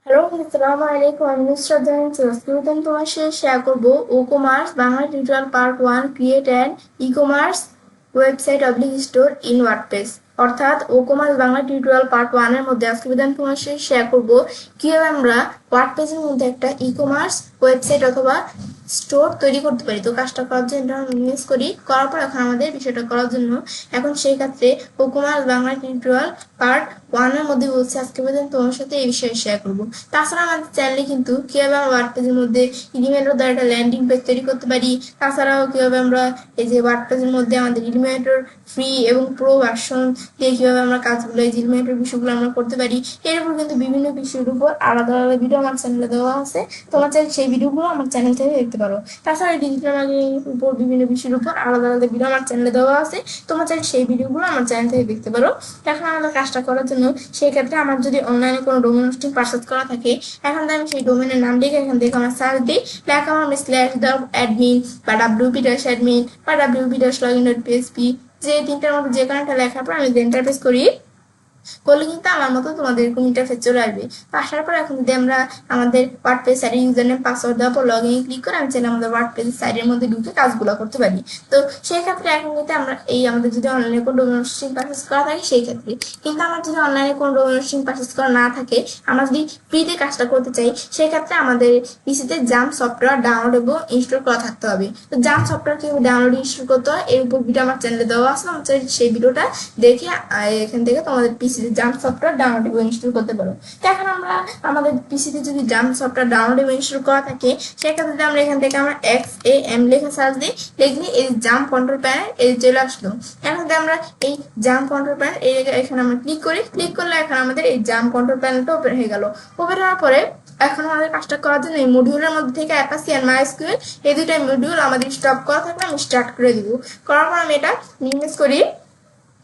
Hello, আসসালামু আলাইকুম। আমি নুসরাত জাহান সুরস্কিউতন তোমার সাথে শেয়ার করবো Woo commerce Bangla tutorial part 1 create and e commerce website অবলিক স্টোর ইন ওয়ার্ডপ্রেস। অর্থাৎ Woo commerce Bangla tutorial part 1 এর মধ্যে আজকে আমি তোমার সাথে শেয়ার করবো কিভাবে আমরা ওয়ার্ডপ্রেসের মধ্যে একটা ই কমার্স ওয়েবসাইট অথবা স্টোর তৈরি করতে পারি। তো কাজটা করার জন্য ইউজ করার পর এখন আমাদের বিষয়টা করার জন্য এখন সেই ক্ষেত্রে ও কমার্স বাংলা টিউটোরিয়াল পার্ট 1 এর মধ্যে বলছি আজকে তোমার সাথে এই বিষয়ে শেয়ার করবো। তাছাড়া আমাদের চ্যানেলে কিন্তু কিভাবে আমরা ওয়ার্ডপ্রেসের মধ্যে ইলিমেন্টর দ্বারা একটা ল্যান্ডিং পেজ তৈরি করতে পারি, তাছাড়াও কিভাবে আমরা এই যে ওয়ার্ডপ্রেসের মধ্যে আমাদের ইলিমেন্টর ফ্রি এবং প্রো ভার্সন দিয়ে কিভাবে আমরা কাজগুলো এই ইলিমেন্টর বিষয়গুলো আমরা করতে পারি, এর উপর কিন্তু বিভিন্ন বিষয়ের উপর আলাদা আলাদা ভিডিও আমার চ্যানেলে দেওয়া আছে। তোমার চাইলে সেই ভিডিওগুলো আমার চ্যানেল থেকে দেখতে পারো। তাছাড়া ডিজিটাল মার্কেটিং উপর বিভিন্ন বিষয়ের উপর আলাদা আলাদা ভিডিও আমার চ্যানেলে দেওয়া আছে, তোমার চাইলে সেই ভিডিওগুলো আমার চ্যানেল থেকে দেখতে পারো। এখন আমাদের কাজটা করার জন্য সেই ক্ষেত্রে আমার যদি অনলাইনে কোনো ডোমেন হোস্টিং পারচেজ করা থাকে, এখন আমি সেই ডোমেনের নাম লিখে এখান থেকে আমার সার্চ দিই, লেখা আমার স্ল্যাশ দ্য অ্যাডমিন বা wp-admin বা wp-login.php, যে তিনটার মধ্যে যে কোনো একটা লেখার পর আমি এন্টারপ্রেস করি, করলে কিন্তু আমার মতো তোমাদের এরকম ইন্টারফেস চলে আসবে। তো আসার পর এখন যদি আমরা আমাদের ওয়ার্ডপ্রেস সাইটের ইউজার নেম পাসওয়ার্ড দেওয়ার পর লগ ইন ক্লিক করে আমি চাইলে আমাদের ওয়ার্ডপ্রেস সাইটের মধ্যে ঢুকে কাজগুলো করতে পারি। তো সেই ক্ষেত্রে এখন কিন্তু আমরা এই আমাদের যদি অনলাইনে কোনো ডোমেন হোস্টিং পারচেজ করা থাকে সেই ক্ষেত্রে, কিন্তু আমার যদি অনলাইনে কোনো ডোমেন হোস্টিং পারচেজ করা না থাকে, আমরা যদি ফ্রিতে কাজটা করতে চাই, সেই ক্ষেত্রে আমাদের পিসিতে জাম্প সফটওয়্যার ডাউনলোড এবং ইনস্টল করা থাকতে হবে। তো জাম্প সফটওয়্যার কিভাবে ডাউনলোড ইনস্টল করতে হয় এর উপর ভিডিও আমার চ্যানেলে দেওয়া আছে, আমার সেই ভিডিওটা দেখে এখান থেকে তোমাদের পিসিতে জাম্প সফটওয়্যার ডাউনলোড এবং ইনস্টল করতে পারো। তো এখন আমরা আমাদের পিসিতে যদি জাম্প সফটওয়্যার ডাউনলোড এবং ইনস্টল করা থাকে, সেক্ষেত্রে আমরা এখান থেকে আমরা XAM লেখা সার্চ দিই, লিখলে এই জাম্প কন্ট্রোল প্যানেল এই চলে আসলো। এখন আমরা এই জাম্প কন্ট্রোল প্যানেল এই এখানে আমরা ক্লিক করি, ক্লিক করলে এখন আমাদের এই জাম্প কন্ট্রোল প্যানেলটা ওপেন হয়ে গেল। ওপেন হওয়ার পরে এখন আমাদের কাজটা করার জন্য এই মডিউলের মধ্যে থেকে অ্যাপাচি আর মাইস্কুয়েল এই দুইটা মডিউল আমাদের স্টপ করা থাকলে আমি স্টার্ট করে দিব। করার পর আমি এটা মিনিমাইজ করি,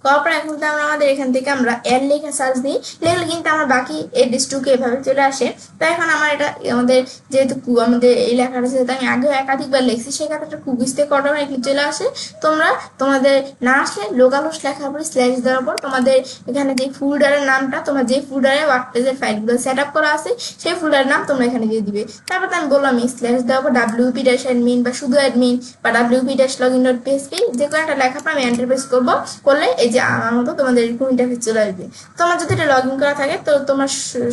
করার পর এখন আমরা আমাদের এখান থেকে আমরা এর লেখা সার্চ দিই, লিখলে কিন্তু আমার বাকি এড্রেস টুকে এভাবে চলে আসে। তো এখন আমার এটা আমাদের যেহেতু আমাদের এই লেখাটা যেহেতু আমি আগেও একাধিকবার লিখছি, সেক্ষেত্রে কুকিজ থেকে অটোমেটিকলি চলে আসে। তোমরা তোমাদের না আসলে লোকাল হোস্ট লেখার পরে স্ল্যাশ দেওয়ার পর তোমাদের এখানে যে ফোল্ডারের নামটা, তোমার যে ফোল্ডারে ওয়ার্ডপ্রেসের ফাইলগুলো সেট আপ করা আছে সেই ফোল্ডারের নাম তোমরা এখানে দিয়ে দিবে। তারপর আমি বললাম স্ল্যাশ দেওয়ার পর wp-admin বা শুধু অ্যাডমিন বা wp-login.php যে কোনো একটা লেখার পর আমি এন্টার প্রেস করবো, করলে এই যে আমার মতো তোমাদের এরকম ইন্টারফেস চলে আসবে। তোমার যদি এটা লগ ইন করা থাকে তো তোমার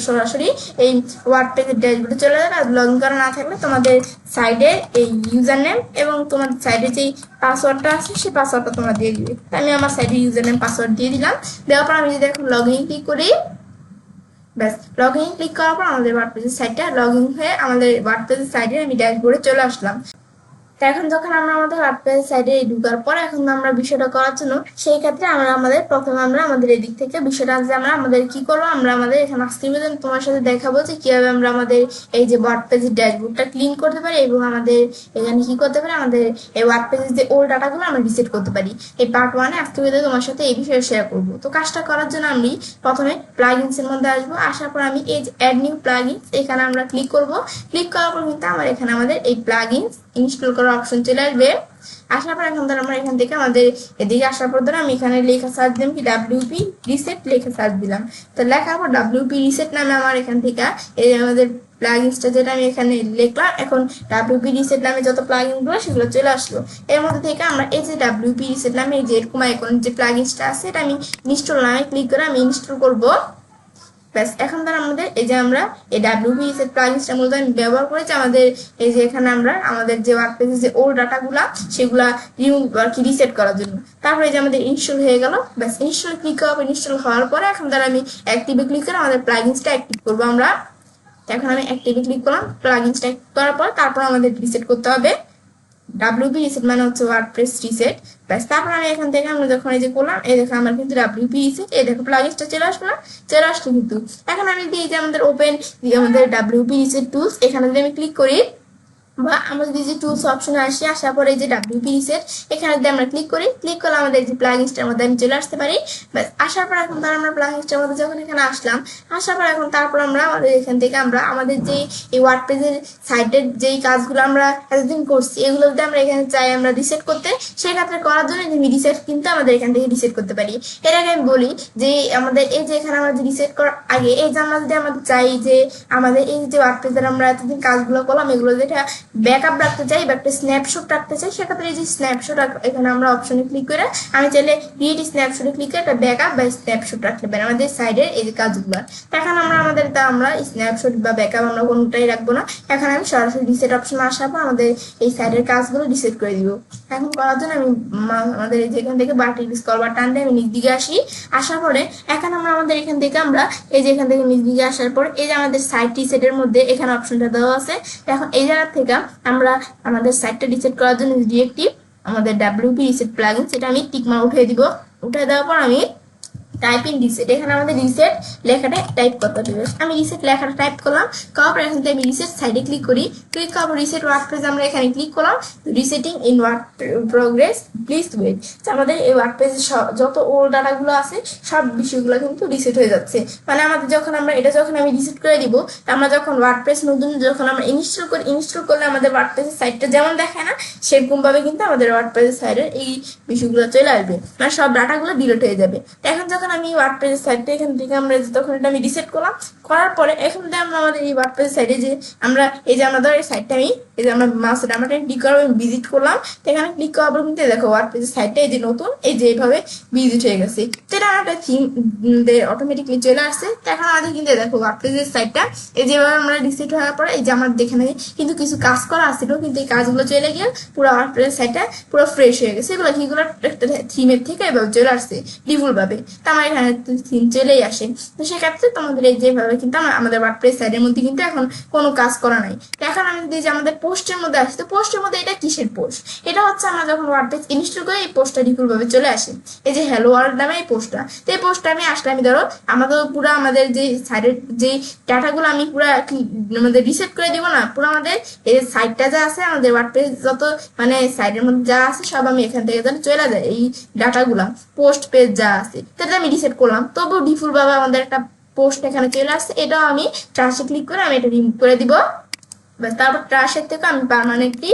সরাসরি এই ওয়ার্ডপ্রেসের ড্যাশবোর্ডে চলে যাবে। আর লগ ইন করা না থাকলে তোমাদের সাইডে এই ইউজার নেম এবং তোমার সাইডে যেই পাসওয়ার্ডটা আছে সেই পাসওয়ার্ডটা তোমরা দিয়ে দিবে। আমি আমার সাইডে ইউজার নেম পাসওয়ার্ড দিয়ে দিলাম। দেওয়ার পর আমি যদি এখন লগ ইন ক্লিক করি, ব্যাস লগ ইন ক্লিক করার পর আমাদের ওয়ার্ডপ্রেসের সাইটটা লগ ইন হয়ে আমাদের ওয়ার্ডপ্রেসের সাইডে আমি ড্যাশবোর্ডে চলে আসলাম। তো এখন যখন আমরা আমাদের ওয়ার্ডপ্রেস সাইডে ঢুকার পর এখন আমরা বিষয়টা করার জন্য সেই ক্ষেত্রে আমরা প্রথমে আমরা আমাদের এদিক থেকে বিষয়টা যে আমরা আমাদের কি করবো, আমরা আমাদের এখানে আজকে তোমার সাথে দেখাবো যে কিভাবে আমরা আমাদের এই যে ওয়ার্ডপ্রেসের ড্যাশবোর্ডটা ক্লিন করতে পারি এবং আমাদের এখানে কি করতে পারি, আমাদের এই ওয়ার্ডপ্রেসের যে ওল্ড ডাটাগুলো আমরা রিসেট করতে পারি। এই পার্ট 1-এ আজকে তোমার সাথে এই বিষয়ে শেয়ার করবো। তো কাজটা করার জন্য আমি প্রথমে প্লাগইনস এর মধ্যে আসবো, আসার পর আমি এই যে অ্যাড নিউ প্লাগইনস এখানে আমরা ক্লিক করব। ক্লিক করার পর কিন্তু আমার এখানে আমাদের এই প্লাগইনস ইনস্টল করার অপশন চলে আসবে। আসার পর এখন ধর আমরা এখান থেকে আমাদের এদিকে আসার পর ধর আমি এখানে লেখা সার্চ দিলাম কি WP রিসেট লেখা সার্চ দিলাম। তো লেখার পর WP রিসেট নামে আমার এখান থেকে এই আমাদের প্লাগইনসটা যেটা আমি এখানে লিখলাম, এখন WP রিসেট নামে যত প্লাগইনগুলো সেগুলো চলে আসলো। এর মধ্যে থেকে আমরা এই যে WP রিসেট নামে এই যে এরকম আইকন যে প্লাগইনসটা আছে এটা আমি ইনস্টল নামে ক্লিক করে আমি ইনস্টল করব। ব্যাস এখন ধর আমাদের এই যে আমরা এই WP রিসেট প্লাগইনসটা মূলত আমি ব্যবহার করেছি আমাদের এই যে এখানে আমরা আমাদের যে ওয়ার্ডপ্রেসের যে ওল্ড ডাটাগুলা সেগুলা রিমুভ আর কি রিসেট করার জন্য। তারপরে এই যে আমাদের ইনস্টল হয়ে গেল। ব্যাস ইনস্টল ক্লিক করবো, ইনস্টল হওয়ার পরে এখন ধর আমি অ্যাক্টিভে ক্লিক করে আমাদের প্লাগইনসটা অ্যাক্টিভ করবো আমরা। এখন আমি অ্যাক্টিভে ক্লিক করলাম, প্লাগইনসটা অ্যাক্টিভ করার পর তারপর আমাদের রিসেট করতে হবে। WP রিসেট মানে হচ্ছে ওয়ার্ডপ্রেস রিসেট। ব্যাস তারপর আমি এখান থেকে আমরা যখন এই যে করলাম এই দেখো আমার কিন্তু WP রিসেট এই দেখো প্লাগইনসটা চলে আসলো না, চলে আসলো কিন্তু। এখন আমি দিই যে আমাদের ওপেন আমাদের WP রিসেট টুলস এখানে যদি আমি ক্লিক করি, বা আমরা যদি যে টুলস অপশনে আসি, আসার পরে যে ডাব্লিউপি রিসেট এখানে যদি আমরা ক্লিক করি, ক্লিক করলে আমাদের যে প্লাগইনসটার মধ্যে আমি চলে আসতে পারি। ব্যাস আসার পর এখন তার আমরা প্লাগইনসটার মধ্যে যখন এখানে আসলাম, আসার পর এখন তারপর আমরা আমাদের এখান থেকে আমরা আমাদের যে এই ওয়ার্ডপ্রেসের সাইটের যেই কাজগুলো আমরা এতদিন করছি এগুলো যদি আমরা এখানে চাই আমরা রিসেট করতে, সেক্ষেত্রে করার জন্য আমি রিসেট কিন্তু আমাদের এখান থেকে রিসেট করতে পারি। এর আগে আমি বলি যে আমাদের এই যে এখানে আমরা রিসেট করার আগে এই যে আমরা যদি আমাদের চাই যে আমাদের এই যে ওয়ার্ডপ্রেসের আমরা এতদিন কাজগুলো করলাম এগুলো যেটা ব্যাকআপ রাখতে চাই বা একটা স্ন্যাপশট রাখতে চাই, সেক্ষেত্রে এই যে স্ন্যাপশট এখানে আমরা অপশনে ক্লিক করে আমি চাইলে ক্রিয়েট স্ন্যাপশটে ক্লিক করে একটা ব্যাকআপ বা স্ন্যাপশট রাখতে পারি আমাদের সাইডের এই যে কাজগুলো। এখন আমরা আমাদের আমরা স্ন্যাপশট বা ব্যাকআপ আমরা কোনোটাই রাখবো না। এখন আমি সরাসরি রিসেট অপশনে আসার পর আমাদের এই সাইডের কাজগুলো রিসেট করে দিব। এখন করার জন্য আমি আমাদের যেখান থেকে বাটির স্ক্রল বার টানতে আমি নিচ দিকে আসি, আসার পরে এখন আমরা আমাদের এখান থেকে আমরা এই যে এখান থেকে নিচ দিকে আসার পর এই যে আমাদের সাইট রিসেটের মধ্যে এখানে অপশনটা দেওয়া আছে। এখন এই জায়গা থেকে আমরা আমাদের সাইটটা রিসেট করার জন্য ডিরেক্টিভ আমাদের ডাব্লিউপি রিসেট প্লাগইন সেটা আমি টিকমার্ক উঠিয়ে দিব। উঠিয়ে দেওয়ার পর আমি টাইপ ইন রিসেট, এখানে আমাদের রিসেট লেখাটা টাইপ করতে হবে। আমি রিসেট লেখাটা টাইপ করলাম, করার পর এখান থেকে আমি রিসেট সাইডে ক্লিক করি, ক্লিক করার পর রিসেট ওয়ার্ডপ্রেস আমরা এখানে ক্লিক করলাম, resetting in word progress please wait. আমাদের এই ওয়ার্ডপ্রেসের যত ওল্ড ডাটাগুলো আছে সব বিষয়গুলো কিন্তু রিসেট হয়ে যাচ্ছে। মানে আমাদের যখন আমরা এটা যখন আমি রিসেট করে দিব, আমরা যখন ওয়ার্ডপ্রেস নতুন যখন আমরা ইনস্টল করলে আমাদের ওয়ার্ডপ্রেসের সাইটটা যেমন দেখে না সেরকম ভাবে কিন্তু আমাদের ওয়ার্ডপ্রেসের সাইডের এই বিষয়গুলো চলে আসবে, মানে সব ডাটাগুলো ডিলিট হয়ে যাবে। এখন যখন আমি ওয়ার্ডপ্রেসের সাইটটা এখান থেকে আমরা তখন এটা আমি রিসেট করলাম, করার পরে এখন আমরা আমাদের এই ওয়ার্ডপ্রেসের সাইডে যে আমরা এই যে আমরা ধর এই সাইটটা আমি এই যে আমরা মাউসের আমরা ক্লিক করবো ভিজিট করলাম, তো এখানে ক্লিক করার পর কিন্তু দেখো ওয়ার্ডপ্রেসের সাইটটা এই যে নতুন এই যে এইভাবে ভিজিট হয়ে গেছে। তো এটা একটা থিম অটোমেটিকলি চলে আসছে। তো এখন আমাদের কিন্তু দেখো ওয়ার্ডপ্রেসের সাইটটা এই যেভাবে আমরা রিসেট হওয়ার পরে এই যে আমার এখানে কিন্তু কিছু কাজ করা আসছিল, কিন্তু এই কাজগুলো চলে গিয়ে পুরো ওয়ার্ডপ্রেসের সাইটটা পুরো ফ্রেশ হয়ে গেছে। এগুলো কিগুলো একটা থিমের থেকে এভাবে চলে আসছে ডিফল্ট ভাবে। তো আমার এখানে থিম চলেই আসে। তো সেক্ষেত্রে তোমাদের এই যেভাবে কিন্তু আমাদের ওয়ার্ডপ্রেস সাইটের মধ্যে কিন্তু এখন কোনো কাজ করা নাই। তো এখন আমি যদি যে আমাদের পোস্টের মধ্যে আসি, তো পোস্টের মধ্যে এটা কিসের পোস্ট? এটা হচ্ছে আমরা যখন ওয়ার্ডপ্রেস ইনস্টল করি এই পোস্টটা ডিফল্ট ভাবে চলে আসে, এই যে হ্যালো ওয়ার্ল্ড নামে এই পোস্টটা। তো এই পোস্টটা আমি আসলে আমি ধরো আমাদের পুরো আমাদের যে সাইডের যে ডাটাগুলো আমি পুরো আমাদের রিসেট করে দিব না, পুরো আমাদের এই সাইটটা যা আছে আমাদের ওয়ার্ডপ্রেস যত মানে সাইডের মধ্যে যা আছে সব আমি এখান থেকে যেন চলে যায় এই ডাটাগুলা পোস্ট পেজ যা আছে তাহলে আমি রিসেট করলাম, তবুও ডিফল্ট ভাবে আমাদের একটা পোস্ট এখানে চলে আসছে। এটাও আমি ট্রাশে ক্লিক করে আমি এটা রিমুভ করে দিব। তারপর ট্রাশের থেকে আমি পার্মানেন্টলি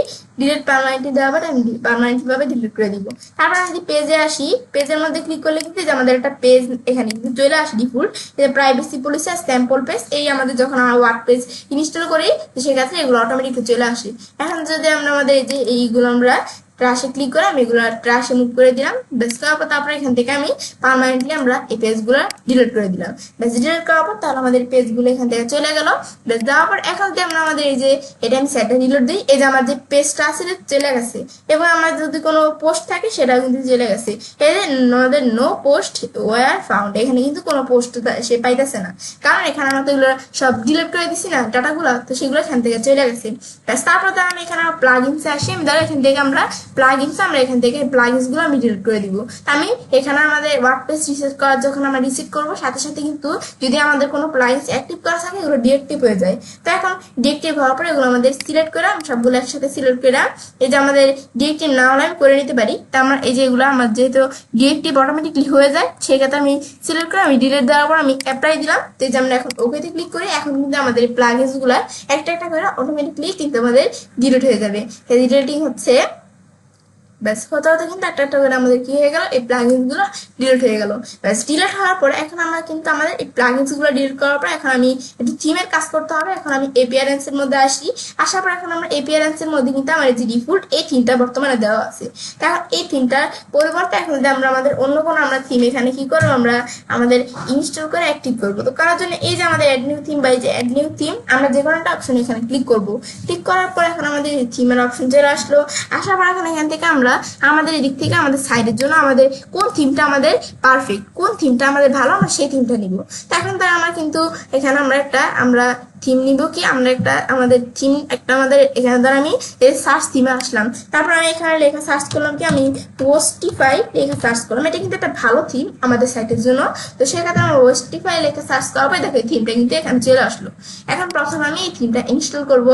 পার্মানেন্টলি দেওয়ার পরে আমি পার্মানেন্টলি ভাবে ডিলিট করে দিব। তারপর আমি যদি পেজে আসি, পেজের মধ্যে ক্লিক করলে কিন্তু যে আমাদের একটা পেজ এখানে কিন্তু চলে আসে ডিফল্ট প্রাইভেসি পলিসি আর স্যাম্পল পেজ। এই আমাদের যখন আমরা ওয়ার্ডপ্রেস ইনস্টল করি সেক্ষেত্রে এগুলো অটোমেটিকলি চলে আসে। এখন যদি আমরা আমাদের এই যে এইগুলো আমরা ট্রাশে ক্লিক করে আমি এগুলো ট্রাশে মুভ করে দিলাম, বেশ করার পর তারপরে এখান থেকে আমি পার্মানেন্টলি আমরা এই পেজগুলো ডিলিট করে দিলাম। বেশ ডিলিট করার পর তাহলে আমাদের পেজগুলো এখান থেকে চলে গেল। বেশ দেওয়ার পর এখন যদি আমরা আমাদের এই যে এটা আমি সেটটা ডিলিট দিই, এই যে আমার যে পেজটা আছে চলে গেছে, এবং আমার যদি কোনো পোস্ট থাকে সেটাও কিন্তু চলে গেছে। এই যে আমাদের নো পোস্ট ওয়ার ফাউন্ড, এখানে কিন্তু কোনো পোস্ট সে পাইতেছে না, কারণ এখানে আমরা তো এগুলো সব ডিলিট করে দিছি না ডাটাগুলো, তো সেগুলো এখান থেকে চলে গেছে। ব্যাস তারপর আমি এখানে প্লাগইনসে আসি, আমি ধরো এখান থেকে আমরা প্লাগইনস আমরা এখান থেকে প্লাগইনস গুলো আমি ডিলিট করে দিব। আমি এখানে আমাদের ওয়ার্ডপ্রেস রিসেট করার যখন আমরা রিসেট করব সাথে সাথে কিন্তু যদি আমাদের কোনো প্লাগইনস অ্যাক্টিভ করা থাকে এগুলো ডিএক্টিভ হয়ে যায়। তো এখন ডিএক্টিভ হওয়ার পরে এগুলো আমাদের সিলেক্ট করে সবগুলো একসাথে সিলেক্ট করে এই যে আমাদের ডিএক্টিভ না হলে আমি করে নিতে পারি। তো আমরা এই যে এগুলো আমার যেহেতু ডিএক্টিভ অটোমেটিকলি হয়ে যায় সেক্ষেত্রে আমি সিলেক্ট করে আমি ডিলিট দেওয়ার পর আমি অ্যাপ্লাই দিলাম। তো এই যে আমরা এখন ওকেতে ক্লিক করি, এখন কিন্তু আমাদের এই প্লাগইনস গুলো একটা একটা করে অটোমেটিকলি কিন্তু আমাদের ডিলিট হয়ে যাবে। এই ডিলিটিং হচ্ছে ব্যাস হতে হতে কিন্তু একটা একটা করে আমাদের কি হয়ে গেল এই প্লাগইনস গুলো ডিলিট হয়ে গেল। ব্যাস ডিলিট হওয়ার পরে এখন আমরা কিন্তু আমাদের এই প্লাগইনস গুলো ডিলিট করার পর এখন আমি একটু থিমের কাজ করতে হবে। এখন আমি এপিয়ারেন্স এর মধ্যে আসি, আসার পর এখন আমরা এপিয়ারেন্স এর মধ্যে কিন্তু আমার যে ডিফল্ট এই থিমটা বর্তমানে দেওয়া আছে। তো এখন এই থিমটার পরিবর্তে এখন যদি আমরা আমাদের অন্য কোনো আমরা থিম এখানে কি করবো আমরা আমাদের ইনস্টল করে অ্যাক্টিভ করবো। তো করার জন্য এই যে আমাদের অ্যাড নিউ থিম বা এই যে অ্যাড নিউ থিম আমরা যে কোনো একটা অপশন এখানে ক্লিক করবো। ক্লিক করার পর এখন আমাদের থিমের অপশন চলে আসলো। আসার পর এখন এখান থেকে আমরা আমাদের এদিক থেকে আমাদের সাইডের জন্য আমাদের কোন থিমটা আমাদের পারফেক্ট, কোন থিমটা আমাদের ভালো আমরা সেই থিমটা নিব। তো এখন তার আমরা কিন্তু এখানে আমরা থিম নিব কি আমরা একটা আমাদের থিম একটা আমাদের এখানে ধর আমি সার্চ থিমে আসলাম, তারপর আমি এখানে লেখা সার্চ করলাম কি আমি ওয়েস্টিফাই লেখা সার্চ করলাম। এটা কিন্তু একটা ভালো থিম আমাদের সাইটের জন্য। তো সেক্ষেত্রে আমরা ওয়েস্টিফাই লেখা সার্চ করার পর দেখো এই থিমটা কিন্তু এখানে চলে আসলো। এখন প্রথমে আমি এই থিমটা ইনস্টল করব।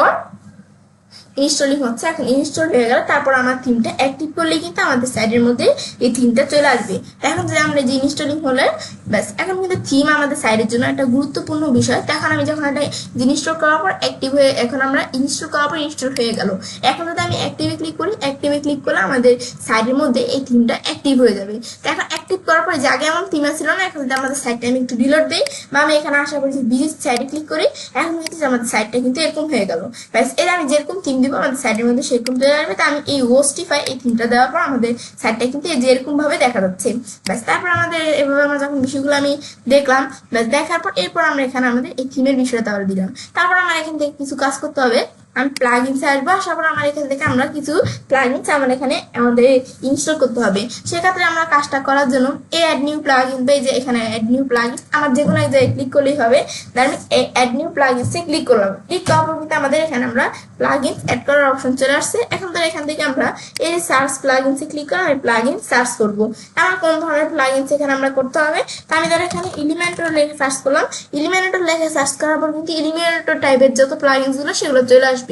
ইনস্টলিং হচ্ছে, এখন ইনস্টল হয়ে গেল। তারপর আমার থিমটা অ্যাক্টিভ করলে কিন্তু আমাদের সাইডের মধ্যে এই থিমটা চলে আসবে। এখন যদি আমরা যে ইনস্টলিং হলে ব্যাস, এখন কিন্তু থিম আমাদের সাইডের জন্য একটা গুরুত্বপূর্ণ বিষয়। তখন আমি যখন একটা ইনস্টল করার পর অ্যাক্টিভ হয়ে, এখন আমরা ইনস্টল করার পর ইনস্টল হয়ে গেল। এখন যদি আমি অ্যাক্টিভে ক্লিক করি, অ্যাক্টিভে ক্লিক করলে আমাদের সাইডের মধ্যে এই থিমটা অ্যাক্টিভ হয়ে যাবে। তো এখন অ্যাক্টিভ করার পরে যে আগে আমার থিম ছিল না, এখন যদি আমাদের সাইডটা আমি একটু ডিলিট দিই বা আমি এখানে আশা করি বিজি সাইডে ক্লিক করি, এখন কিন্তু আমাদের সাইডটা কিন্তু এরকম হয়ে গেল। ব্যাস, এর আমি যেরকম থিম দিব আমাদের সাইডের মধ্যে সেরকম চলে আসবে। তো আমি এই ওস্টিফাই এই থিমটা দেওয়ার পর আমাদের সাইডটা কিন্তু যেরকম ভাবে দেখা যাচ্ছে। ব্যাস, তারপর আমাদের এভাবে আমরা যখন বিষয়গুলো আমি দেখলাম, ব্যাস দেখার পর এরপর আমরা এখানে আমাদের এই থিমের বিষয়টা আবার দিলাম। তারপর আমার এখান থেকে কিছু কাজ করতে হবে। আমি প্লাগইনসে আসবো, আসার পর আমার এখান থেকে আমরা কিছু প্লাগইনস আমার এখানে আমাদের ইনস্টল করতে হবে। সেক্ষেত্রে আমরা কাজটা করার জন্য এই অ্যাড নিউ প্লাগইন বা এই যে এখানে অ্যাড নিউ প্লাগইন আমার যে কোনো এক জায়গায় ক্লিক করলেই হবে। তার আমি অ্যাড নিউ প্লাগইনসে ক্লিক করলাম। ক্লিক করার পর কিন্তু আমাদের এখানে আমরা প্লাগইনস অ্যাড করার অপশন চলে আসছে। এখন তো এখান থেকে আমরা এই সার্চ প্লাগইনসে ক্লিক করে আমি প্লাগইন সার্চ করবো। আমার কোন ধরনের প্লাগইনস এখানে আমরা করতে হবে। তা আমি ধর এখানে এলিমেন্টর লেখে সার্চ করলাম। এলিমেন্টর লেখে সার্চ করার পর কিন্তু এলিমেন্টর টাইপের যত প্লাগইনস গুলো সেগুলো চলে আসবে।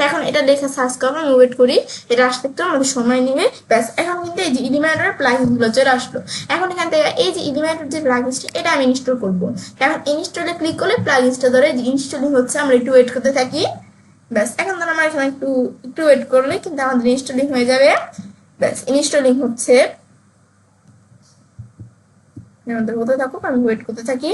এখন এটা লেখা সার্চ করবো, আমি ওয়েট করি, এটা আসতে একটু আমাদের সময় নেবে। ব্যাস, এখন কিন্তু এই যে এলিমেন্টর প্লাগইন গুলো চলে আসলো। এখন এখান থেকে এই যে এলিমেন্টর যে প্লাগইনসটা এটা আমি ইনস্টল করবো। এখন ইনস্টলে ক্লিক করলে প্লাগইনসটা ধরে যে ইনস্টলিং হচ্ছে, আমরা একটু ওয়েট করতে থাকি। ব্যাস, এখন ধর আমরা এখানে একটু ওয়েট করলে কিন্তু আমাদের ইনস্টলিং হয়ে যাবে। ব্যাস, ইনস্টলিং হচ্ছে, আমাদের হতে থাকুক, আমি ওয়েট করতে থাকি।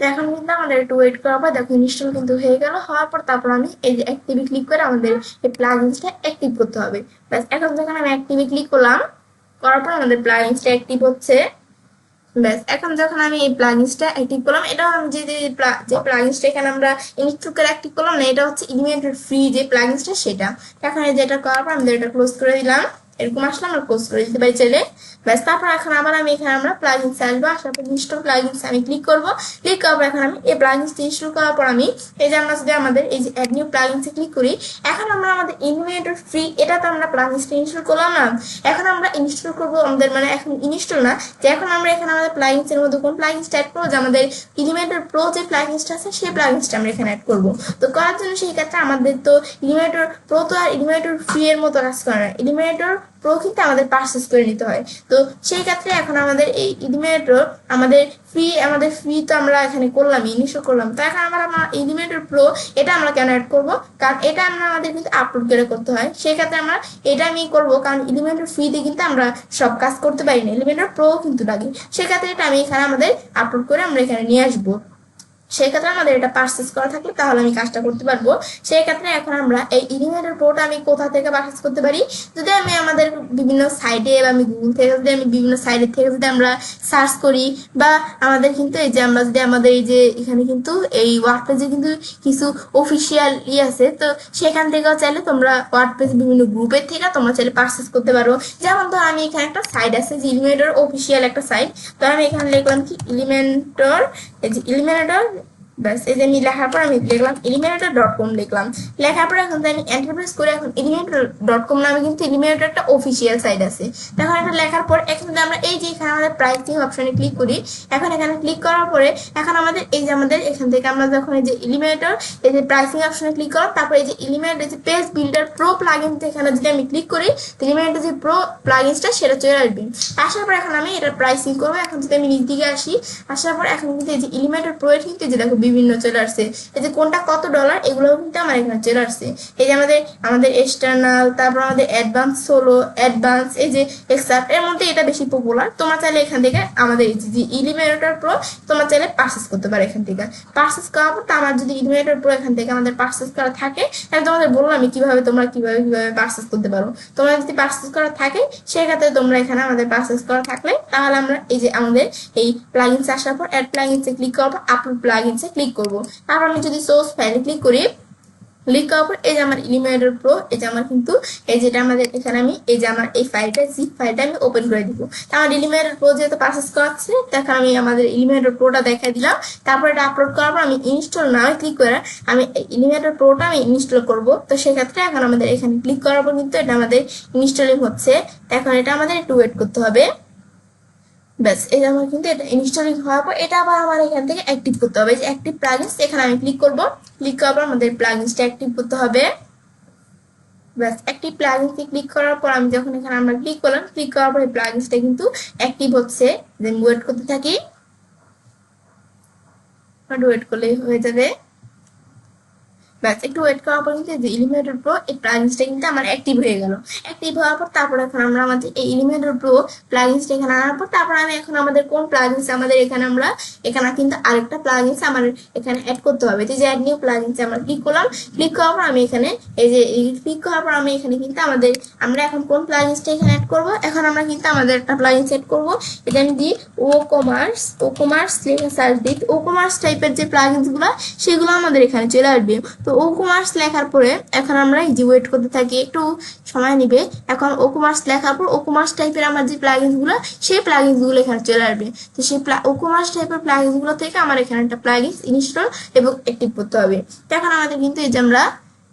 এখন কিন্তু আমাদের একটু ওয়েট করার পর দেখো ইনস্টল কিন্তু হয়ে গেল। হওয়ার পর তারপর আমি এই যে অ্যাক্টিভে ক্লিক করে আমাদের এই প্লাগইনসটা অ্যাক্টিভ করতে হবে। ব্যাস, এখন যখন আমি অ্যাক্টিভে ক্লিক করলাম, করার পর আমাদের প্লাগইনসটা অ্যাক্টিভ হচ্ছে। ব্যাস, এখন যখন আমি এই প্লাগইনসটা অ্যাক্টিভ করলাম, এটা আমি যে প্লাগইনসটা এখানে আমরা ইনস্টল করে অ্যাক্টিভ করলাম না, এটা হচ্ছে ইলিমেন্টর ফ্রি যে প্লাগইনসটা সেটা। এখন এই যেটা করার পর আমাদের এটা ক্লোজ করে দিলাম। এরকম আসলে আমরা ক্লোজ করে দিতে পারি চাইলে। ব্যাস, তারপর এখন আবার আমি এখানে আমরা প্লাগইনস আসবো, আসার পর ইনস্টল প্লাগইনস আমি ক্লিক করবো। ক্লিক করার পর এখন আমি এই প্লাগইনস ইনস্টল করার পর আমি এই যে আমরা যদি আমাদের এই যে অ্যাড নিউ প্লাগইনসে ক্লিক করি, এখন আমরা আমাদের ইলিমেন্টর ফ্রি এটা তো আমরা প্লাগইনসটা ইনস্টল করলাম না, এখন আমরা ইনস্টল করবো আমাদের মানে এখন ইনস্টল না, যে এখন আমরা এখানে আমাদের প্লাগইনস এর মধ্যে কোন প্লাগইনসটা অ্যাড করবো, যে আমাদের এলিমেন্টর প্রো যে প্লাগইনসটা আছে সেই প্লাগইনসটা আমরা এখানে অ্যাড করবো। তো করার জন্য সেই ক্ষেত্রে আমাদের তো এলিমেন্টর প্রো তো আর এলিমেন্টর ফ্রি এর মতো কাজ করে না, এলিমেন্টর প্রো কিন্তু আমাদের পারচেজ করে নিতে হয়। তো সেই ক্ষেত্রে এখন আমাদের এই এলিমেন্টর আমাদের ফ্রি তো আমরা এখানে করলাম, ইনস্টল করলাম। তো এখন আমরা এলিমেন্টর প্রো এটা আমরা কেন অ্যাড করবো, কারণ এটা আমাদের কিন্তু আপলোড করে করতে হয়। সেই ক্ষেত্রে আমরা এটা আমি করবো, কারণ এলিমেন্টর ফ্রিতে কিন্তু আমরা সব কাজ করতে পারি না, এলিমেন্টর প্রো কিন্তু লাগে। সেক্ষেত্রে এটা আমি এখানে আমাদের আপলোড করে আমরা এখানে নিয়ে আসবো। সেক্ষেত্রে আমাদের এটা পারচেজ করা থাকলে তাহলে আমি কাজটা করতে পারবো। সেই ক্ষেত্রে এখন আমরা এই এলিমেন্টর প্রোটা আমি কোথা থেকে পারচেজ করতে পারি, যদি আমি আমাদের বিভিন্ন সাইটে বা আমি গুগল থেকে যদি আমি বিভিন্ন সাইটের থেকে যদি আমরা সার্চ করি, বা আমাদের কিন্তু এই যে আমরা যদি আমাদের এই যে এখানে কিন্তু এই ওয়ার্ডপেজে কিন্তু কিছু অফিসিয়াল আছে, তো সেখান থেকেও চাইলে তোমরা ওয়ার্ডপেজ বিভিন্ন গ্রুপের থেকে তোমরা চাইলে পারচেজ করতে পারো। যেমন তো আমি এখানে একটা সাইট আছে যে এলিমেন্টর অফিসিয়াল একটা সাইট, তো আমি এখানে লিখলাম কি এলিমেন্টর, এই যে এলিমেন্টর, ব্যাস এই যে আমি লেখার পর আমি লিখলাম eliminator.com লিখলাম। লেখার পর এখন আমি এন্টার প্রেস করে এখন eliminator.com নামে কিন্তু eliminator একটা অফিসিয়াল সাইট আছে। তখন এটা লেখার পর এখন আমরা এই যে এখানে আমাদের প্রাইসিং অপশনে ক্লিক করি, এখন এখানে ক্লিক করার পরে এখন আমাদের এই যে আমাদের এখান থেকে আমরা যখন এই যে eliminator এই যে প্রাইসিং অপশনে ক্লিক করলাম, তারপর এই যে eliminator যে পেজ বিল্ডার প্রো প্লাগইন এখানে যদি আমি ক্লিক করি, তো eliminator যে প্রো প্লাগইনসটা সেটা চলে আসবে। আসার পর এখন আমি এটা প্রাইসিং করবো। এখন যদি আমি নিচ দিকে আসি, আসার পর এখন কিন্তু এই যে eliminator প্রো এর কিন্তু যে দেখো বিভিন্ন চলে আসছে, এই যে কোনটা কত ডলার এগুলো কিন্তু আমার এখানে চলে আসছে। এই যে আমাদের এক্সটার্নাল, তারপর আমাদের অ্যাডভান্স সোলো, অ্যাডভান্স, এই যে এক্সার্ট এর মধ্যে এটা বেশি পপুলার। তোমরা চাইলে এখান থেকে আমাদের এই যে এলিমিনেটর প্রো তোমরা চাইলে পারচেজ করতে পারো। এখান থেকে পারচেজ করার পর আমার যদি এলিমিনেটর প্রো এখান থেকে আমাদের পারচেজ করা থাকে, তাহলে তোমাদের বললাম আমি কিভাবে তোমরা কিভাবে পারচেজ করতে পারো। তোমরা যদি পারচেজ করা থাকে সেক্ষেত্রে তোমরা এখানে আমাদের পারচেজ করা থাকলে তাহলে আমরা এই যে আমাদের এই প্লাগইনস আসার পর অ্যাড প্লাগইনসে ক্লিক করবো, আপলোড প্লাগইনসে ক্লিক করবো। তারপর আমি যদি সোর্স ফাইলে ক্লিক করি, ক্লিক করার পর এই যে আমার এলিমিনেটর প্রো, এই যে আমার কিন্তু এই যেটা আমাদের এখানে আমি এই যে আমার এই ফাইলটা জিপ ফাইলটা আমি ওপেন করে দিব। আমার এলিমিনেটর প্রো যেহেতু পারচেজ করাচ্ছে, তখন আমি আমাদের এলিমিনেটর প্রোটা দেখাই দিলাম। তারপর এটা আপলোড করার পর আমি ইনস্টল নাও ক্লিক করে আমি এলিমিনেটর প্রোটা আমি ইনস্টল করব। তো সেক্ষেত্রে এখন আমাদের এখানে ক্লিক করার পর কিন্তু এটা আমাদের ইনস্টলিং হচ্ছে। এখন এটা আমাদের একটু ওয়েট করতে হবে। ব্যাস এই যে আমার কিন্তু এটা ইনস্টলিং হওয়ার পর এটা আবার আমার এখান থেকে অ্যাক্টিভ করতে হবে। অ্যাক্টিভ প্লাগইনস এখানে আমি ক্লিক করব, ক্লিক করার পর আমাদের প্লাগইনসটা অ্যাক্টিভ করতে হবে। ব্যাস অ্যাক্টিভ প্লাগইনসে ক্লিক করার পর আমি যখন এখানে আমরা ক্লিক করলাম, ক্লিক করার পর এই প্লাগইনসটা কিন্তু অ্যাক্টিভ হচ্ছে। দেন ওয়েট করতে থাকি, ওয়েট করলেই হয়ে যাবে। ব্যাস একটু ওয়েট করার পর কিন্তু যে ইলিমিনেটর প্রো এই প্লাগইনসটা কিন্তু আমার অ্যাক্টিভ হয়ে গেল। অ্যাক্টিভ হওয়ার পর তারপর এখন আমরা আমাদের এই ইলিমিনেটর প্রো প্লাগইনসটা এখানে আনার পর তারপর আমি এখন আমাদের কোন প্লাগইনস আমাদের এখানে আমরা এখানে কিন্তু আরেকটা প্লাগইনস আমার এখানে অ্যাড করতে হবে। যে অ্যাড নিউ প্লাগইনসে আমরা ক্লিক করলাম, ক্লিক করার পর আমি এখানে এই যে ক্লিক করার পর আমি এখানে কিন্তু আমাদের আমরা এখন কোন প্লাগইনসটা এখানে অ্যাড করব, এখন আমরা কিন্তু আমাদের একটা প্লাগইনস অ্যাড করব। এটা আমি দিই ও কমার্স লেখা সার্চ দিই, ও কমার্স টাইপের যে প্লাগইনসগুলো সেগুলো আমাদের এখানে চলে আসবে। তো ও কমার্স লেখার পরে এখন আমরা এই যে ওয়েট করতে থাকি, একটু সময় নিবে। এখন ও কমার্স লেখার পর ও কমার্স টাইপের আমার যে প্লাগইনসগুলো সেই প্লাগইনসগুলো এখানে চলে আসবে। তো সেই ও কমার্স টাইপের প্লাগইনসগুলো থেকে আমার এখানে একটা প্লাগইনস ইনস্টল এবং অ্যাক্টিভ করতে হবে। তো এখন আমাদের কিন্তু এই যে আমরা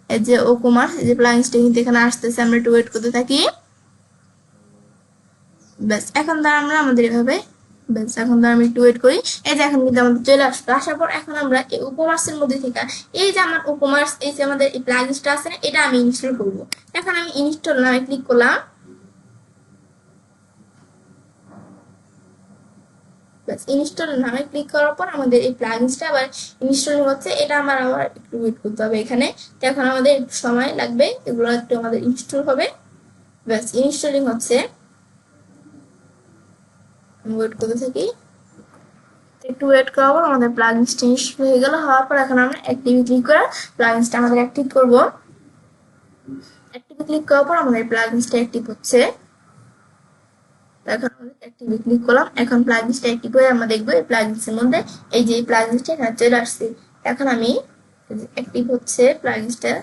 এই যে ও কমার্স এই যে প্লাগইনসটা কিন্তু এখানে আসতেছে, আমরা একটু ওয়েট করতে থাকি। ব্যাস এখন তার আমরা আমাদের এভাবে ব্যাস এখন তো আমি একটু ওয়েট করি। এই যে এখন কিন্তু আমাদের চলে আসলো, আসার পর এখন আমরা এই উপমার্সের মধ্যে থেকে এই যে আমার উপমার্স এই যে আমাদের এই প্লাগইনসটা আছে না, এটা আমি ইনস্টল করব। এখন আমি ইনস্টল নামে ক্লিক করলাম। ব্যাস ইনস্টল নামে ক্লিক করার পর আমাদের এই প্লাগইনসটা আবার ইনস্টল হচ্ছে। এটা আমার আবার একটু ওয়েট করতে হবে এখানে। তো এখন আমাদের একটু সময় লাগবে, এগুলো একটু আমাদের ইনস্টল হবে। ব্যাস ইনস্টলিং হচ্ছে, ওয়েট করতে থাকি। একটু ওয়েট করার পর আমাদের প্লাগইনসটা ইনস্টল হয়ে গেল। হওয়ার পর এখন আমরা অ্যাক্টিভে ক্লিক করে প্লাগইনসটা আমাদের অ্যাক্টিভ করব। অ্যাক্টিভে ক্লিক করার পর আমাদের প্লাগইনসটা অ্যাক্টিভ হচ্ছে। এখন আমাদের অ্যাক্টিভে ক্লিক করলাম, এখন প্লাগইনসটা অ্যাক্টিভ হয়ে আমরা দেখবো এই প্লাগইনসের মধ্যে এই যে প্লাগইনসটা এখানে চলে আসছে। এখন আমি অ্যাক্টিভ হচ্ছে প্লাগইনসটা,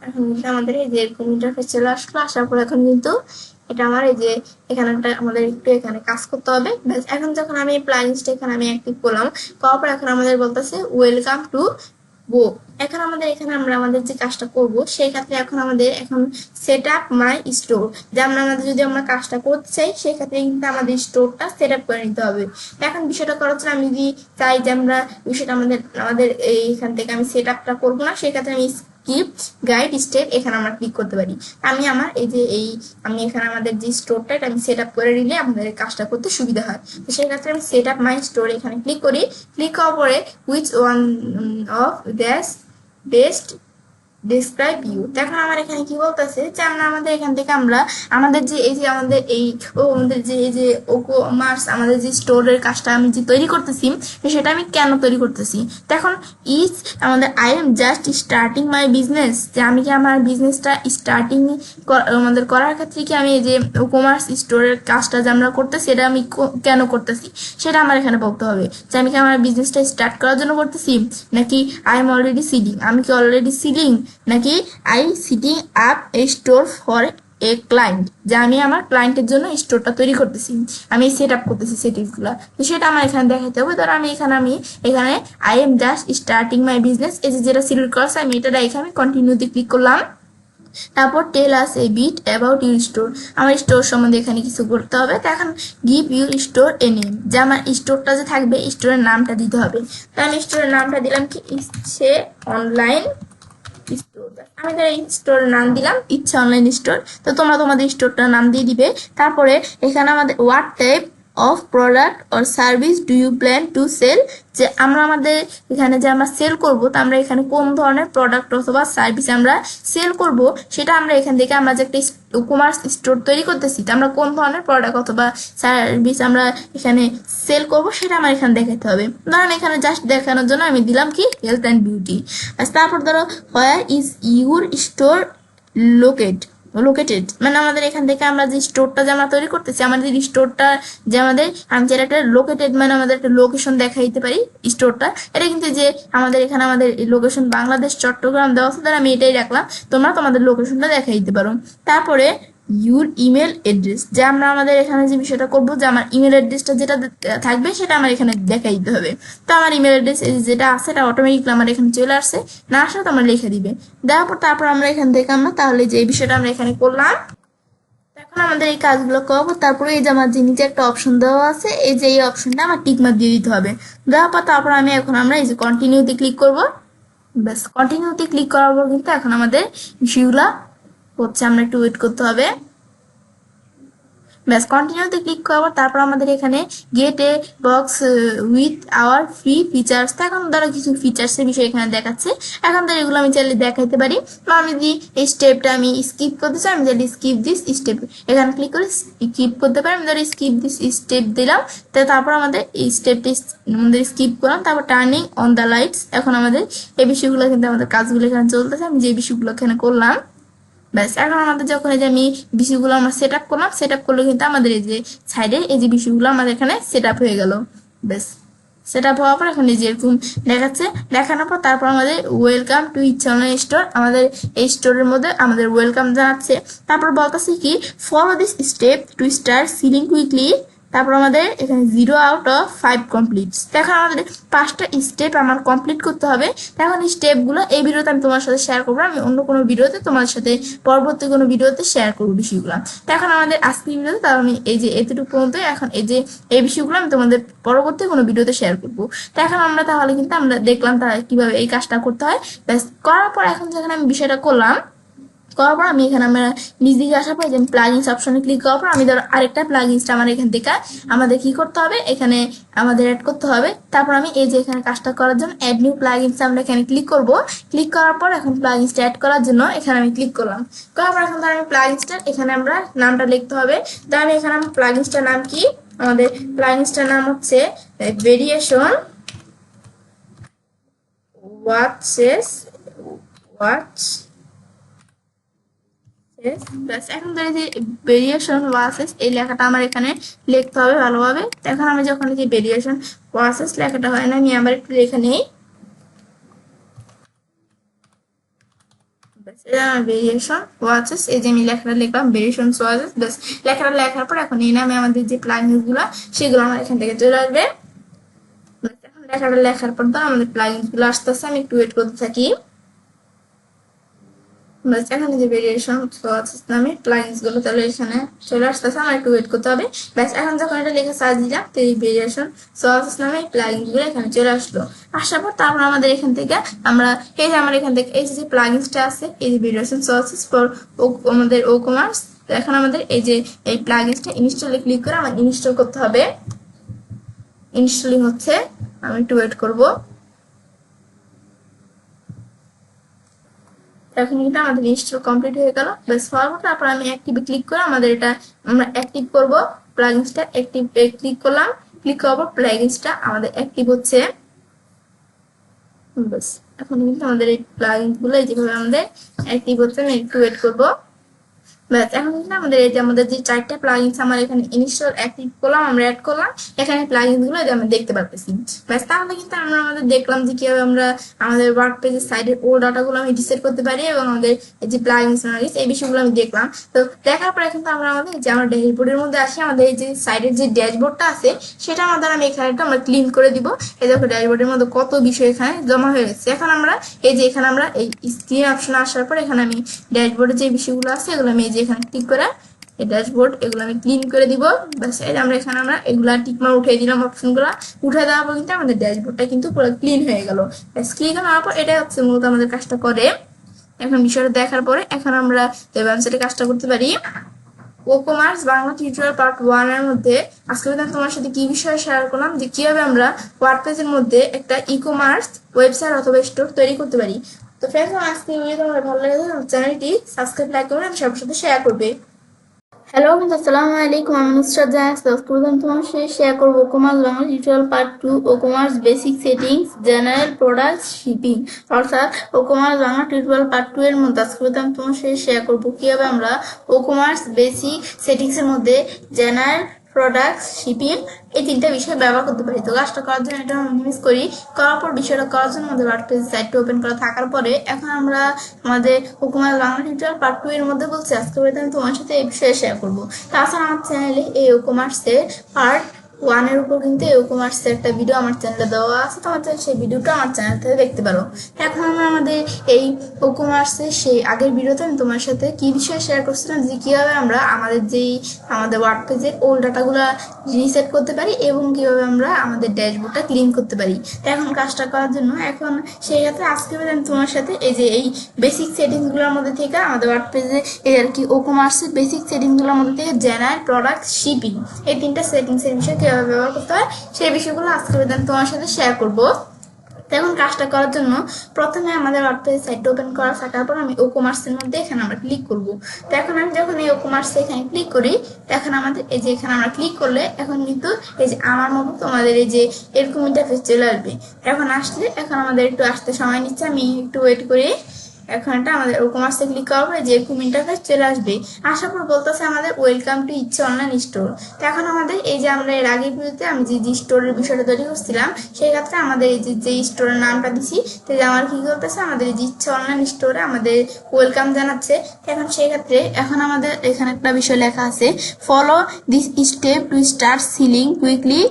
এখন কিন্তু আমাদের এই যে এরকম ইন্টারফেস চলে আসলো। আসার পর এখন কিন্তু এটা আমার এই যে এখানে একটা আমাদের একটু এখানে কাজ করতে হবে। ব্যাস এখন যখন আমি প্লাগইনসটা এখানে আমি অ্যাক্টিভ করলাম, করার পর এখন আমাদের বলতেছে ওয়েলকাম টু বো। এখন আমাদের এখানে আমরা আমাদের যে কাজটা করব সেই ক্ষেত্রে এখন আমাদের এখন সেট আপ মাই স্টোর, যে আমরা আমাদের যদি আমরা কাজটা করতে চাই সেই ক্ষেত্রে কিন্তু আমাদের স্টোরটা সেট আপ করে নিতে হবে। এখন বিষয়টা করার জন্য আমি যদি চাই যে আমরা বিষয়টা আমাদের এইখান থেকে আমি সেট আপটা করবো না, সেক্ষেত্রে আমি স্কিপ গাইড স্টেপ এখানে আমরা ক্লিক করতে পারি। আমি আমার এই যে আমি এখানে আমাদের যে স্টোরটা এটা আমি সেট আপ করে নিলে আমাদের কাজটা করতে সুবিধা হয়। তো সেই ক্ষেত্রে আমি সেট আপ মাই স্টোর এখানে ক্লিক করি। ক্লিক করার পরে which one of these best describe you. এখন আমার এখানে কি বলতেছে যে আমরা আমাদের এখান থেকে আমরা আমাদের যে এই যে আমাদের আমাদের যে এই যে ওকোমার্স আমাদের যে স্টোরের কাজটা আমি যে তৈরি করতেছি সেটা আমি কেন তৈরি করতেছি। তো এখন আমাদের I am just starting my business, যে আমি কি আমার বিজনেসটা স্টার্টিং আমাদের করার ক্ষেত্রে কি আমি এই যে ওকোমার্স স্টোরের কাজটা যে আমরা করতেছি এটা আমি কেন করতেছি সেটা আমার এখানে বলতে হবে। যে আমি কি আমার বিজনেসটা স্টার্ট করার জন্য করতেছি, নাকি আই এম অলরেডি সিলিং, আমি কি অলরেডি সিলিং, নাকি I setting up a store for a client, যে আমি আমার ক্লায়েন্টের জন্য স্টোরটা তৈরি করতেছি, আমি সেট আপ করতেছি সেটিংসগুলো। তো সেটা আমার এখানে দেখাতে হবে। ধরো আমি এখানে I am just starting my business, এই যে যেটা সিলেক্ট করা আছে আমি এটা রেখে আমি কন্টিনিউতে ক্লিক করলাম। তারপর tell us a bit about your store, আমার স্টোর সম্বন্ধে এখানে কিছু করতে হবে। তো এখন give your store a name, যে আমার স্টোরটা যে থাকবে স্টোরের নামটা দিতে হবে। তো আমি স্টোরের নামটা দিলাম কি ইচ্ছে অনলাইন স্টোর, আমি তার এই স্টোরের নাম দিলাম ইচ্ছা অনলাইন স্টোর। তো তোমরা তোমাদের স্টোরটার নাম দিয়ে দিবে। তারপরে এখানে আমাদের what type of product or service do you plan to sell, যে আমরা আমাদের এখানে যে আমরা সেল করব তো আমরা এখানে কোন ধরনের প্রোডাক্ট অথবা সার্ভিস আমরা সেল করব সেটা আমরা এখান থেকে আমরা যে একটা কমার্স স্টোর তৈরি করতেছি তো আমরা কোন ধরনের প্রোডাক্ট অথবা সার্ভিস আমরা এখানে সেল করব সেটা আমার এখানে দেখাতে হবে। ধরেন এখানে জাস্ট দেখানোর জন্য আমি দিলাম কি হেলথ অ্যান্ড বিউটি। তারপর ধরো where is your store located, মানে আমাদের এখান থেকে আমরা যে স্টোরটা যে আমরা তৈরি করতেছি আমাদের স্টোরটা যে আমি যেটা একটা লোকেটেড মানে আমাদের একটা লোকেশন দেখাই দিতে পারি স্টোরটা। এটা কিন্তু যে আমাদের এখানে আমাদের লোকেশন বাংলাদেশ চট্টগ্রাম দেওয়া আছে, তাহলে আমি এটাই রাখলাম, তোমরা তোমাদের লোকেশনটা দেখাই দিতে পারো। তারপরে ইউর ইমেল অ্যাড্রেস, যে আমরা আমাদের এখানে যে বিষয়টা করবো যে আমার ইমেল অ্যাড্রেসটা যেটা থাকবে সেটা আমার এখানে দেখাই দিতে হবে। তো আমার ইমেল অ্যাড্রেস যেটা আছে এটা অটোমেটিকলি আমার এখানে চলে আসছে, না আসলে তো আমরা লিখে দিবে দেওয়ার পর তারপর আমরা এখান থেকে আমরা তাহলে যে বিষয়টা আমরা এখানে করলাম আমাদের এই কাজগুলো করবো, তারপরে এই যে আমার যে নিচে একটা অপশন দেওয়া আছে, এই যে এই অপশনটা আমার টিক মার্ক দিয়ে দিতে হবে। দেওয়ার পর তারপর আমরা এই যে কন্টিনিউতে ক্লিক করব। ব্যাস, কন্টিনিউতে ক্লিক করার পর কিন্তু এখন আমাদের ইস্যুগুলা হচ্ছে, আমরা একটু ওয়েট করতে হবে। ব্যাস, কন্টিনিউতে ক্লিক করার তারপর আমাদের এখানে gate A box with our free features, এখন ধরো কিছু ফিচার্সের বিষয় এখানে দেখাচ্ছে। এখন ধরো এগুলো আমি চাইলে দেখাইতে পারি, বা আমি যদি এই স্টেপটা আমি স্কিপ করতে চাই, আমি চাইলে স্কিপ দিস স্টেপ এখানে ক্লিক করে স্কিপ করতে পারি। আমি ধরো স্কিপ দিস স্টেপ দিলাম, তারপর আমাদের এই স্টেপটি আমাদের স্কিপ করলাম। তারপর টার্নিং অন দ্য লাইটস, এখন আমাদের এই বিষয়গুলো কিন্তু আমাদের কাজগুলো এখানে চলতেছে, আমি যে বিষয়গুলো এখানে করলাম। ব্যাস, এখন আমাদের যখন এই যে আমি বিষয়গুলো আমরা সেট আপ করলাম, সেট আপ করলে কিন্তু আমাদের এই যে সাইডে এই যে বিষয়গুলো আমাদের এখানে সেট আপ হয়ে গেল। ব্যাস, সেট আপ হওয়ার পর এখন এই যে এরকম দেখাচ্ছে, দেখানোর পর তারপর আমাদের welcome to each online store, আমাদের এই স্টোরের মধ্যে আমাদের ওয়েলকাম জানাচ্ছে। তারপর বলতেছে কি follow this step to start ceiling quickly, তারপর আমাদের এখানে 0/5 কমপ্লিট। এখন আমাদের 5টা স্টেপ আমার কমপ্লিট করতে হবে। এখন এই স্টেপগুলো এই ভিডিওতে আমি তোমার সাথে শেয়ার করবো, আমি অন্য কোনো ভিডিওতে তোমার সাথে পরবর্তী কোনো ভিডিওতে শেয়ার করবো বিষয়গুলো। তো এখন আমাদের আজকের ভিডিওতে তার আমি এই যে এতটুকু পর্যন্ত, এখন এই যে এই বিষয়গুলো আমি তোমাদের পরবর্তী কোনো ভিডিওতে শেয়ার করবো। তো এখন আমরা তাহলে কিন্তু আমরা দেখলাম তাহলে কিভাবে এই কাজটা করতে হয়। ব্যাস, করার পর এখন যেখানে আমি বিষয়টা করলাম, করার পর আমি এখানে আমরা নিজ দিকে আসার পর যে প্লাগইনস অপশনে ক্লিক করার পর আমি ধরো আরেকটা প্লাগইনসটা আমার এখান থেকে আমাদের কি করতে হবে, এখানে আমাদের অ্যাড করতে হবে। তারপর আমি এই যে এখানে কাজটা করার জন্য অ্যাড নিউ প্লাগইনস আমরা এখানে ক্লিক করব। ক্লিক করার পর এখন প্লাগইনসটা অ্যাড করার জন্য এখানে আমি ক্লিক করলাম। করার পর এখন ধরো আমি প্লাগইনসটা এখানে আমরা নামটা লিখতে হবে। তাই আমি এখানে আমার প্লাগইনসটার নাম কি, আমাদের প্লাগইনসটার নাম হচ্ছে ভেরিয়েশন ওয়াচেস ওয়াচ। এখন ধরে যে ভেরিয়েশন ওয়াসেস এই লেখাটা আমার এখানে লিখতে হবে ভালোভাবে। এখন আমি যখন যে ভেরিয়েশন ওয়াসেস লেখাটা হয় না, আমি আবার একটু লিখে নেই। ভেরিয়েশন ওয়াচেস, এই যে আমি লেখাটা লিখলাম ভেরিয়েশন ওয়াচেস। ব্যাস, লেখাটা লেখার পর এখন এই নামে আমাদের যে প্লাগইনস গুলো সেগুলো আমার এখান থেকে চলে আসবে। এখন লেখাটা লেখার পর তো আমাদের প্লাগইনস গুলো আসতেছে, আমি একটু ওয়েট করতে থাকি। এখানে যে ভেরিয়েশন নামে প্লাগইনস গুলো তাহলে এখানে চলে আসতেছে, আমার একটু ওয়েট করতে হবে। ব্যাস, এখন যখন এটা লেখা সার্চ দিলাম তো এই ভেরিয়েশন সোয়াসেস নামে প্লাগইনস গুলো এখানে চলে আসলো। আসার পর তারপর আমাদের এখান থেকে আমরা এই যে আমার এখান থেকে এই যে প্লাগইনসটা আছে, এই যে ভেরিয়েশন সোয়াসেস ফর আমাদের ও কমার্স, এখন আমাদের এই যে এই প্লাগইনসটা ইনস্টলে ক্লিক করে আমার ইনস্টল করতে হবে। ইনস্টলিং হচ্ছে, আমি একটু ওয়েট করবো। এখন কিন্তু আমাদের ইনস্টল কমপ্লিট হয়ে গেল। ব্যাস, হওয়ার পর তারপর আমি অ্যাক্টিভে ক্লিক করে আমাদের এটা আমরা অ্যাক্টিভ করব। প্লাগইনসটা অ্যাক্টিভ ক্লিক করলাম, ক্লিক করার পর প্লাগইনসটা আমাদের অ্যাক্টিভ হচ্ছে। ব্যাস, এখন কিন্তু আমাদের এই প্লাগইনস গুলো যেভাবে আমাদের অ্যাক্টিভ হচ্ছে, আমি একটু ওয়েট করবো। ব্যাস, এখন কিন্তু আমাদের এই যে আমাদের যে 4টা প্লাগইনস আমার এখানে ইনস্টল অ্যাক্টিভ করলাম, আমরা অ্যাড করলাম এখানে প্লাগইনস গুলো আমরা দেখতে পারতেছি। ব্যাস, তাহলে কিন্তু আমরা আমাদের দেখলাম যে কিভাবে আমরা আমাদের ওয়ার্ক পেজের সাইডের ও ডাটাগুলো আমি রিসেট করতে পারি, এবং আমাদের যে প্লাগইনস এই বিষয়গুলো আমি দেখলাম। তো দেখার পরে কিন্তু আমরা আমাদের যে আমরা ড্যাশবোর্ডের মধ্যে আসি, আমাদের এই যে সাইডের যে ড্যাশবোর্ডটা আছে সেটা আমাদের আমি এখানে একটা আমরা ক্লিন করে দিব। এই দেখো ড্যাশবোর্ডের মধ্যে কত বিষয় এখানে জমা হয়ে গেছে। এখন আমরা এই যে এখানে আমরা এই স্ক্রিন অপশন আসার পর এখানে আমি ড্যাশবোর্ডের যে বিষয়গুলো আছে এগুলো আমি যে এখানে ক্লিক করে এই ড্যাশবোর্ড এগুলো আমি ক্লিন করে দিব। ব্যাস, এই আমরা এখানে আমরা এগুলা টিকমার উঠিয়ে দিলাম, অপশনগুলো উঠে দেওয়ার পর কিন্তু আমাদের ড্যাশবোর্ডটা কিন্তু পুরো ক্লিন হয়ে গেল। ব্যাস, ক্লিন হওয়ার পর এটা হচ্ছে মূলত আমাদের কাজটা করে। এখন বিষয়টা দেখার পরে এখন আমরা ওয়েবসাইটে কাজটা করতে পারি। ও কমার্স বাংলা টিউটোরিয়াল পার্ট 1 এর মধ্যে আজকে আমি তোমার সাথে কি বিষয়ে শেয়ার করলাম যে কিভাবে আমরা ওয়ার্ডপ্রেসের মধ্যে একটা ই কমার্স ওয়েবসাইট অথবা স্টোর তৈরি করতে পারি। তো ফ্রেন্ডস, আজকে ভিডিও তোমার ভালো লাগে চ্যানেলটি সাবস্ক্রাইব লাইক করবে এবং সবার সাথে শেয়ার করবে। হ্যালো বন্ধু, আসসালামু আলাইকুম। আমি নুসরাত জাহান তোমার সাথে শেয়ার করবো commerce Bangla tutorial part 2 Woo commerce basic settings general products shipping, অর্থাৎ Woo commerce Bangla tutorial part 2 এর মধ্যে আজকে আমি তোমার সাথে শেয়ার করবো কিভাবে আমরা ও কমার্স বেসিক সেটিংস এর মধ্যে জেনারেল প্রোডাক্টস শিপিং এই 3টা বিষয় ব্যবহার করতে পারি। তো কাজটা করার জন্য এটা আমি মিস করি, করার পর বিষয়টা করার জন্য আমাদের ওয়ার্ডপ্রেস সাইটটা ওপেন করা থাকার পরে এখন আমরা আমাদের হুকুমার বাংলা টিউটোরিয়াল পার্ট 2 এর মধ্যে বলছি আজকে আমি তোমার সাথে এই বিষয়ে শেয়ার করবো। তাছাড়া আমার চ্যানেলে এই ই-কমার্সের পার্ট ওয়ানের উপর কিন্তু ই কমার্সের একটা ভিডিও আমার চ্যানেলে দেওয়া আছে, তোমার সেই ভিডিওটা আমার চ্যানেল থেকে দেখতে পারো। এখন আমরা আমাদের এই ই কমার্সের সেই আগের ভিডিওতে আমি তোমার সাথে কি বিষয়ে শেয়ার করছিলাম যে কীভাবে আমরা আমাদের ওয়ার্ড পেজের ওল্ড ডাটাগুলো রিসেট করতে পারি এবং কীভাবে আমরা আমাদের ড্যাশবোর্ডটা ক্লিন করতে পারি। তো এখন কাজটা করার জন্য এখন সেই ক্ষেত্রে আজকে আমি তোমার সাথে এই বেসিক সেটিংসগুলোর মধ্যে থেকে আমাদের ওয়ার্ড পেজে এই আর কি ই কমার্সের বেসিক সেটিংসগুলোর মধ্যে থেকে জেনারেল, প্রোডাক্ট, শিপিং এই তিনটা সেটিংসের বিষয়ে কীভাবে ব্যবহার করতে হয় সেই বিষয়গুলো আজকে আমি তোমার সাথে শেয়ার করবো। এখন কাজটা করার জন্য প্রথমে আমাদের ওয়ার্ডপ্রেস সাইটটা ওপেন করা থাকার পর আমি ই কমার্সের মধ্যে এখানে আমরা ক্লিক করব। তো এখন আমি যখন এই ই কমার্সে এখানে ক্লিক করি তখন আমাদের এই যে এখানে আমরা ক্লিক করলে এখন কিন্তু এই যে আমার মতো তোমাদের এই যে এরকম ইন্টারফেস চলে আসবে। এখন আসলে এখন আমাদের একটু আসতে সময় নিচ্ছে, আমি একটু ওয়েট করি। এখন এটা আমাদের ই কমার্সে ক্লিক করার পরে যে এরকম ইন্টারফেস চলে আসবে, আসার পর বলতেছে আমাদের ওয়েলকাম টু ইচ্ছে অনলাইন স্টোর। তো এখন আমাদের এই যে আমরা এর আগের ভিডিওতে আমি যে স্টোরের বিষয়টা তৈরি করছিলাম সেই ক্ষেত্রে আমাদের এই যে স্টোরের নামটা দিছি, তো যে আমার কি করতেছে আমাদের এই যে ইচ্ছে অনলাইন স্টোরে আমাদের ওয়েলকাম জানাচ্ছে। এখন সেই ক্ষেত্রে এখন আমাদের এখানে একটা বিষয় লেখা আছে, follow this step to start ceiling quickly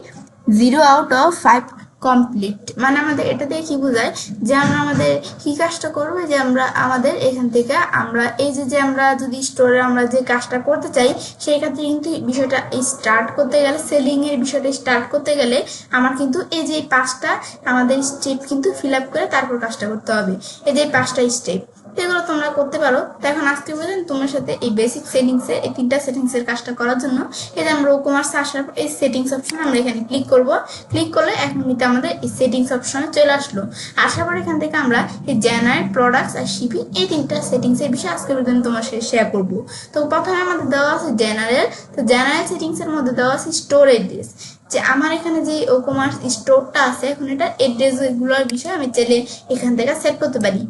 0 out of 5 complete. মানে আমাদের এটা দিয়ে কি বোঝায় যে আমরা আমাদের কি কাজটা করবো, যে আমরা আমাদের এখান থেকে আমরা এই যে আমরা যদি স্টোরে আমরা যে কাজটা করতে চাই সেই ক্ষেত্রে কিন্তু বিষয়টা স্টার্ট করতে গেলে, সেলিং এর বিষয়টা স্টার্ট করতে গেলে আমার কিন্তু এই যে 5টা আমাদের স্টেপ কিন্তু ফিল আপ করে তারপর কাজটা করতে হবে। এই যে 5টা স্টেপ এগুলো তোমরা করতে পারো। তো এখন আজকে বলেন তোমার সাথে এই বেসিক সেটিংসে এই 3টা সেটিংসের কাজটা করার জন্য এই যে আমরা ই কমার্সে আসার পর এই সেটিংস অপশনে আমরা এখানে ক্লিক করব। ক্লিক করলে এখন কিন্তু আমাদের এই সেটিংস অপশনে চলে আসলো। আসার পর এখান থেকে আমরা এই জেনারেল, প্রোডাক্টস আর শিপিং এই 3টা সেটিংসের বিষয়ে আজকে পর্যন্ত তোমার সাথে শেয়ার করব। তো প্রথমে আমাদের দেওয়া আছে জেনারেল। তো জেনারেল সেটিংসের মধ্যে দেওয়া আছে স্টোর অ্যাড্রেস, যে আমার এখানে যে ই কমার্স স্টোরটা আছে এখন এটা অ্যাড্রেসগুলোর বিষয়ে আমি চাইলে এখান থেকে সেট করতে পারি।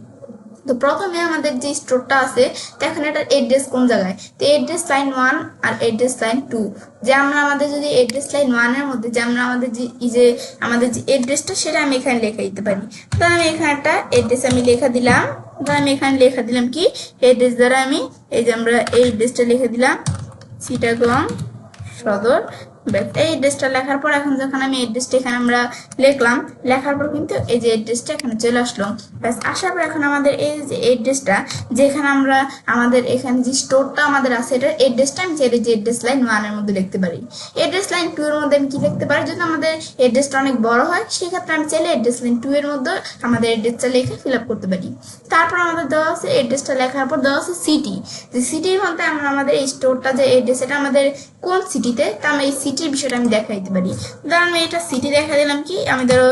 তো প্রথমে আমাদের যে স্টোরটা আছে এখন এটার অ্যাড্রেস কোন জায়গায়, তো অ্যাড্রেস লাইন 1 আর অ্যাড্রেস লাইন 2। যে আমরা আমাদের যদি অ্যাড্রেস লাইন 1 এর মধ্যে যে আমরা আমাদের যে আমাদের যে অ্যাড্রেসটা সেটা আমি এখানে লিখে দিতে পারি। তো আমি এখানে একটা অ্যাড্রেস আমি লেখা দিলাম। তো আমি এখানে লেখা দিলাম কি অ্যাড্রেস দ্বারা আমি এই যে আমরা এই অ্যাড্রেসটা লিখে দিলাম চিটাগং সদর। এই অ্যাড্রেসটা লেখার পর এখন যখন আমি অ্যাড্রেসটা এখানে আমরা লিখলাম, লেখার পর কিন্তু এই যে অ্যাড্রেসটা এখানে চলে আসলো। ব্যাস আসার পর এখন আমাদের এই যে অ্যাড্রেসটা যেখানে আমরা আমাদের এখানে যে স্টোরটা আমাদের আছে এটার অ্যাড্রেসটা আমি চাইলে যে অ্যাড্রেস লাইন 1 এর মধ্যে লিখতে পারি। অ্যাড্রেস লাইন 2 এর মধ্যে আমি কি লিখতে পারি, যদি আমাদের অ্যাড্রেসটা অনেক বড় হয় সেক্ষেত্রে আমি চাইলে অ্যাড্রেস লাইন 2 এর মধ্যে আমাদের অ্যাড্রেসটা লিখে ফিল আপ করতে পারি। তারপর আমাদের দেওয়া আছে অ্যাড্রেসটা লেখার পর দেওয়া আছে সিটি, যে সিটির মধ্যে আমরা আমাদের এই স্টোরটা যে অ্যাড্রেস এটা আমাদের কোন সিটিতে, তা আমি এই সিটির বিষয়টা আমি দেখাই দিতে পারি। ধরো আমি এটা সিটি দেখা দিলাম কি আমি ধরো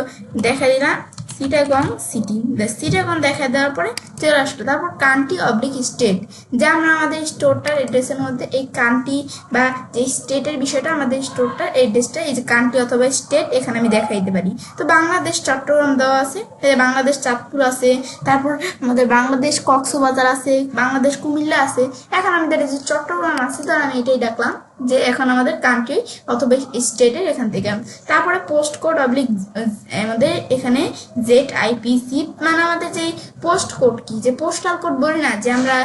দেখা দিলাম চিটাগং সিটি। চিটাগং দেখা দেওয়ার পরে চলে আসলো। তারপর কান্ট্রি অবলিক স্টেট, যে আমরা আমাদের স্টোরটার অ্যাড্রেসের মধ্যে এই কান্ট্রি বা যে স্টেটের বিষয়টা আমাদের স্টোরটার অ্যাড্রেসটা এই যে কান্ট্রি অথবা স্টেট এখানে আমি দেখাই দিতে পারি। তো বাংলাদেশ চট্টগ্রাম দেওয়া আছে, বাংলাদেশ চাঁদপুর আছে, তারপর আমাদের বাংলাদেশ কক্সবাজার আছে, বাংলাদেশ কুমিল্লা আছে। এখন আমাদের এই যে চট্টগ্রাম আছে তো আমি এটাই দেখলাম যে এখন আমাদের কান্ট্রি অথবা স্টেটের এখান থেকে। তারপরে পোস্ট কোড অবলিক আমাদের এখানে ZIPC, মানে আমাদের যে পোস্ট কোড কি, যে পোস্টাল কোড বলি না যে আমরা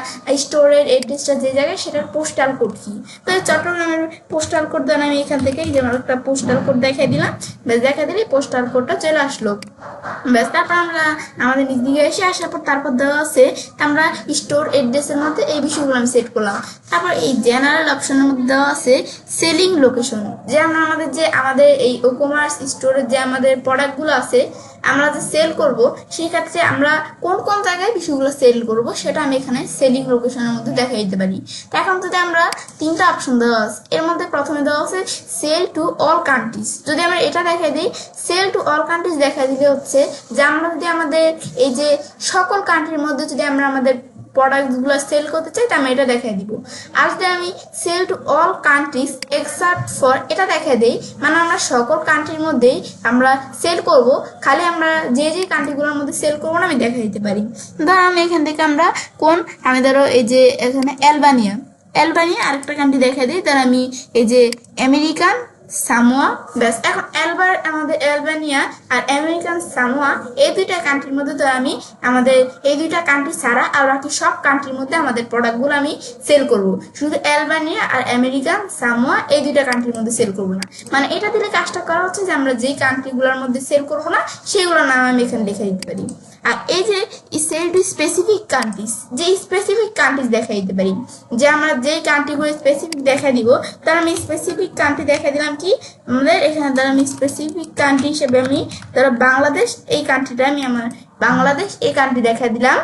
স্টোরের অ্যাড্রেসটা যে জায়গায় সেটার পোস্টাল কোড কি। তো চট্টগ্রামের পোস্টাল কোড দেন আমি এখান থেকে যে একটা পোস্টাল কোড দেখাই দিলাম। ব্যাস দেখা দিলে পোস্টাল কোডটা চলে আসলো। ব্যাস তারপর আমরা আমাদের নিজ দিকে এসে আসার পর তারপর দেওয়া আছে আমরা স্টোর অ্যাড্রেসের মধ্যে এই বিষয়গুলো আমি সেট করলাম। তারপর এই জেনারেল অপশনের মধ্যে দেওয়া আছে সেলিং লোকেশন, যে আমরা আমাদের এই ই কমার্স স্টোরের যে আমাদের প্রোডাক্টগুলো আছে আমরা যে সেল করব সেই ক্ষেত্রে আমরা কোন কোন জায়গায় বিষয়গুলো সেল করব সেটা আমি এখানে সেলিং লোকেশনের মধ্যে দেখাই দিতে পারি। তো এখন যদি আমরা 3টা অপশন দেওয়া আছে, এর মধ্যে প্রথমে দেওয়া আছে সেল টু অল কান্ট্রিজ। যদি আমরা এটা দেখাই দিই সেল টু অল কান্ট্রিজ দেখা দিলে হচ্ছে যে আমরা যদি আমাদের এই যে সকল কান্ট্রির মধ্যে যদি আমরা আমাদের প্রোডাক্টগুলো সেল করতে চাই তা আমি এটা দেখাই দিব। আর যদি আমি sell to all countries except for এটা দেখাই দিই, মানে আমরা সকল কান্ট্রির মধ্যেই আমরা সেল করব, খালি আমরা যে কান্ট্রিগুলোর মধ্যে সেল করবো না আমি দেখাই দিতে পারি। ধর আমি এখান থেকে আমি ধরো এই যে এখানে অ্যালবানিয়া আরেকটা কান্ট্রি দেখাই দিই। তার আমি এই যে সামোয়া, ব্যাস। এখন আমাদের অ্যালবানিয়া আর আমেরিকান সামোয়া এই দুইটা কান্ট্রির মধ্যে তো আমি আমাদের এই দুইটা কান্ট্রি ছাড়া আর বাকি সব কান্ট্রির মধ্যে আমাদের প্রোডাক্টগুলো আমি সেল করব, শুধু অ্যালবানিয়া আর আমেরিকান সামোয়া এই দুইটা কান্ট্রির মধ্যে সেল করব না। মানে এটা দিলে কাজটা করা হচ্ছে যে আমরা যেই কান্ট্রিগুলোর মধ্যে সেল করব না সেগুলোর নাম আমি এখানে লিখে দিতে পারি। আর এই যে সেল টু স্পেসিফিক কান্ট্রিজ, যে স্পেসিফিক কান্ট্রিজ দেখা দিতে পারি, যে আমরা যে কান্ট্রিগুলো স্পেসিফিক দেখা দিব তার আমি স্পেসিফিক কান্ট্রি দেখা দিলাম কি আমাদের এখানে, তার আমি স্পেসিফিক কান্ট্রি হিসেবে আমি ধরো বাংলাদেশ এই কান্ট্রিটা আমি আমার বাংলাদেশ এই কান্ট্রি দেখা দিলাম।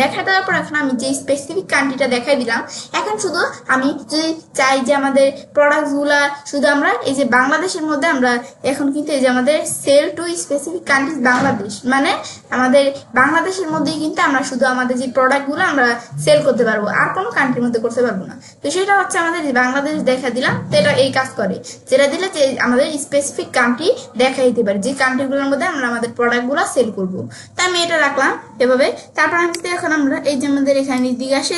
দেখা দেওয়ার পর এখন আমি যে স্পেসিফিক কান্ট্রিটা দেখাই দিলাম, এখন শুধু আমি যদি চাই যে আমাদের প্রোডাক্টসগুলা শুধু আমরা এই যে বাংলাদেশের মধ্যে আমরা এখন কিন্তু এই যে আমাদের sell to specific countries Bangladesh, মানে আমাদের বাংলাদেশের মধ্যেই কিন্তু আমরা শুধু আমাদের যে প্রোডাক্টগুলো আমরা সেল করতে পারবো, আর কোনো কান্ট্রির মধ্যে করতে পারবো না। তো সেটা হচ্ছে আমাদের যে বাংলাদেশ দেখা দিলাম, তো এটা এই কাজ করে, যেটা দিলে যে আমাদের স্পেসিফিক কান্ট্রি দেখা দিতে পারে যে কান্ট্রিগুলোর মধ্যে আমরা আমাদের প্রোডাক্টগুলো সেল করবো। তো আমি এটা রাখলাম এভাবে। তারপর আমি এখন আমরা এই যে আমাদের এখানে দিকে আসে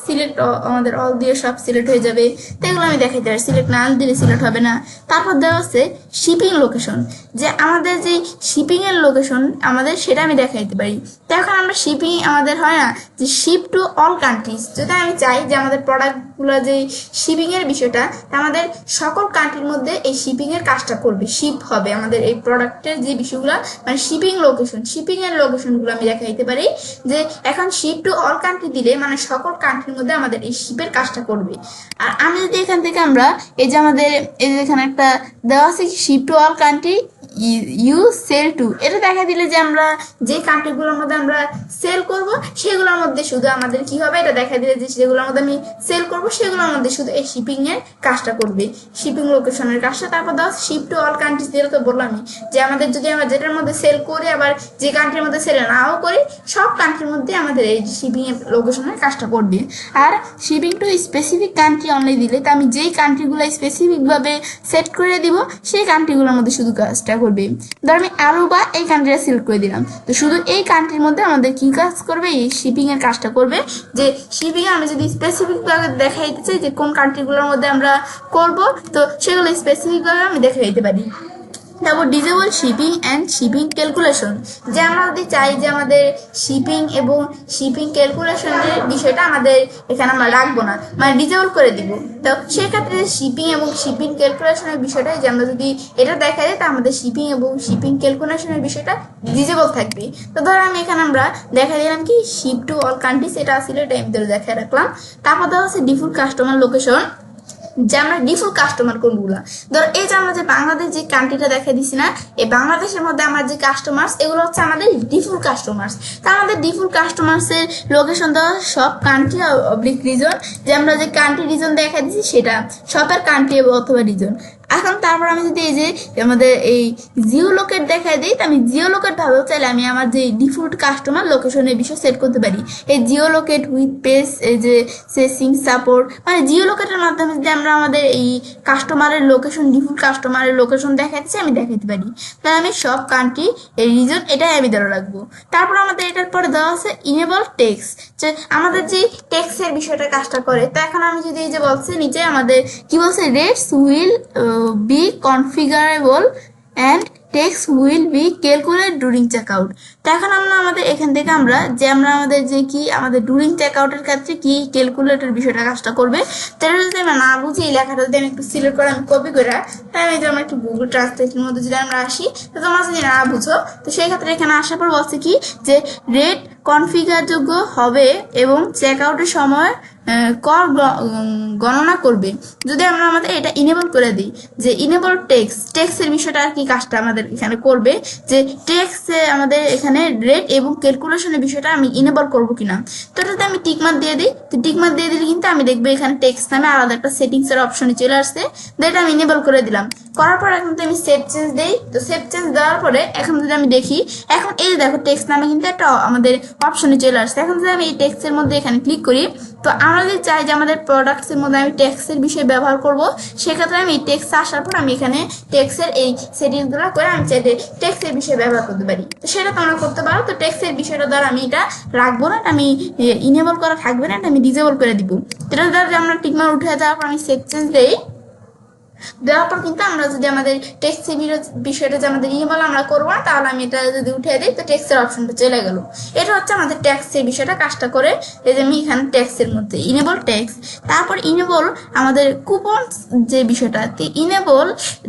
সিলেক্ট, আমাদের অল দিয়ে সব সিলেক্ট হয়ে যাবে, তো এগুলো আমি দেখাইতে পারি, সিলেক্ট না দিলে সিলেক্ট হবে না। তারপর দেওয়া আছে শিপিং লোকেশন, যে আমাদের যে শিপিং এর লোকেশন আমাদের সেটা আমি দেখাইতে পারি। তো এখন আমরা শিপিং আমাদের হয় না যে শিপ টু অল কান্ট্রিজ, যদি আমি চাই যে আমাদের প্রোডাক্টগুলো যে শিপিং এর বিষয়টা আমাদের সকল কান্ট্রির মধ্যে এই শিপিং এর কাজটা করবে, শিপ হবে আমাদের এই প্রোডাক্টের যে বিষয়গুলো, মানে শিপিং লোকেশন, শিপিং এর লোকেশনগুলো আমি দেখাইতে পারি। যে এখন শিপ টু অল কান্ট্রি দিলে মানে সকল কান্ট্রির মধ্যে আমাদের এই শিপের কাজটা করবে। আর আমি যদি এখান থেকে আমরা এই যে আমাদের এই যে এখানে একটা দেওয়া আছে ship to all country you sell to, এটা দেখা দিলে যে আমরা যে কান্ট্রিগুলোর মধ্যে আমরা সেল করব সেগুলোর মধ্যে শুধু আমাদের কি হবে, এটা দেখা দিলে যে যেগুলোর মধ্যে আমি সেল করব সেগুলোর মধ্যে শুধু এই শিপিং এর কাজটা করবে, শিপিং লোকেশনের কাজটা। তারপর দাও শিপ টু অল কান্ট্রিজ দিলে তো বললামই যে আমাদের যদি আমরা যেটার মধ্যে সেল করি আবার যে কান্ট্রির মধ্যে সেল নাও করি সব কান্ট্রির মধ্যে আমাদের এই শিপিং এর লোকেশনের কাজটা করবে। আর shipping to specific country only দিলে তো আমি যেই কান্ট্রিগুলো স্পেসিফিক ভাবে সেট করে দিব সেই কান্ট্রিগুলোর মধ্যে শুধু কাজটা করবে। ধর আমি আরুবা এই কান্ট্রিটা সিলেক্ট করে দিলাম, তো শুধু এই কান্ট্রির মধ্যে আমাদের কি কাজ করবে, এই শিপিং এর কাজটা করবে। যে শিপিং এ আমি যদি স্পেসিফিক ভাবে দেখাই দিতে চাই যে কোন কান্ট্রিগুলোর মধ্যে আমরা করব, তো সেগুলো স্পেসিফিক ভাবে আমি দেখাই দিতে পারি। তারপর disable shipping and shipping calculation, যে আমরা যদি চাই যে আমাদের শিপিং এবং শিপিং ক্যালকুলেশনের বিষয়টা আমাদের এখানে আমরা রাখবো না, মানে ডিজেবল করে দিব, তো সেক্ষেত্রে শিপিং এবং শিপিং ক্যালকুলেশনের বিষয়টা যে আমরা যদি এটা দেখা যায় তা আমাদের শিপিং এবং শিপিং ক্যালকুলেশনের বিষয়টা ডিজেবল থাকবে। তো ধরো আমি এখানে আমরা দেখা দিলাম কি শিপ টু অল কান্ট্রিজ, এটা আসলে টাইম ধরে দেখা রাখলাম। তারপর দেওয়া আছে ডিফল্ট কাস্টমার লোকেশন, যে আমরা ডিফল্ট কাস্টমার কোনগুলা, ধরো এই যে আমরা যে বাংলাদেশ যে কান্ট্রিটা দেখা দিছি না, এই বাংলাদেশের মধ্যে আমার যে কাস্টমার্স এগুলো হচ্ছে আমাদের ডিফল্ট কাস্টমার্স। তা আমাদের ডিফল্ট কাস্টমার্স এর লোকেশন দেওয়া সব কান্ট্রি অবলিক রিজন, যে আমরা যে কান্ট্রি রিজন দেখা দিচ্ছি সেটা সবের কান্ট্রি অথবা রিজন। এখন তারপর আমি যদি এই যে আমাদের এই জিও লোকেট দেখাই দিই, তো আমি জিও লোকেট ভাবেও চাইলে আমি আমার যে ডিফল্ট কাস্টমার লোকেশনের বিষয় সেট করতে পারি। এই জিও লোকেট উইথ পেজ, এই যে সেসিং সাপোর্ট, মানে জিও লোকেটের মাধ্যমে যদি আমরা আমাদের এই কাস্টমারের লোকেশন ডিফল্ট কাস্টমারের লোকেশন দেখাইতেছি আমি দেখাইতে পারি। তাহলে আমি সব কান্ট্রি এই রিজন এটাই আমি ধরে রাখবো। তারপর আমাদের এটার পরে দেওয়া আছে ইনেবল টেক্স, যে আমাদের যে টেক্সের বিষয়টা কাজটা করে। তো এখন আমি যদি এই যে বলছে নিচে আমাদের কি বলছে, rates will be configurable and text will be calculated during checkout। তো এখন আমরা আমাদের এখান থেকে আমরা যে আমরা আমাদের যে কি আমাদের ডুরিং চেকআউটের ক্ষেত্রে কি ক্যালকুলেটর বিষয়টা কাজটা করবে, তাহলে যদি আমরা না বুঝি এই লেখাটা যদি আমি একটু সিলেক্ট করে আমি কপি করে, তাই আমি যদি আমরা একটু গুগল ট্রান্সলেটের মধ্যে যদি আমরা আসি, তো তোমরা যদি না বুঝো তো সেই ক্ষেত্রে এখানে আসার পর বলছে কি যে রেট কনফিগার যোগ্য হবে এবং চেকআউটের সময় কর গণনা করবে। যদি আমরা আমাদের এটা ইনেবল করে দিই যে ইনেবল টেক্সের বিষয়টা আর কি কাজটা আমাদের এখানে করবে, যে টেক্সে আমাদের এখানে রেট এবং ক্যালকুলেশনের বিষয়টা আমি ইনেবল করবো কিনা। তো এটাতে আমি টিকমার্ক দিয়ে দিই, তো টিকমার্ক দিয়ে দিলে কিন্তু আমি দেখবো এখানে টেক্স নামে আলাদা একটা সেটিংস এর অপশনে চলে আসছে, যেটা আমি ইনেবল করে দিলাম। করার পর এখন আমি সেভ চেঞ্জ দেই, তো সেভ চেঞ্জ দেওয়ার পরে এখন যদি আমি দেখি, এখন এই দেখো টেক্স নামে কিন্তু একটা আমাদের অপশনে চলে আসছে। এখন যদি আমি এই টেক্সের মধ্যে এখানে ক্লিক করি, তো আমরা যদি চাই যে আমাদের প্রোডাক্টসের মধ্যে আমি টেক্সের বিষয়ে ব্যবহার করব, সেক্ষেত্রে আমি টেক্স আসার পর আমি এখানে টেক্সের এই সেটিংসগুলো করে আমি চাইলে টেক্সের বিষয়ে ব্যবহার করতে পারি। তো সেটা তোমরা করতে পারো। তো টেক্সের বিষয়টা দ্বারা আমি এটা রাখবো না, আমি ইনেবল করা থাকবে না, এটা আমি ডিসেবল করে দিব। এটা দ্বারা আমরা টিকমার্ক উঠে যাওয়ার পর আমি সেভ চেঞ্জ দেই, দেওয়ার পর কিন্তু আমরা যদি আমাদের টেক্সটের বিষয়টা যে আমাদের ইনেবল আমরা করবো না, তাহলে আমি এটা যদি উঠিয়ে দিই তো টেক্সটের অপশনটা চলে গেল। এটা হচ্ছে আমাদের ট্যাক্সের বিষয়টা, কাজটা করে এই যে আমি এখানে ট্যাক্সের মধ্যে ইনেবল ট্যাক্স, তারপর ইনেবল আমাদের কুপন যে বিষয়টা, enable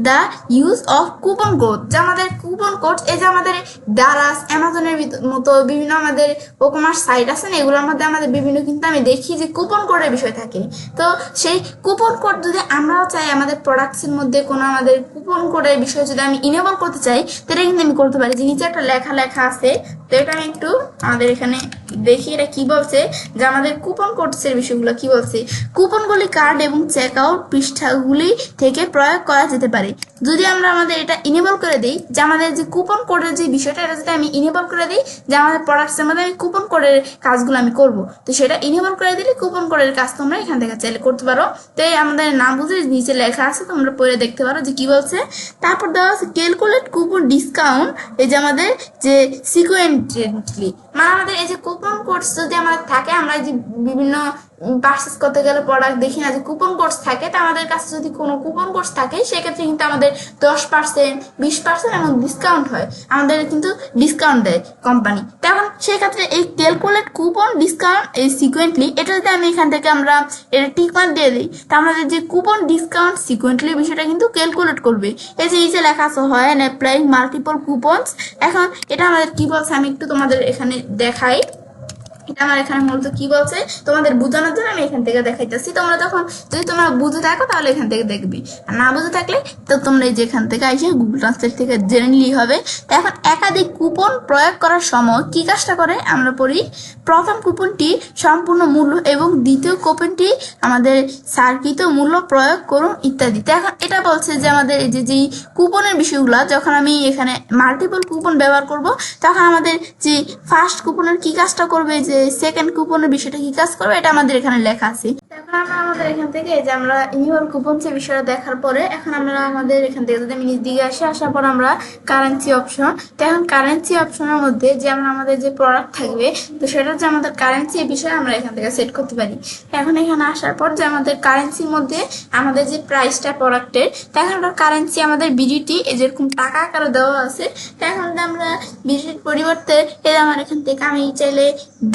the use of coupon code, যে আমাদের কুপন কোড, এই যে আমাদের দারাজ অ্যামাজনের মতো বিভিন্ন আমাদের ই-কমার্স সাইট আছে না, এগুলোর মধ্যে আমাদের বিভিন্ন কিন্তু আমি দেখি যে কুপন কোডের বিষয় থাকে। তো সেই কুপন কোড যদি আমরাও চাই আমাদের প্রোডাক্টসের মধ্যে কোনো আমাদের কুপন কোডের বিষয় যদি আমি ইনেবল করতে চাই, সেটা কিন্তু আমি করতে পারি। যে নিচে একটা লেখা আছে, তো এটা আমি একটু আমাদের এখানে দেখি এটা কি বলছে, যে আমাদের কুপন কোডসের বিষয়গুলো কি বলছে। কুপনগুলি কার্ড এবং চেক আউট পৃষ্ঠাগুলি থেকে প্রয়োগ করা যেতে পারে যদি আমরা আমাদের এটা ইনেবল করে দিই, যে আমাদের যে কুপন কোডের যে বিষয়টা, এটা যদি আমি ইনেবল করে দিই, যে আমাদের প্রোডাক্টসের মধ্যে আমি কুপন কোডের কাজগুলো আমি করব, তো সেটা ইনেবল করে দিলে কুপন কোডের কাজ তোমরা এখান থেকে চাইলে করতে পারো। তো এই আমাদের না বুঝে নিচে লেখা আছে, তোমরা পড়ে দেখতে পারো যে কি বলছে। তারপর দেওয়া আছে ক্যালকুলেট কুপন ডিসকাউন্ট, এই যে আমাদের যে সিকুয়েন্টলি, মানে আমাদের এই যে কুপন কোডস যদি আমাদের থাকে, আমরা যে বিভিন্ন পারচেস করতে গেলে প্রোডাক্ট দেখি না যে কুপন কোডস থাকে, তো আমাদের কাছে যদি কোনো কুপন কোডস থাকে সেক্ষেত্রে কিন্তু আমাদের 10%, 20% এমন ডিসকাউন্ট হয়, আমাদের কিন্তু ডিসকাউন্ট দেয় কোম্পানি। তখন সেক্ষেত্রে এই ক্যালকুলেট কুপন ডিসকাউন্ট এই সিকুয়েন্টলি, এটা যদি আমি এখান থেকে আমরা এটা টিক মার্ক দিয়ে দিই, তো আমাদের যে কুপন ডিসকাউন্ট সিকুয়েন্টলি বিষয়টা কিন্তু ক্যালকুলেট করবে। এই যে নিচে লেখা আছে হয় অ্যান্ড অ্যাপ্লাইং মাল্টিপল কুপনস। এখন এটা আমাদের কি বলছে আমি একটু তোমাদের এখানে দেখাই। এটা আমার এখানে মূলত কি বলছে তোমাদের বোঝানোর জন্য আমি এখান থেকে দেখাইতেছি। তোমরা তখন যদি তোমরা বুঝে থাকো তাহলে এখান থেকে দেখবি, আর না বুঝে থাকলে তো তোমরা এই যে এখান থেকে এসে গুগল ট্রান্সলেট থেকে জেনে নিলেই হবে। তো এখন একাধিক কুপন প্রয়োগ করার সময় কি কাজটা করে আমরা পড়ি। প্রথম কুপনটি সম্পূর্ণ মূল্য এবং দ্বিতীয় কুপনটি আমাদের সার্কিত মূল্য প্রয়োগ করুন ইত্যাদি। তো এখন এটা বলছে যে আমাদের এই যে কুপনের বিষয়গুলো যখন আমি এখানে মাল্টিপল কুপন ব্যবহার করব, তখন আমাদের যে ফার্স্ট কুপনের কি কাজটা করবে, যে সেকেন্ড কুপনের বিষয়টা কি কাজ করবে, এটা আমাদের এখানে লেখা আছে। এখন আমরা আমাদের এখান থেকে যে আমরা ইউর কুপন যে বিষয়টা দেখার পরে এখন আমরা আমাদের এখান থেকে যদি আমি নিচ দিকে আসার পর আমরা কারেন্সি অপশন, তো এখন কারেন্সি অপশনের মধ্যে যে আমরা আমাদের যে প্রোডাক্ট থাকবে, তো সেটা যে আমাদের কারেন্সি বিষয়ে আমরা এখান থেকে সেট করতে পারি। এখন এখানে আসার পর যে আমাদের কারেন্সির মধ্যে আমাদের যে প্রাইসটা প্রোডাক্টের, তখন আমরা কারেন্সি আমাদের বিডিটি এই যেরকম টাকা আকারে দেওয়া আছে, তখন আমরা বিডিটির পরিবর্তে আমার এখান থেকে আমি চাইলে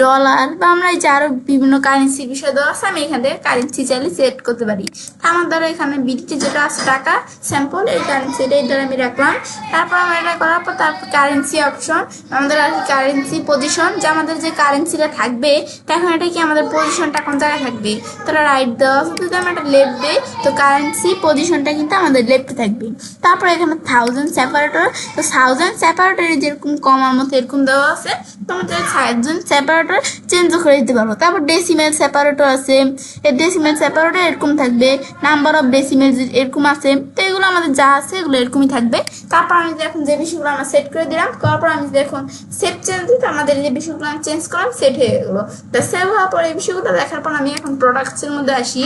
ডলার বা আমরা এই যে আরো বিভিন্ন কারেন্সির বিষয় দেওয়া আছে, আমি এখান থেকে কারেন্সি চাইলে সেট করতে পারি। আমার দ্বারা এখানে বিডিটি যেটা আছে টাকা স্যাম্পল, এই কারেন্সিটা এই দ্বারা আমি রাখলাম। তারপর আমরা এটা করার পর তারপর কারেন্সি অপশন, আমাদের আর কি কারেন্সি পজিশন, যে আমাদের যে কারেন্সিটা থাকবে তখন এটা কি আমাদের পজিশনটা কোন জায়গায় থাকবে, তারা রাইট দেওয়া আছে, যদি আমরা এটা লেফট দিই তো কারেন্সি পজিশনটা কিন্তু আমাদের লেফটে থাকবে। তারপর এখানে 1000 সেপারেটর, তো 1000 সেপারেটর যেরকম কমার মতো এরকম দেওয়া আছে, তোমাদের 1000 সেপারেটর চেঞ্জ করে দিতে পারো। তারপর ডেসিমেল সেপারেটর আছে, এই ডেসিমেল সেপারেটর এরকম থাকবে, নাম্বার অফ ডেসিমেল এরকম আছে, তো এগুলো আমাদের যা আছে এগুলো এরকমই থাকবে। তারপর আমি এখন যে বিষয়গুলো আমরা সেট করে দিলাম, করার পর আমি এখন সেভ চেঞ্জ দিই, তো আমাদের যে বিষয়গুলো আমি চেঞ্জ করলাম সেট হয়ে গেলো। তো সেভ হওয়ার পর এই বিষয়গুলো দেখার পর আমি এখন প্রোডাক্টসের মধ্যে আসি।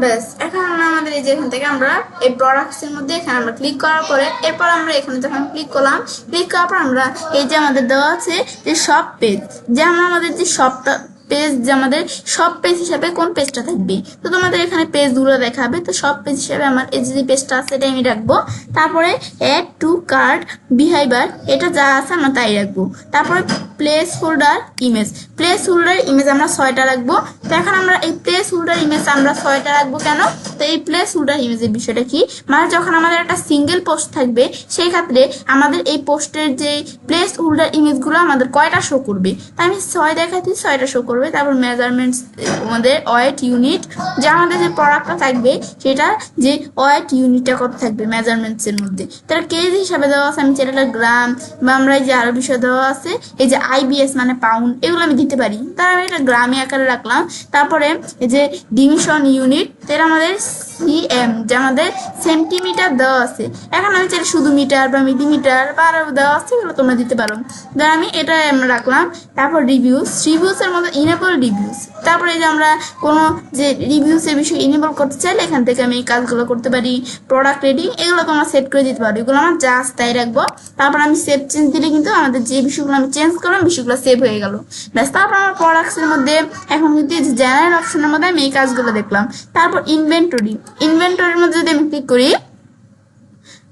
ব্যাস এখন আমাদের এই যে এখান থেকে আমরা এই প্রোডাক্টসের মধ্যে এখানে আমরা ক্লিক করার পরে এরপর আমরা এখানে যখন ক্লিক করলাম, ক্লিক করার পর আমরা এই যে আমাদের দেওয়া আছে যে সব পেজ, যে আমরা আমাদের যে সবটা পেজ, যে আমাদের সব পেজ হিসাবে কোন পেজটা থাকবে, তো তোমাদের এখানে পেজগুলো দেখাবে। তো সব পেজ হিসাবে আমার এই যে পেজটা আছে এটা আমি রাখবো। তারপরে অ্যাড টু কার্ট বিহেভিয়ার, এটা যা আছে আমরা তাই রাখবো। তারপরে place holder image, place holder image আমরা 6টা রাখবো। তো এখন আমরা এই প্লেস হোল্ডার ইমেজ আমরা 6টা রাখবো কেন, তো এই প্লেস হোল্ডার ইমেজের বিষয়টা কি, মানে যখন আমাদের একটা সিঙ্গেল পোস্ট থাকবে সেই ক্ষেত্রে আমাদের এই পোস্টের যে প্লেস হোল্ডার ইমেজগুলো আমাদের কয়টা শো করবে, তা আমি 6 দেখাচ্ছি, 6টা শো করবে। তারপর মেজারমেন্টস আমাদের ওয়েট ইউনিট, যে আমাদের যে প্রোডাক্টটা থাকবে সেটা যে ওয়েট ইউনিটটা কত থাকবে মেজারমেন্টস এর মধ্যে, তারা কেজি হিসাবে দেওয়া আছে, আমি সেটা গ্রাম বা আমরা এই যে আরো বিষয় দেওয়া আছে এই যে IBS মানে পাউন্ড, এগুলো আমি দিতে পারি, তার আমি এটা গ্রামে আকারে রাখলাম। তারপরে এই যে ডিমিশন ইউনিট, এটা আমাদের CM, যে আমাদের সেন্টিমিটার দেওয়া আছে, এখন আমি চাইলে শুধু মিটার বা মিলিমিটার বা আরো দেওয়া আছে, এগুলো তোমরা দিতে পারো, ধর আমি এটা আমরা রাখলাম। তারপর রিভিউস এর মধ্যে ইনেবল রিভিউস, তারপরে এই যে আমরা কোনো যে রিভিউস এর বিষয়ে ইনেবল করতে চাইলে এখান থেকে আমি এই কাজগুলো করতে পারি। প্রোডাক্ট রেটিং এগুলো তোমরা সেট করে দিতে পারো, এগুলো আমার জাস্ট তাই রাখবো। তারপর আমি সেভ চেঞ্জ দিলে কিন্তু আমাদের যে বিষয়গুলো আমি চেঞ্জ করলাম বিষয়গুলো সেভ হয়ে গেল, ব্যাস। তারপর আমার প্রোডাক্টস এর মধ্যে এখন কিন্তু জেনারেল অপশনের মধ্যে আমি এই কাজগুলো দেখলাম। তারপর ইনভেন্টরি, ইনভেন্টরির মধ্যে যদি আমি ক্লিক করি,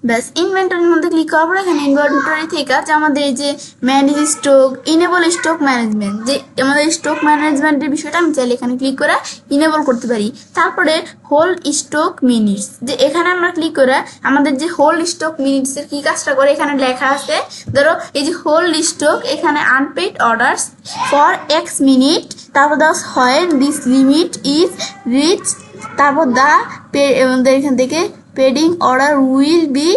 ব্যাস ইনভেন্টরির মধ্যে ক্লিক করার পর এখানে ইনভেন্টরি থেকে যে আমাদের এই যে manage stock, enable stock management, যে আমাদের স্টক ম্যানেজমেন্টের বিষয়টা আমি চাইলে এখানে ক্লিক করে ইনেবল করতে পারি। তারপরে হোল্ড স্টক মিনিটস, যে এখানে আমরা ক্লিক করে আমাদের যে হোল্ড স্টক মিনিটস এর কি কাজটা করে এখানে লেখা আছে। ধরো এই যে হোল্ড স্টক, এখানে unpaid orders for X minute, তারপর দাও when this limit is reach, তারপর আমাদের এখান থেকে পেডিং অর্ডার উইল বি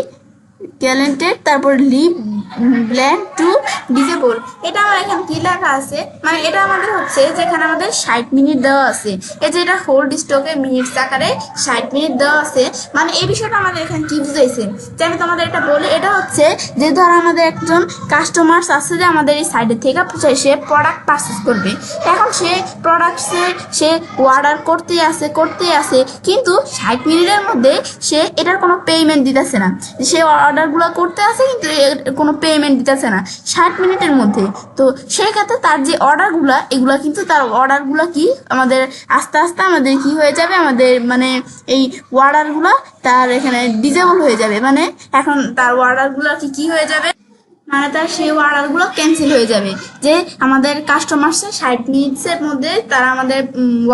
ক্যালেন্টেড, তারপর লিভ ব্ল্যাঙ্ক টু ডিসেবল। এটা আমার এখানে কি লেখা আছে, মানে এটা আমাদের হচ্ছে যেখানে আমাদের 60 মিনিট দেওয়া আছে, এই যে এটা হোল্ড স্টকে মিনিট আকারে 60 মিনিট দেওয়া আছে। মানে এই বিষয়টা আমাদের এখানে কি বুঝাইছে, যে আমি তোমাদের এটা বলি, এটা হচ্ছে যে ধর আমাদের একজন কাস্টমার্স আছে যে আমাদের এই সাইডে থেকে সে প্রোডাক্ট পারচেস করবে। এখন সে প্রোডাক্টসে সে অর্ডার করতে আছে, কিন্তু 60 মিনিটের মধ্যে সে এটার কোনো পেমেন্ট দিতেছে না। সে অর্ডারগুলো করতে আছে কিন্তু কোনো পেমেন্ট দিতেছে না 60 মিনিটের মধ্যে। তো সেই ক্ষেত্রে তার যে অর্ডারগুলো, এগুলো কিন্তু তার অর্ডারগুলো কি আমাদের আস্তে আস্তে আমাদের কি হয়ে যাবে, আমাদের মানে এই অর্ডারগুলো তার এখানে ডিসেবল হয়ে যাবে। মানে এখন তার অর্ডারগুলো কি হয়ে যাবে, মানে তার সেই অর্ডারগুলো ক্যান্সেল হয়ে যাবে। যে আমাদের কাস্টমার্সের 60 মিনিটসের মধ্যে তারা আমাদের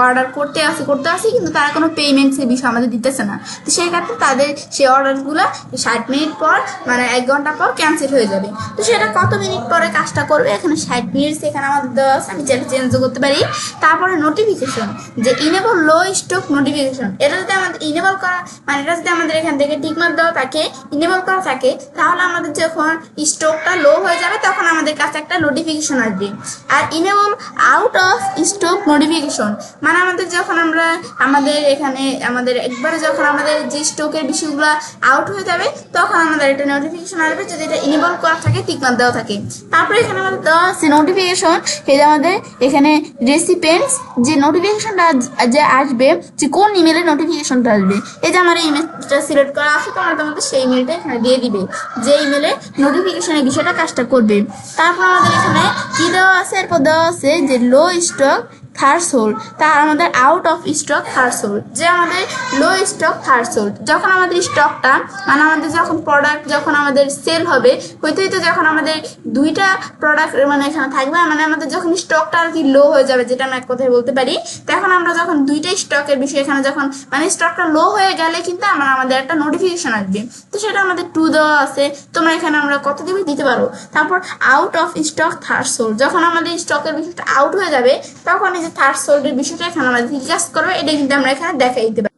অর্ডার করতে আসে কিন্তু তারা কোনো পেমেন্টসের বিষয় আমাদের দিতেছে না। তো সেই ক্ষেত্রে তাদের সেই অর্ডারগুলো 60 মিনিট পর মানে 1 ঘন্টা পর ক্যান্সেল হয়ে যাবে। তো সেটা কত মিনিট পরে কাজটা করবে, এখানে 60 মিনিটস এখানে আমাদের দেওয়া আছে, আমি চাইলে চেঞ্জ করতে পারি। তারপরে নোটিফিকেশন, যে ইনেবল লো স্টক নোটিফিকেশন, এটা যদি আমাদের ইনেবল করা, মানে এটা যদি আমাদের এখান থেকে টিকমার্ক দেওয়া থাকে, ইনেবল করা থাকে, তাহলে আমাদের যখন স্টকটা লো হয়ে যাবে তখন আমাদের কাছে একটা নোটিফিকেশন আসবে। আর enable out of stock notification, মানে আমাদের যখন আমরা আমাদের এখানে আমাদের একবারে যখন আমাদের যে স্টকের বিষয়গুলো আউট হয়ে যাবে তখন আমাদের একটা নোটিফিকেশন আসবে, যদি এটা ইনেবল করা থাকে, টিকমার্ক দেওয়া থাকে। তারপরে এখানে আমাদের দেওয়া আছে নোটিফিকেশন, এই যে আমাদের এখানে রেসিপেন্টস, যে নোটিফিকেশনটা যে আসবে, যে কোন ইমেলের নোটিফিকেশনটা আসবে, এই যে আমার ইমেলটা সিলেক্ট করা আছে, তোমরা তোমাদের সেই ইমেলটা এখানে দিয়ে দিবে যে ইমেলে নোটিফিকেশনের বিষয়টা কাজটা করবে। তারপর আমাদের এখানে কি দেওয়া আছে, এরপর দেওয়া আছে যে লো স্টক থার্সহোল্ড, তার আমাদের আউট অফ স্টক থার্সহোল্ড, যে আমাদের লো স্টক থার্সহোল্ড, যখন আমাদের স্টকটা মানে আমাদের যখন প্রোডাক্ট যখন আমাদের সেল হবে হইতে যখন আমাদের দুইটা প্রোডাক্ট মানে এখানে থাকবে, মানে আমাদের যখন স্টকটা আর কি লো হয়ে যাবে, যেটা আমি এক কথায় বলতে পারি, তখন আমরা যখন দুইটা স্টকের বিষয় এখানে যখন মানে স্টকটা লো হয়ে গেলে কিন্তু আমাদের একটা নোটিফিকেশন আসবে। তো সেটা আমাদের 2 দেওয়া আছে, তোমরা এখানে আমরা কত দিতে পারো। তারপর আউট অফ স্টক থার্সহোল্ড, যখন আমাদের স্টকের বিষয়টা আউট হয়ে যাবে তখন এই যে থার্সহোল্ডের বিষয়টা এখানে আমাদের কি কাজ করবে, এটা কিন্তু আমরা এখানে দেখাই দিতে পারি।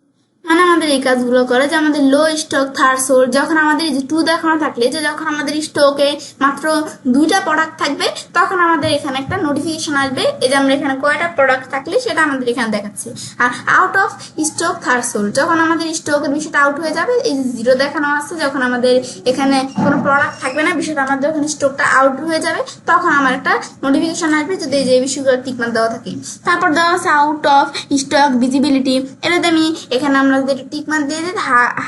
মানে আমাদের এই কাজগুলো করে যে আমাদের লো স্টক থার্সহোল্ড, যখন আমাদের এই যে 2 দেখানো থাকলে, যে যখন আমাদের স্টকে মাত্র 2টা প্রোডাক্ট থাকবে তখন আমাদের এখানে একটা নোটিফিকেশন আসবে, এই যে আমরা এখানে কয়টা প্রোডাক্ট থাকলে সেটা আমাদের এখানে দেখাচ্ছে। আর আউট অফ স্টক থার্সহোল্ড, যখন আমাদের স্টকের বিষয়টা আউট হয়ে যাবে, এই যে 0 দেখানো আছে, যখন আমাদের এখানে কোনো প্রোডাক্ট থাকবে না, বিষয়টা আমাদের যখন স্টকটা আউট হয়ে যাবে তখন আমার একটা নোটিফিকেশন আসবে যদি এই যে বিষয়গুলো টিকমার্ক দেওয়া থাকে। তারপর দেওয়া আছে আউট অফ স্টক ভিজিবিলিটি, এটাতে আমি এখানে আমরা যেটা টিকমার্ক দিয়ে দিই,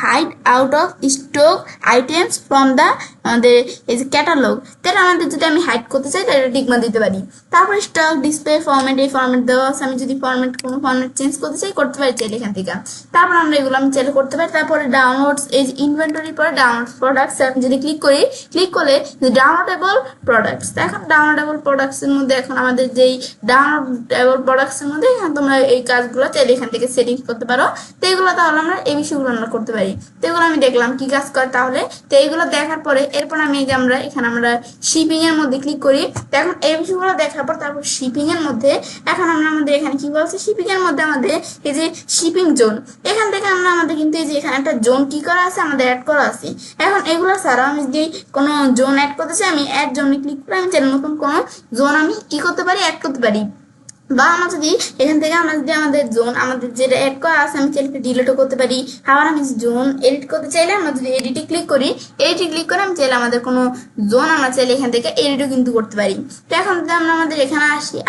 hide out of stock items from the আমাদের এই যে ক্যাটালগ, তাহলে আমাদের যদি আমি হাইড করতে চাই তাহলে টিকমার্ক দিতে পারি। তারপর স্টক ডিসপ্লে ফরম্যাট, এই ফরম্যাট দেওয়া আছে, আমি যদি কোনো ফরম্যাট চেঞ্জ করতে চাই করতে পারি চাইলে এখান থেকে। তারপর আমরা এগুলো আমি চাইলে করতে পারি। তারপরে ডাউনলোডস, এই যে ইনভেন্টরি পরে ডাউনলোড প্রোডাক্টস, আমি যদি ক্লিক করলে ডাউনলোডেবল প্রোডাক্টস, এখন ডাউনলোডেবল প্রোডাক্টস এর মধ্যে এখন আমাদের যেই ডাউনলোডেবল প্রোডাক্টস এর মধ্যে এখানে তোমরা এই কাজগুলো চাইলে এখান থেকে সেটিংস করতে পারো। তো এগুলো তাহলে আমরা এই বিষয়গুলো আমরা করতে পারি। তো এগুলো আমি দেখলাম কি কাজ করে। তাহলে তো এইগুলো দেখার পরে এরপর আমি এই যে এখানে আমরা শিপিং এর মধ্যে ক্লিক করি। তো এখন এই বিষয়গুলো দেখার পর তারপর শিপিং এর মধ্যে এখন আমাদের এখানে কি বলছে, শিপিং এর মধ্যে আমাদের এই যে শিপিং জোন, এখান থেকে আমাদের কিন্তু এই যে এখানে একটা জোন কি করা আছে, আমাদের অ্যাড করা আছে। এখন এগুলো ছাড়াও আমি যদি কোনো জোন অ্যাড করতে চাই, আমি অ্যাড জোনে ক্লিক করে আমি চাইলে নতুন কোনো জোন আমি কি করতে পারি, অ্যাড করতে পারি। বা আমরা যদি এখান থেকে আমরা যদি আমাদের জোন আমাদের যেটা অ্যাড করা আছে আমি চাইলে ডিলিটও করতে পারি। আবার আমি জোন এডিট করতে চাইলে আমরা যদি এডিটে ক্লিক করে আমি চাইলে আমাদের কোনো জোন আমরা চাইলে এখান থেকে এডিটও কিন্তু করতে পারি। তো এখন যদি আমরা আমাদের এখানে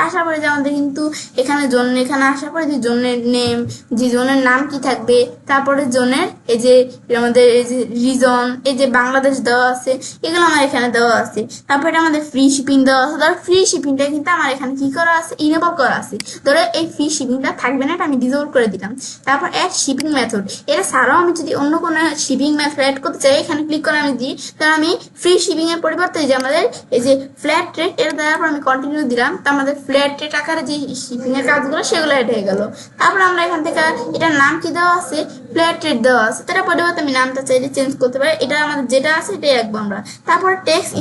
আসার পরে যে আমাদের কিন্তু এখানে জোন এখানে আসার পরে যে জোনের নেম, যে জোনের নাম কি থাকবে, তারপরে জোনের এই যে আমাদের এই যে রিজন, এই যে বাংলাদেশ দেওয়া আছে, এগুলো আমার এখানে দেওয়া আছে। তারপরে আমাদের ফ্রি শিপিং দেওয়া আছে। ধর ফ্রি শিপিংটা কিন্তু আমার এখানে কি করা আছে, ইনেবল করা করা আছে। ধরো এই ফ্রি শিপিংটা থাকবে না, এটা আমি ডিসেবল করে দিলাম। তারপর অ্যাড শিপিং মেথড, এটা ছাড়াও আমি যদি অন্য কোনো শিপিং মেথড অ্যাড করতে চাই, এখানে ক্লিক করে আমি দিই, তাহলে আমি ফ্রি শিপিং এর পরিবর্তে যে আমাদের এই যে ফ্ল্যাট রেট, এটা দেওয়ার পর আমি কন্টিনিউ দিলাম, তো আমাদের ফ্ল্যাট রেট আকারে যে শিপিং এর কাজগুলো সেগুলো অ্যাড হয়ে গেল। তারপর আমরা এখান থেকে এটার নাম কি দেওয়া আছে, ফ্ল্যাট রেট দেওয়া আছে, তার পরিবর্তে আমি নামটা চাইলে চেঞ্জ করতে পারি, এটা আমাদের যেটা আছে এটাই রাখবো আমরা। তারপর টেক্সট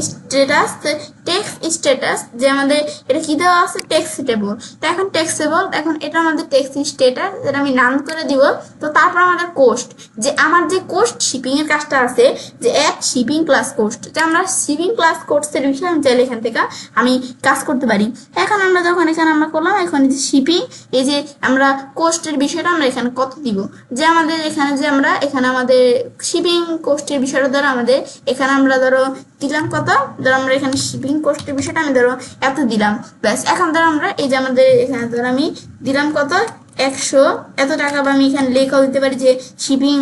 স্ট্যাটাস যে আমাদের এটা কি দেওয়া আছে, টেক্সটেবল, তো এখন টেক্সটেবল, এখন এটা আমাদের টেক্সট স্ট্যাটাস, এটা আমি নাম করে দিব। তো তারপর আমাদের কোস্ট, যে আমার যে কোস্ট শিপিং এর কাজটা আছে, যে অ্যাড শিপিং ক্লাস কোস্ট, যে আমরা শিপিং ক্লাস কোস্টের বিষয়ে আমি চাইলে এখান থেকে আমি কাজ করতে পারি। এখন আমরা যখন এখানে আমরা করলাম, এখন যে শিপিং, এই যে আমরা কোস্টের বিষয়টা আমরা এখানে কত দিব, যে আমাদের এখানে যে আমরা এখানে আমাদের শিপিং কোস্টের বিষয়টা ধরো আমাদের এখানে আমরা ধরো দিলাম কত, ধরো আমরা এখানে শিপিং কোস্টের বিষয়টা আমি ধরো এত দিলাম, ব্যাস। এখন ধরো আমরা এই যে আমাদের এখানে ধরো আমি দিলাম কত, 100 এত টাকা, বা আমি এখানে লেখাও দিতে পারি যে শিপিং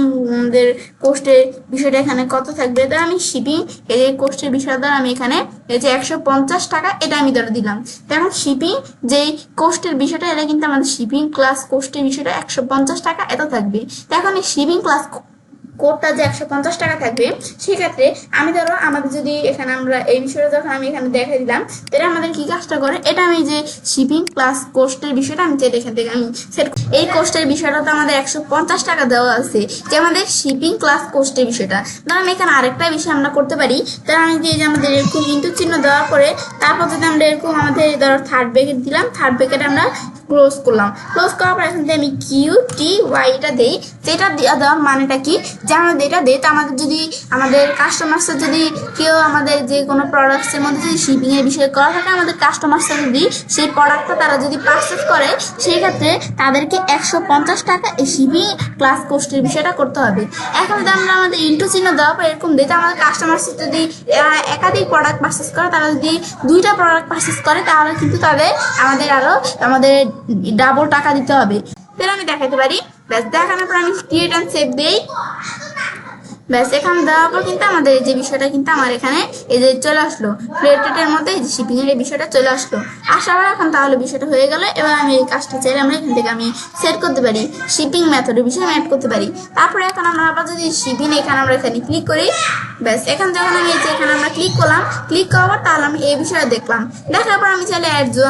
দের কোস্টের বিষয়টা এখানে কত থাকবে। ধর আমি শিপিং এই যে কোস্টের বিষয়টা ধর আমি এখানে এই যে 150 টাকা এটা আমি ধরে দিলাম। এখন শিপিং যেই কোস্টের বিষয়টা, এটা কিন্তু আমাদের শিপিং ক্লাস কোস্টের বিষয়টা 150 টাকা এত থাকবে। তো এখন এই শিপিং ক্লাস কোডটা যে 150 টাকা থাকবে, সেক্ষেত্রে আমি ধরো আমাদের যদি এখানে আমরা এই বিষয়টা যখন আমি এখানে দেখে দিলাম, এটা আমাদের কি কাজটা করে, এটা আমি যে শিপিং প্লাস কোস্টের বিষয়টা আমি চাইলে এখান থেকে আমি সেট, এই কোস্টের বিষয়টা তো আমাদের 150 টাকা দেওয়া আছে, যে আমাদের শিপিং ক্লাস কোস্টের বিষয়টা। ধরো আমি এখানে আরেকটা বিষয় আমরা করতে পারি, তাহলে আমি দিয়ে যে আমাদের এরকম ইন্টু চিহ্ন দেওয়ার পরে তারপর যদি আমরা এরকম আমাদের ধরো থার্ড ব্র্যাকেট দিলাম, থার্ড ব্র্যাকেট আমরা ক্লোজ করলাম, ক্লোজ করার পর এখান থেকে আমি QTY এটা দেই, যেটা দেওয়ার মানেটা কি, যে আমাদের এটা দেয়, তো আমাদের যদি আমাদের কাস্টমার্সের যদি কেউ আমাদের যে কোনো প্রোডাক্টসের মধ্যে যদি শিপিং এর বিষয় করা থাকে, আমাদের কাস্টমার্সরা যদি সেই প্রোডাক্টটা তারা যদি পারচেস করে, সেই ক্ষেত্রে তাদেরকে 150 টাকা এই শিপিং ক্লাস কোস্টের বিষয়টা করতে হবে। এখন যদি আমরা আমাদের ইন্টু চিহ্ন দেওয়ার পর এরকম দিই, আমাদের কাস্টমার্স যদি একাধিক প্রোডাক্ট পারচেস করে, তারা যদি 2টা প্রোডাক্ট পারচেস করে, তাহলে কিন্তু তাদের আমাদের ডাবল টাকা দিতে হবে। তাহলে আমি দেখাতে পারি, ব্যাস দেখানোর পর আমি ক্রিয়েট অ্যান্ড সেভ দেই, ব্যাস এখানে দেওয়ার পর কিন্তু আমাদের এই যে বিষয়টা কিন্তু আমার এখানে এই যে চলে আসলো, ফ্ল্যাট রেটের মধ্যে এই যে শিপিং এর এই বিষয়টা চলে আসলো। আসার পর এখন তাহলে বিষয়টা হয়ে গেল। এবার আমি এই কাজটা চাইলে আমরা এখান থেকে আমি সেট করতে পারি, শিপিং মেথডের বিষয়ে আমি অ্যাড করতে পারি। তারপরে এখন আমরা আবার যদি শিপিং এখানে আমরা এখানে ক্লিক করি, ব্যাস এখন যখন আমি এই যে এখানে আমরা ক্লিক করলাম, ক্লিক করার পর তাহলে আমি এই বিষয়ে দেখলাম, দেখার পর আমি চাইলে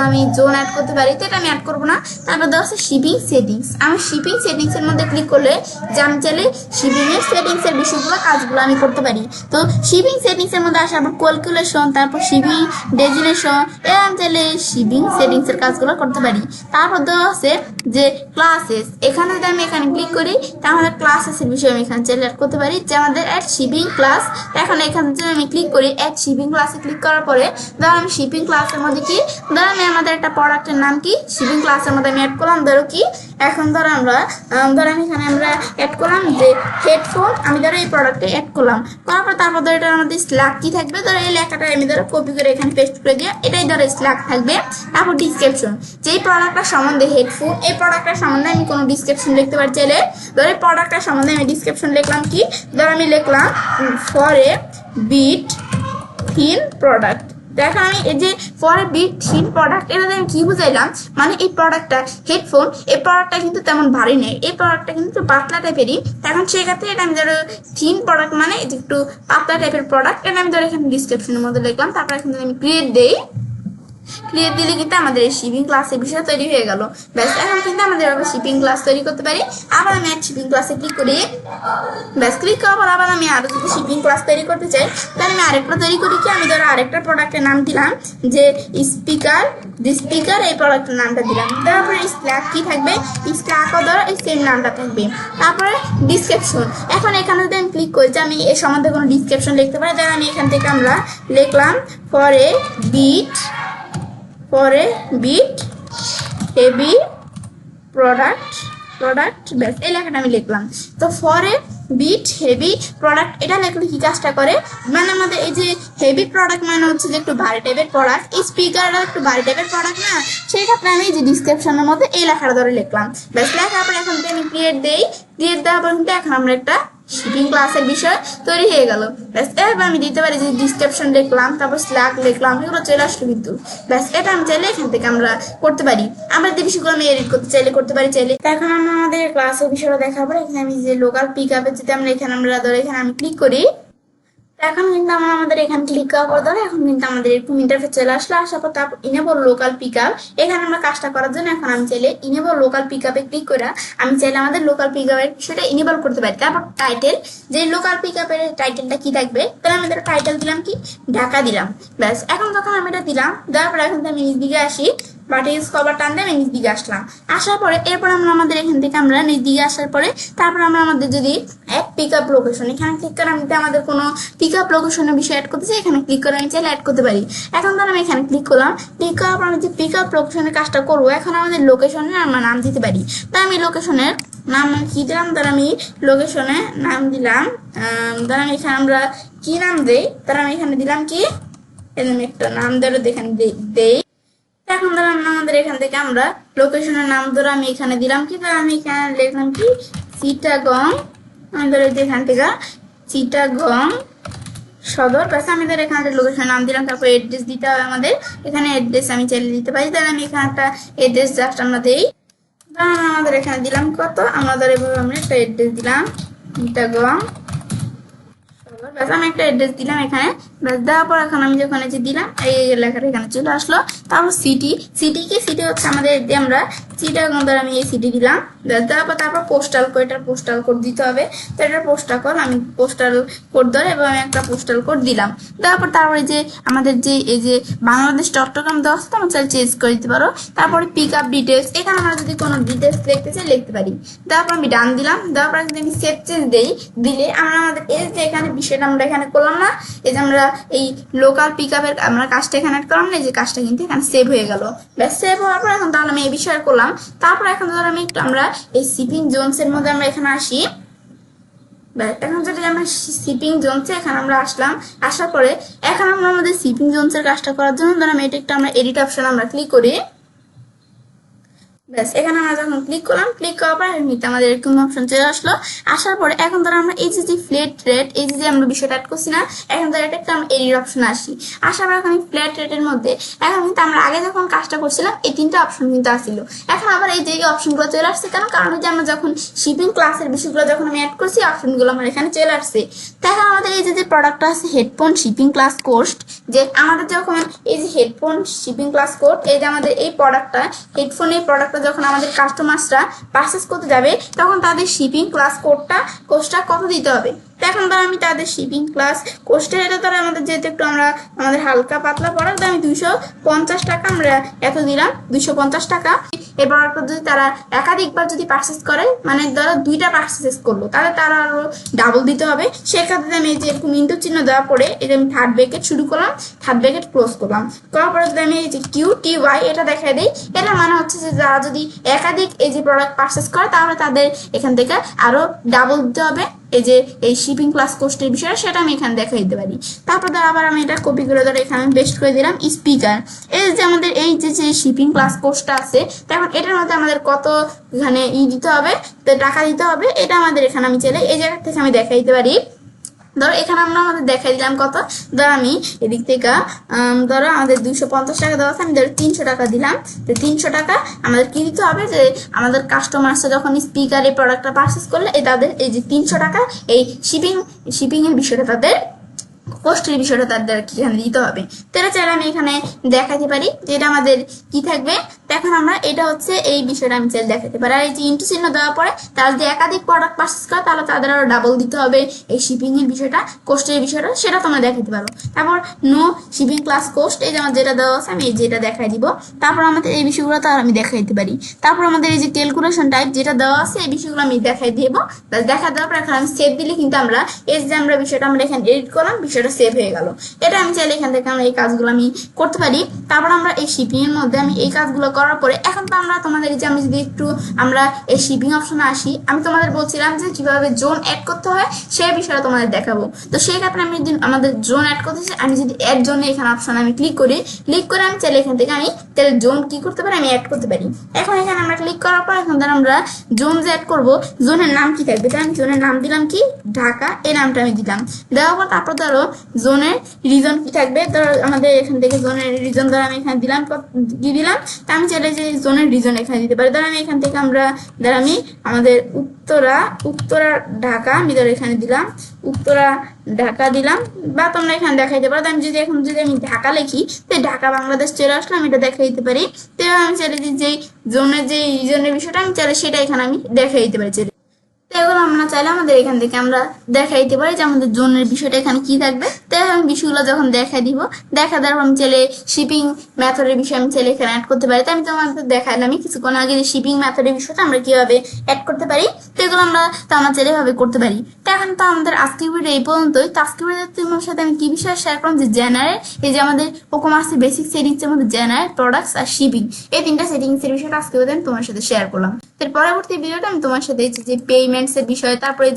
আমি জোন অ্যাড করতে পারি, তো এটা আমি অ্যাড করবো না। তারপর দেওয়া আছে শিপিং সেটিংস, আমি শিপিং সেটিংস এর মধ্যে ক্লিক করলে যে আমি চাইলে শিপিং এর সেটিংস এর বিষয়গুলো কাজগুলো আমি করতে পারি। তো শিপিং সেটিংস এর মধ্যে আসে আবার ক্যালকুলেশন, তারপর শিপিং ডেজিনেশন, এর আমি চাইলে শিপিং সেটিংস এর কাজগুলো করতে পারি। তারপর দেওয়া আছে যে ক্লাসেস, এখানে যদি আমি এখানে ক্লিক করি, তাহলে ক্লাসেস এর বিষয়ে আমি এখানে চাইলে অ্যাড করতে পারি, যে আমাদের অ্যাড শিপিং ক্লাস। এখন এখানে যদি আমি ক্লিক করি অ্যাড শিপিং ক্লাসে ক্লিক করার পরে ধরো আমি শিপিং ক্লাসের মধ্যে কি, ধরো আমি আমাদের একটা প্রোডাক্টের নাম কি শিপিং ক্লাসের মধ্যে আমি অ্যাড করলাম, ধরো কি এখন ধরো আমরা এখানে আমরা অ্যাড করলাম যে হেডফোন, আমি ধরো এই প্রোডাক্টে অ্যাড করলাম, করার পর তারপর ধরো এটার মধ্যে স্ল্যাগ কি থাকবে, ধরো এই লেখাটা আমি ধরো কপি করে এখানে পেস্ট করে দিয়ে এটাই ধরো স্ল্যাগ থাকবে। তারপর ডিসক্রিপশন, যেই প্রোডাক্টটার সম্বন্ধে হেডফোন, এই প্রোডাক্টটার সম্বন্ধে আমি কোনো ডিসক্রিপশন লিখতে পারি চাইলে, ধরো এই প্রোডাক্টটার সম্বন্ধে আমি ডিসক্রিপশন লিখলাম কি, ধরো আমি লিখলাম for a bit thin product. দেখো আমি এই যে for a bit thin product, এটাতে আমি কি বুঝাইলাম, মানে এই প্রোডাক্টটা হেডফোন, এই প্রোডাক্টটা কিন্তু তেমন ভারী নেই, এই প্রোডাক্টটা কিন্তু পাতলা টাইপেরই। এখন সেক্ষেত্রে এটা আমি ধরো থিন প্রোডাক্ট মানে একটু পাতলা টাইপের প্রোডাক্ট, এটা আমি ধরো এখানে ডিসক্রিপশনের মধ্যে লিখলাম। তারপর এখানে আমি ক্রিয়েট দেই, ক্লিয়ার দিলে কিন্তু আমাদের এই শিপিং ক্লাসের বিষয় তৈরি হয়ে গেল। ব্যাস এখন কিন্তু আমাদের আবার শিপিং ক্লাস তৈরি করতে পারি। আবার আমি শিপিং ক্লাসে ক্লিক করি, ব্যাস ক্লিক করার পর আবার আমি আরো যদি শিপিং ক্লাস তৈরি করতে চাই, তাহলে আমি আরেকটা তৈরি করি কি, আমি ধরো আরেকটা প্রোডাক্টের নাম দিলাম যে স্পিকার, এই প্রোডাক্টের নামটা দিলাম। তারপরে স্ল্যাক কি থাকবে, স্ল্যাকও ধরো এই সেম নামটা থাকবে। তারপরে ডিসক্রিপশন, এখন এখানে যদি আমি ক্লিক করি যে আমি এর সম্বন্ধে কোনো ডিসক্রিপশন লিখতে পারি, তাহলে আমি এখান থেকে আমরা লিখলাম for a bit heavy product, ব্যাস এই লেখাটা আমি লিখলাম। তো for a bit heavy product, এটা লিখলে কি কাজটা করে, মানে আমাদের এই যে হেভি প্রোডাক্ট মানে হচ্ছে যে একটু ভারী টাইপের প্রোডাক্ট, এই স্পিকারটা একটু ভারী টাইপের প্রোডাক্ট না, সেই ক্ষেত্রে আমি যে ডিসক্রিপশনের মধ্যে এই লেখাটা ধরে লিখলাম। ব্যাস লেখার পরে এখন আমি ক্রিয়েট দেই, ক্রিয়েট দেওয়ার পর কিন্তু এখন আমরা একটা শিপিং ক্লাসের বিষয় তৈরি হয়ে গেল। ব্যাস এবার আমি দিতে পারি যে ডিসক্রিপশন লিখলাম, তারপর স্ল্যাক লিখলাম, এগুলো চলে আসলো কিন্তু। ব্যাস এটা আমি চাইলে এখান থেকে আমরা করতে পারি। আমরা যে বিষয়গুলো আমি এডিট করতে চাইলে করতে পারি চাইলে। এখন আমরা আমাদের ক্লাসের বিষয়টা দেখার পর এখানে আমি যে লোকাল পিক আপে যদি আমরা এখানে আমরা ধরো এখানে আমি ক্লিক করি, এখন কিন্তু আমরা আমাদের এখানে ক্লিক করার পর ধরো এখন কিন্তু আমাদের এরকম ইন্টারফেস চলে আসলো। আসার পর তারপর ইনেবল লোকাল পিক আপ, এখানে আমরা কাজটা করার জন্য এখন আমি চাইলে ইনেবল লোকাল পিক আপে ক্লিক করে আমি চাইলে আমাদের লোকাল পিক আপের বিষয়টা ইনেবল করতে পারি। তারপর টাইটেল, যে লোকাল পিক আপের টাইটেলটা কি থাকবে, তাহলে আমি এটা টাইটেল দিলাম কি ঢাকা দিলাম। ব্যাস এখন যখন আমি এটা দিলাম দেওয়ার পরে এখন আমি নিচ দিকে আসি, বাটিস কভার টান দিয়ে আমি নিচ দিকে আসলাম। আসার পরে এরপর আমরা আমাদের এখান থেকে আমরা নিচ দিকে আসার পরে তারপর আমরা আমাদের যদি অ্যাড পিক আপ লোকেশন, এখানে ক্লিক করে আমি আমাদের কোনো পিক আপ লোকেশনের বিষয়ে অ্যাড করতে চাই, এখানে ক্লিক করে আমি চাইলে অ্যাড করতে পারি। এখন ধর আমি এখানে ক্লিক করলাম, ক্লিক করার পর আমি যে পিক আপ লোকেশনের কাজটা করবো, এখন আমাদের লোকেশনের আমরা নাম দিতে পারি। তাই আমি লোকেশনের নাম কি দিলাম, ধর আমি লোকেশনে নাম দিলাম, ধর আমি এখানে আমরা কি নাম দেই, তার আমি এখানে দিলাম কি আমি একটা নাম ধরে এখানে দেই। এখন ধর আমাদের এখান থেকে আমরা লোকেশনের নাম ধরে আমি এখানে দিলাম কি, আমি এখানে লিখলাম কি চিটাগং, আমাদের এখান থেকে চিটাগং সদর। ব্যাস আমি ধর এখানে লোকেশনের নাম দিলাম। তারপর এড্রেস দিতে হবে আমাদের, এখানে এড্রেস আমি চাইলে দিতে পারি। তাহলে আমি এখানে একটা এড্রেস জাস্ট আমরা দিই, আমাদের এখানে দিলাম কত, আমরা ধর এভাবে আমরা একটা এড্রেস দিলাম চিটাগং। ব্যাস আমি একটা অ্যাড্রেস দিলাম এখানে। ব্যাস দেওয়ার পর এখন আমি যখন যে দিলাম এই লেখাটা এখানে চলে আসলো। তারপর সিটি, সিটি হচ্ছে আমাদের আমরা চিটাগং ধরে আমি এই সিটি দিলাম। ব্যাস দেওয়ার পর তারপর পোস্টাল কোড, এটার পোস্টাল কোড দিতে হবে। তো এটার পোস্টাল কোড আমি পোস্টাল কোড ধরে এবং আমি একটা পোস্টাল কোড দিলাম। দেওয়ার পর তারপরে যে আমাদের যে এই যে বাংলাদেশ চট্টগ্রাম দেওয়া আছে তোমরা চাইলে চেঞ্জ করে দিতে পারো। তারপরে পিক আপ ডিটেলস, এখানে আমরা যদি কোনো ডিটেলস লিখতে চাই লিখতে পারি। দেওয়ার পর আমি ডান দিলাম। দেওয়ার পর যদি আমি সেভ চেঞ্জ দিলে আমরা আমাদের এই যে এখানে বিষয়টা আমরা এখানে করলাম না, এই যে আমরা এই লোকাল পিক আপের আমরা কাজটা এখানে অ্যাড করলাম না, এই যে কাজটা কিন্তু এখানে সেভ হয়ে গেল। ব্যাস সেভ হওয়ার পর এখন তাহলে আমি এই বিষয়ে করলাম। তারপর এখন ধর আমি একটু আমরা এই শিপিং জোনস এর মধ্যে আমরা এখানে আসি। এখন যদি আমরা শিপিং জোনসে এখানে আমরা আসলাম, আসার পরে এখন আমরা আমাদের শিপিং জোনসের কাজটা করার জন্য ধর আমি এটা একটা আমরা এডিট অপশন আমরা ক্লিক করি। ব্যাস এখানে আমরা যখন ক্লিক করলাম, ক্লিক করার পর এমনিতে আমাদের এরকম অপশন চলে আসলো। আসার পরে এখন ধর আমরা এই যে ফ্ল্যাট রেট, এই যে আমরা বিষয়টা অ্যাড করছি না, এখন ধর এটা একটা আমরা এডিট অপশন আসি। আসার পর এখন ফ্ল্যাট রেটের মধ্যে এখন কিন্তু আমরা আগে যখন কাজটা করছিলাম এই তিনটা অপশন কিন্তু আসছিল। এখন আবার এই যে অপশনগুলো চলে আসছে কেন, কারণ যে আমরা যখন শিপিং ক্লাসের বিষয়গুলো যখন আমি অ্যাড করছি অপশনগুলো আমার এখানে চলে আসছে। তো এখন আমাদের এই যে প্রোডাক্টটা আছে হেডফোন শিপিং ক্লাস কোস্ট, যে আমাদের যখন এই যে হেডফোন শিপিং ক্লাস কোড, এই যে আমাদের এই প্রোডাক্টটা হেডফোনের প্রোডাক্টটা যখন আমাদের কাস্টমার্সরা পারচেস করতে যাবে তখন তাদের শিপিং ক্লাস কোস্টটা কত দিতে হবে। তো এখন ধর আমি তাদের শিপিং ক্লাস কোস্টে এটা ধর আমাদের যেহেতু একটু আমরা আমাদের হালকা পাতলা প্রোডাক্ট, আমি 250 টাকা আমরা এত দিলাম, 250 টাকা। এই প্রোডাক্টটা যদি তারা একাধিকবার যদি পারচেস করে, মানে ধরো 2টা পারচেস করলো, তাহলে তারা আরো ডাবল দিতে হবে। সেক্ষেত্রে আমি এই যে এরকম ইন্টু চিহ্ন দেওয়ার পরে এই যে আমি থার্ড ব্র্যাকেট শুরু করলাম, থার্ড ব্র্যাকেট ক্লোজ করলাম, করার পরে যদি আমি এই যে QTY এটা দেখাই দিই, এটা মানে হচ্ছে যে যারা যদি একাধিক এই যে প্রোডাক্ট পারচেস করে তাহলে তাদের এখান থেকে আরো ডাবল দিতে হবে। এই যে এই শিপিং ক্লাস কোস্টের বিষয় সেটা আমি এখানে দেখাই দিতে পারি। তারপর ধর আবার আমি এটা কপি করে ধরে এখানে পেস্ট করে দিলাম স্পিকার। এই যে আমাদের এই যে শিপিং ক্লাস কোস্টটা আছে, তখন এটার মধ্যে আমাদের কত এখানে দিতে হবে, টাকা দিতে হবে, এটা আমাদের এখানে আমি চাইলে এই জায়গা থেকে আমি দেখাই দিতে পারি। ধরো এখানে আমরা আমাদের দেখাই দিলাম কত, ধর আমি এদিক থেকে ধরো আমাদের 250 টাকা দেওয়া আছে, আমি ধরো 300 টাকা দিলাম। তো 300 টাকা আমাদের কি দিতে হবে, যে আমাদের কাস্টমার্সরা যখন স্পিকার এই প্রোডাক্টটা পারচেস করলে এই তাদের এই যে 300 টাকা এই শিপিং এর বিষয়টা তাদের কোস্টের বিষয়টা তাদের এখানে দিতে হবে। তো এটা চাইলে আমি এখানে দেখাতে পারি যে এটা আমাদের কি থাকবে। এখন আমরা এটা হচ্ছে এই বিষয়টা আমি চাইলে দেখাতে পারি। আর এই যে ইন্টু চিহ্ন দেওয়ার পরে তারা যদি একাধিক প্রোডাক্ট পারচেস করে তাহলে তাদের আরো ডাবল দিতে হবে এই শিপিং এর বিষয়টা, কোস্টের বিষয়টা, সেটা তোমরা দেখাতে পারো। তারপর নো শিপিং ক্লাস কোস্ট, এই যে আমার যেটা দেওয়া আছে আমি এই যেটা দেখাই দিব। তারপর আমাদের এই বিষয়গুলো তার আমি দেখাই দিতে পারি। তারপর আমাদের এই যে ক্যালকুলেশন টাইপ যেটা দেওয়া আছে এই বিষয়গুলো আমি দেখাই দিব। দেখা দেওয়ার পর এখন আমি সেভ দিলে কিন্তু আমরা এই যে আমরা বিষয়টা আমরা এখানে এডিট করলাম, বিষয়টা সেভ হয়ে গেল। এটা আমি চাইলে এখান থেকে আমরা এই কাজগুলো আমি করতে পারি। তারপর আমরা এই শিপিং এর মধ্যে আমি এই কাজগুলো করার পরে এখন তো আমরা তোমাদের যে আমি যদি একটু আমরা এই শিপিং অপশনে আসি, আমি তোমাদের বলছিলাম যে কিভাবে জোন অ্যাড করতে হয় সেই বিষয়টা তোমাদের দেখাবো। তো সেই ক্ষেত্রে আমি যদি আমাদের জোন অ্যাড করতে চাই, আমি যদি অ্যাড জোনে এখানে অপশনে আমি ক্লিক করে আমি চাইলে এখান থেকে আমি তাহলে জোন কি করতে পারি, আমি অ্যাড করতে পারি। এখন এখানে আমরা ক্লিক করার পর এখন ধর আমরা জোন যে অ্যাড করবো, জোনের নাম কি থাকবে, তাহলে আমি জোনের নাম দিলাম কি ঢাকা, এই নামটা আমি দিলাম। দেওয়ার পর তারপর ধরো জোনের রিজন কি থাকবে, ধরো আমাদের এখান থেকে জোনের রিজন ধরো আমি এখানে দিলাম, কি দিলাম, তা আমি চাইলে যে জোনের রিজন এখানে দিতে পারি। ধরো আমি এখান থেকে ধর আমি আমাদের উত্তরা ঢাকা আমি ধরো এখানে দিলাম, উত্তরা ঢাকা দিলাম, বা তোমরা এখানে দেখাইতে পারো। আমি যদি এখন যদি আমি ঢাকা লিখি, তো ঢাকা বাংলাদেশ চলে আসলে আমি এটা দেখাই দিতে পারি। তো আমি চাইলে যে জোনের যে রিজনের বিষয়টা আমি চাইলে সেটা এখানে আমি দেখাই দিতে পারি। তো এগুলো আমরা চাইলে আমাদের এখান থেকে আমরা দেখাই দিতে পারি যে আমাদের জোনের বিষয়টা এখানে কি থাকবে। তো আমি বিষয়গুলো যখন দেখাই দিব, দেখা দেওয়ার পর আমি চাইলে শিপিং মেথডের বিষয় আমি চাইলে এখানে অ্যাড করতে পারি। তো আমি তোমাদের দেখাইলাম কিছুক্ষণ আগে যে শিপিং মেথডের বিষয়টা আমরা কিভাবে অ্যাড করতে পারি। তো এগুলো আমরা তো আমরা চাইলে ভাবে করতে পারি। তো এখন তো আমাদের আজকের ভিডিও এই পর্যন্তই। তো আজকের ভিডিও তোমার সাথে আমি কি বিষয়ে শেয়ার করলাম, যে জেনারেল, এই যে আমাদের ই-কমার্সের বেসিক সেটিংসের মধ্যে জেনারেল, প্রোডাক্টস আর শিপিং, এই তিনটা সেটিংসের বিষয়টা আজকে আমি তোমার সাথে শেয়ার করলাম। এর পরবর্তী ভিডিওটা আমি তোমার সাথে যে পেমেন্টস এর বিষয়, তারপরে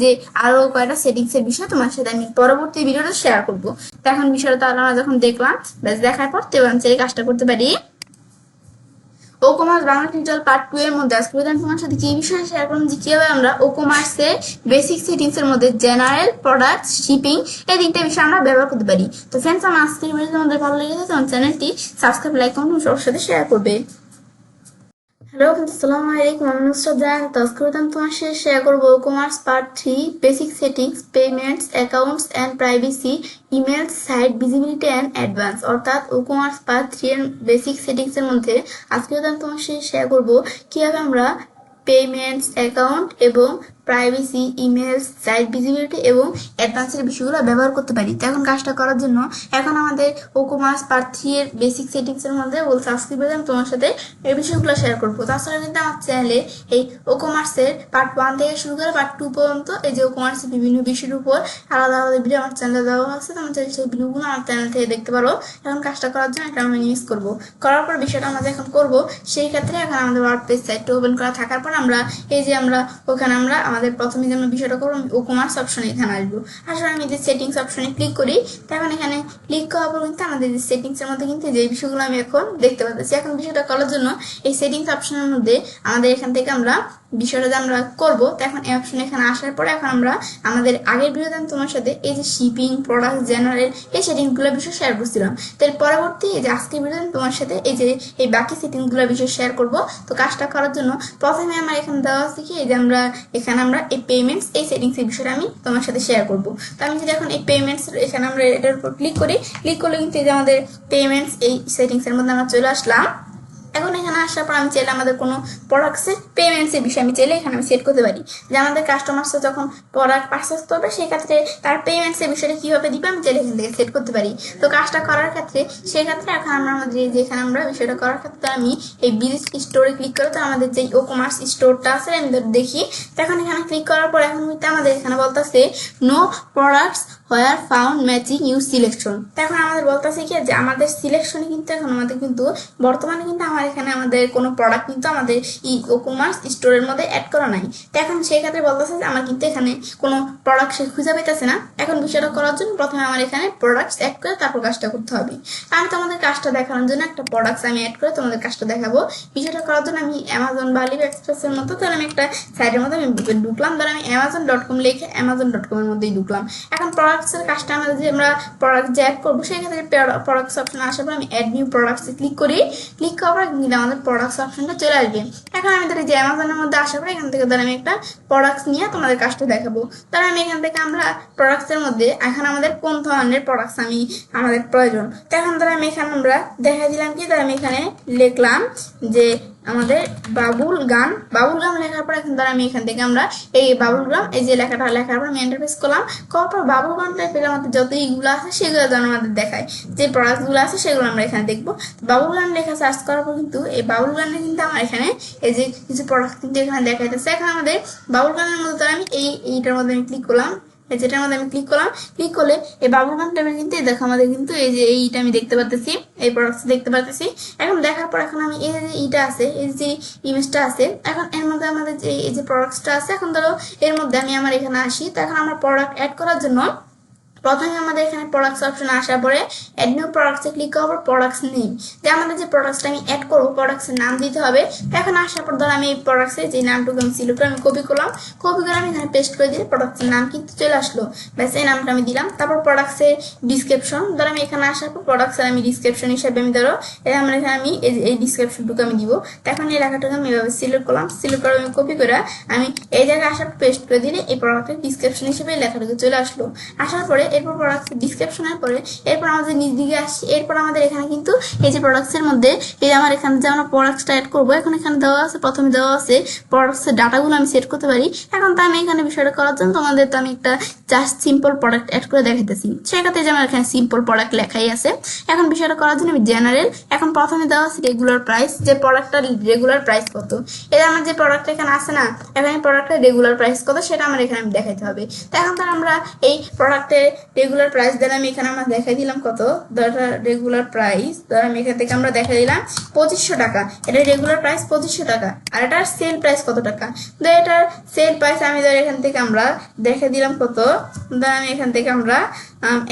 যে আরো কয়টা সেটিংস এর বিষয় তোমার সাথে আমি পরবর্তী ভিডিওটা শেয়ার করব। তো এখন বিষয়টা তাহলে আমরা যখন দেখলাম, ব্যাস দেখার পর তো আমি এই কাজটা করতে পারি। ও-কমার্স বাংলা টিউটোরিয়াল পার্ট 2 এর মধ্যে আজকে আমি তোমার সাথে কি বিষয়ে শেয়ার করলাম, যে কিভাবে আমরা ও-কমার্সে বেসিক সেটিংস এর মধ্যে জেনারেল, প্রোডাক্ট, শিপিং এই তিনটা বিষয় আমরা ব্যবহার করতে পারি। তো ফ্রেন্ডস, আমার আজকের ভিডিও তোমাদের ভালো লেগেছে তো আমার চ্যানেলটি সাবস্ক্রাইব, লাইক, কমেন্ট সবার সাথে শেয়ার করবে। হ্যালো, আসসালামু আলাইকুম, আমি নুসরাত জাহান। তো আজকে আমি তোমার সাথে শেয়ার করবো e-commerce part 3 basic settings, payments, accounts and privacy, email, site visibility and advance. অর্থাৎ ই-কমার্স পার্ট 3 এর বেসিক সেটিংস এর মধ্যে আজকে আমি তোমার সাথে শেয়ার করবো কিভাবে আমরা পেমেন্টস, অ্যাকাউন্ট এবং প্রাইভেসি, ইমেলস, সাইট ভিজিবিলিটি এবং অ্যাডভান্সের বিষয়গুলো ব্যবহার করতে পারি। তো এখন কাজটা করার জন্য এখন আমাদের ই-কমার্স পার্ট 3 এর বেসিক সেটিংস এর মধ্যে বলছে আজকে আমি তোমার সাথে এই বিষয়গুলো শেয়ার করবো। তাছাড়া কিন্তু আমার চ্যানেলে এই ই-কমার্সের পার্ট 1 থেকে শুরু করে পার্ট 2 পর্যন্ত এই যে ই-কমার্সের বিভিন্ন বিষয়ের উপর আলাদা আলাদা ভিডিও আমার চ্যানেলে দেওয়া আছে। তোমার চাইলে সেই ভিডিওগুলো আমার চ্যানেল থেকে দেখতে পারো। এখন কাজটা করার জন্য এটা আমরা ইউজ করবো। করার পর বিষয়টা আমরা যখন করবো, সেই ক্ষেত্রে এখন আমাদের ওয়ার্ডপ্রেস সাইটটা ওপেন করা থাকার পর আমরা এই যে আমরা ওখানে আমরা আমাদের প্রথমে যে আমরা বিষয়টা করবো, ই-কমার্স অপশনে এখানে আসবো। আসলে আমি যে সেটিংস অপশনে ক্লিক করি, তখন এখানে ক্লিক করার পর কিন্তু আমাদের যে সেটিংস এর মধ্যে কিন্তু যে বিষয়গুলো আমি এখন দেখতে পাচ্ছি। এখন বিষয়টা করার জন্য এই সেটিংস অপশনের মধ্যে আমাদের এখান থেকে আমরা বিষয়টা যে আমরা করবো, তখন এই অপশন এখানে আসার পরে এখন আমরা আমাদের আগের ভিডিওতে আমি তোমার সাথে এই যে শিপিং, প্রোডাক্ট, জেনারেল এই সেটিংসগুলোর বিষয় শেয়ার করছিলাম। তার পরবর্তী এই যে আজকের ভিডিওতে আমি তোমার সাথে এই যে এই বাকি সেটিংসগুলোর বিষয় শেয়ার করবো। তো কাজটা করার জন্য প্রথমে আমার এখানে দেওয়া আছে কি, এই যে আমরা এখানে আমরা এই পেমেন্টস এই সেটিংস এর বিষয়টা আমি তোমার সাথে শেয়ার করবো। তো আমি যদি এখন এই পেমেন্টস এখানে আমরা এটার উপর ক্লিক করি, ক্লিক করলে কিন্তু এই যে আমাদের পেমেন্টস এই সেটিংস এর মধ্যে আমরা চলে আসলাম। এখন এখানে আসার পর আমি চাইলে আমাদের কোনো প্রোডাক্টসের পেমেন্টসের বিষয় আমি চাইলে এখানে আমি সেট করতে পারি, যে আমাদের কাস্টমার্সরা যখন প্রোডাক্ট পারচেস করবে সেই ক্ষেত্রে তার পেমেন্টসের বিষয়টা কীভাবে দিবে আমি চাইলে এখান থেকে সেট করতে পারি। তো কাজটা করার ক্ষেত্রে সেক্ষেত্রে এখন আমরা আমাদের যেখানে আমরা বিষয়টা করার ক্ষেত্রে আমি এই বিজনেস স্টোরে ক্লিক করে, তো আমাদের যে ই-কমার্স স্টোরটা আছে আমি দেখি। তো এখন এখানে ক্লিক করার পর এখন আমাদের এখানে বলতেছে no products were found matching your selection. তো এখন আমাদের বলতেছে কি, যে আমাদের সিলেকশনে কিন্তু এখন আমাদের কিন্তু বর্তমানে কিন্তু আমার এখানে আমাদের কোনো প্রোডাক্ট কিন্তু আমাদের ই-কমার্স স্টোরের মধ্যে অ্যাড করা নাই। তো এখন সেই ক্ষেত্রে বলতেছে যে আমার কিন্তু এখানে কোনো প্রোডাক্ট সে খুঁজে পেতেছে না। এখন বিষয়টা করার জন্য প্রথমে আমার এখানে প্রোডাক্টস অ্যাড করে তারপর কাজটা করতে হবে। আমি তোমাদের কাজটা দেখানোর জন্য একটা প্রোডাক্টস আমি অ্যাড করে তোমাদের কাজটা দেখাবো। বিষয়টা করার জন্য আমি অ্যামাজন বা আলিবাবা এক্সপ্রেসের মতো তাহলে আমি একটা সাইটের মধ্যে আমি ঢুকলাম। ধর আমি amazon.com লিখে amazon.com এর মধ্যেই ঢুকলাম। এখন প্রোডাক্টসের কাজটা আমাদের যে আমরা প্রোডাক্ট যে অ্যাড করবো সেই ক্ষেত্রে প্রোডাক্টস অপশন আসার পর আমি অ্যাড নিউ প্রোডাক্টসে ক্লিক করি। ক্লিক করার পর কিন্তু আমাদের প্রোডাক্টস অপশনটা চলে আসবে। এখন আমি ধর যে অ্যামাজনের মধ্যে আসার পর এখান থেকে ধর আমি একটা প্রোডাক্টস নিয়ে তোমাদের কাজটা দেখাবো। তাহলে আমি এখান থেকে আমরা প্রোডাক্টসের মধ্যে এখন আমাদের কোন ধরনের প্রোডাক্টস আমি আমাদের প্রয়োজন, তো এখন ধর আমি এখানে আমরা দেখা দিলাম কি, ধর আমি এখানে লিখলাম যে আমাদের বাবুল গান লেখার পর এখন ধর আমি এখান থেকে আমরা এই বাবুল গান এই যে লেখাটা লেখার পর আমি এন্টারপ্রেস করলাম। করার পর বাবুল গান টাইপের আমাদের যত এইগুলো আছে সেগুলো যেন আমাদের দেখায়, যে প্রোডাক্টগুলো আছে সেগুলো আমরা এখানে দেখবো। বাবুল গান লেখা সার্চ করার পর কিন্তু এই বাবুল গানে কিন্তু আমার এখানে এই যে কিছু প্রোডাক্ট কিন্তু এখানে দেখাইতেছে। এখন আমাদের বাবুল গানের মধ্যে আমি এইটার মধ্যে আমি ক্লিক করলাম, যেটার মধ্যে আমি ক্লিক করলাম। ক্লিক করলে এই বাবুল গান টাইপের কিন্তু দেখো আমাদের কিন্তু এই যে এইটা আমি দেখতে পাচ্ছি, এই প্রোডাক্টস দেখতে পাচ্ছি। এখন দেখার পর এখন আমি এই যে এইটা আছে, এই যে ইমেজটা আছে, এখন এর মধ্যে আমাদের যে এই যে প্রোডাক্টসটা আছে, এখন ধরো এর মধ্যে আমি আমার এখানে আসি। তো এখন আমার প্রোডাক্ট অ্যাড করার জন্য প্রথমে আমাদের এখানে প্রোডাক্টস অপশন আসার পরে অ্যাড নিউ প্রোডাক্টসে ক্লিক করব, প্রোডাক্টস নেম যে আমাদের যে প্রোডাক্টসটা আমি অ্যাড করবো প্রোডাক্টসের নাম দিতে হবে। এখন আসার পর ধর আমি এই প্রোডাক্টসের যে নামটুকু আমি সিলেক্ট করে আমি কপি করলাম, কপি করে আমি এখানে পেস্ট করে দিলে প্রোডাক্টসের নাম কিন্তু চলে আসলো। ব্যাস এই নামটা আমি দিলাম। তারপর প্রোডাক্টসের ডিসক্রিপশন ধর আমি এখানে আসার পর প্রোডাক্টসের আমি ডিসক্রিপশন হিসাবে আমি ধরো আমার এখানে আমি এই ডিসক্রিপশনটুকু আমি দিব। এখন এই লেখাটুকু আমি এভাবে সিলেক্ট করলাম, সিলেক্ট করে আমি কপি করে আমি এই জায়গায় আসার পেস্ট করে দিলে এই প্রোডাক্টের ডিসক্রিপশন হিসেবে লেখাটুকু চলে আসলো। আসার পরে এরপর প্রোডাক্টের ডিসক্রিপশনের পরে এরপর আমাদের নিচ দিকে আসছি। এরপর আমাদের এখানে কিন্তু এই যে প্রোডাক্টসের মধ্যে এই আমার এখানে যে আমরা প্রোডাক্টসটা অ্যাড করবো, এখন এখানে দেওয়া আছে প্রথমে দেওয়া আছে প্রোডাক্টসের ডাটাগুলো আমি সেট করতে পারি। এখন তো আমি এখানে বিষয়টা করার জন্য তোমাদের তো আমি একটা জাস্ট সিম্পল প্রোডাক্ট অ্যাড করে দেখাইতেছি, সেক্ষেত্রে যে আমার এখানে সিম্পল প্রোডাক্ট লেখাই আছে। এখন বিষয়টা করার জন্য আমি জেনারেল, এখন প্রথমে দেওয়া আছে রেগুলার প্রাইস, যে প্রোডাক্টটার রেগুলার প্রাইস কত। এটা আমার যে প্রোডাক্ট এখানে আছে না, এখানে প্রোডাক্টের রেগুলার প্রাইস কত সেটা আমার এখানে আমি দেখাইতে হবে। তো এখন তো আমরা এই প্রোডাক্টের রেগুলার প্রাইস ধর আমি এখানে আমরা দেখাই দিলাম কত, ধর রেগুলার প্রাইস ধর আমি এখান থেকে আমরা দেখাই দিলাম 2500 টাকা। এটা রেগুলার প্রাইস 2500 টাকা। আর এটার সেল প্রাইস কত টাকা, ধর এটার সেল প্রাইস আমি ধর এখান থেকে আমরা দেখে দিলাম কত, ধর আমি এখান থেকে আমরা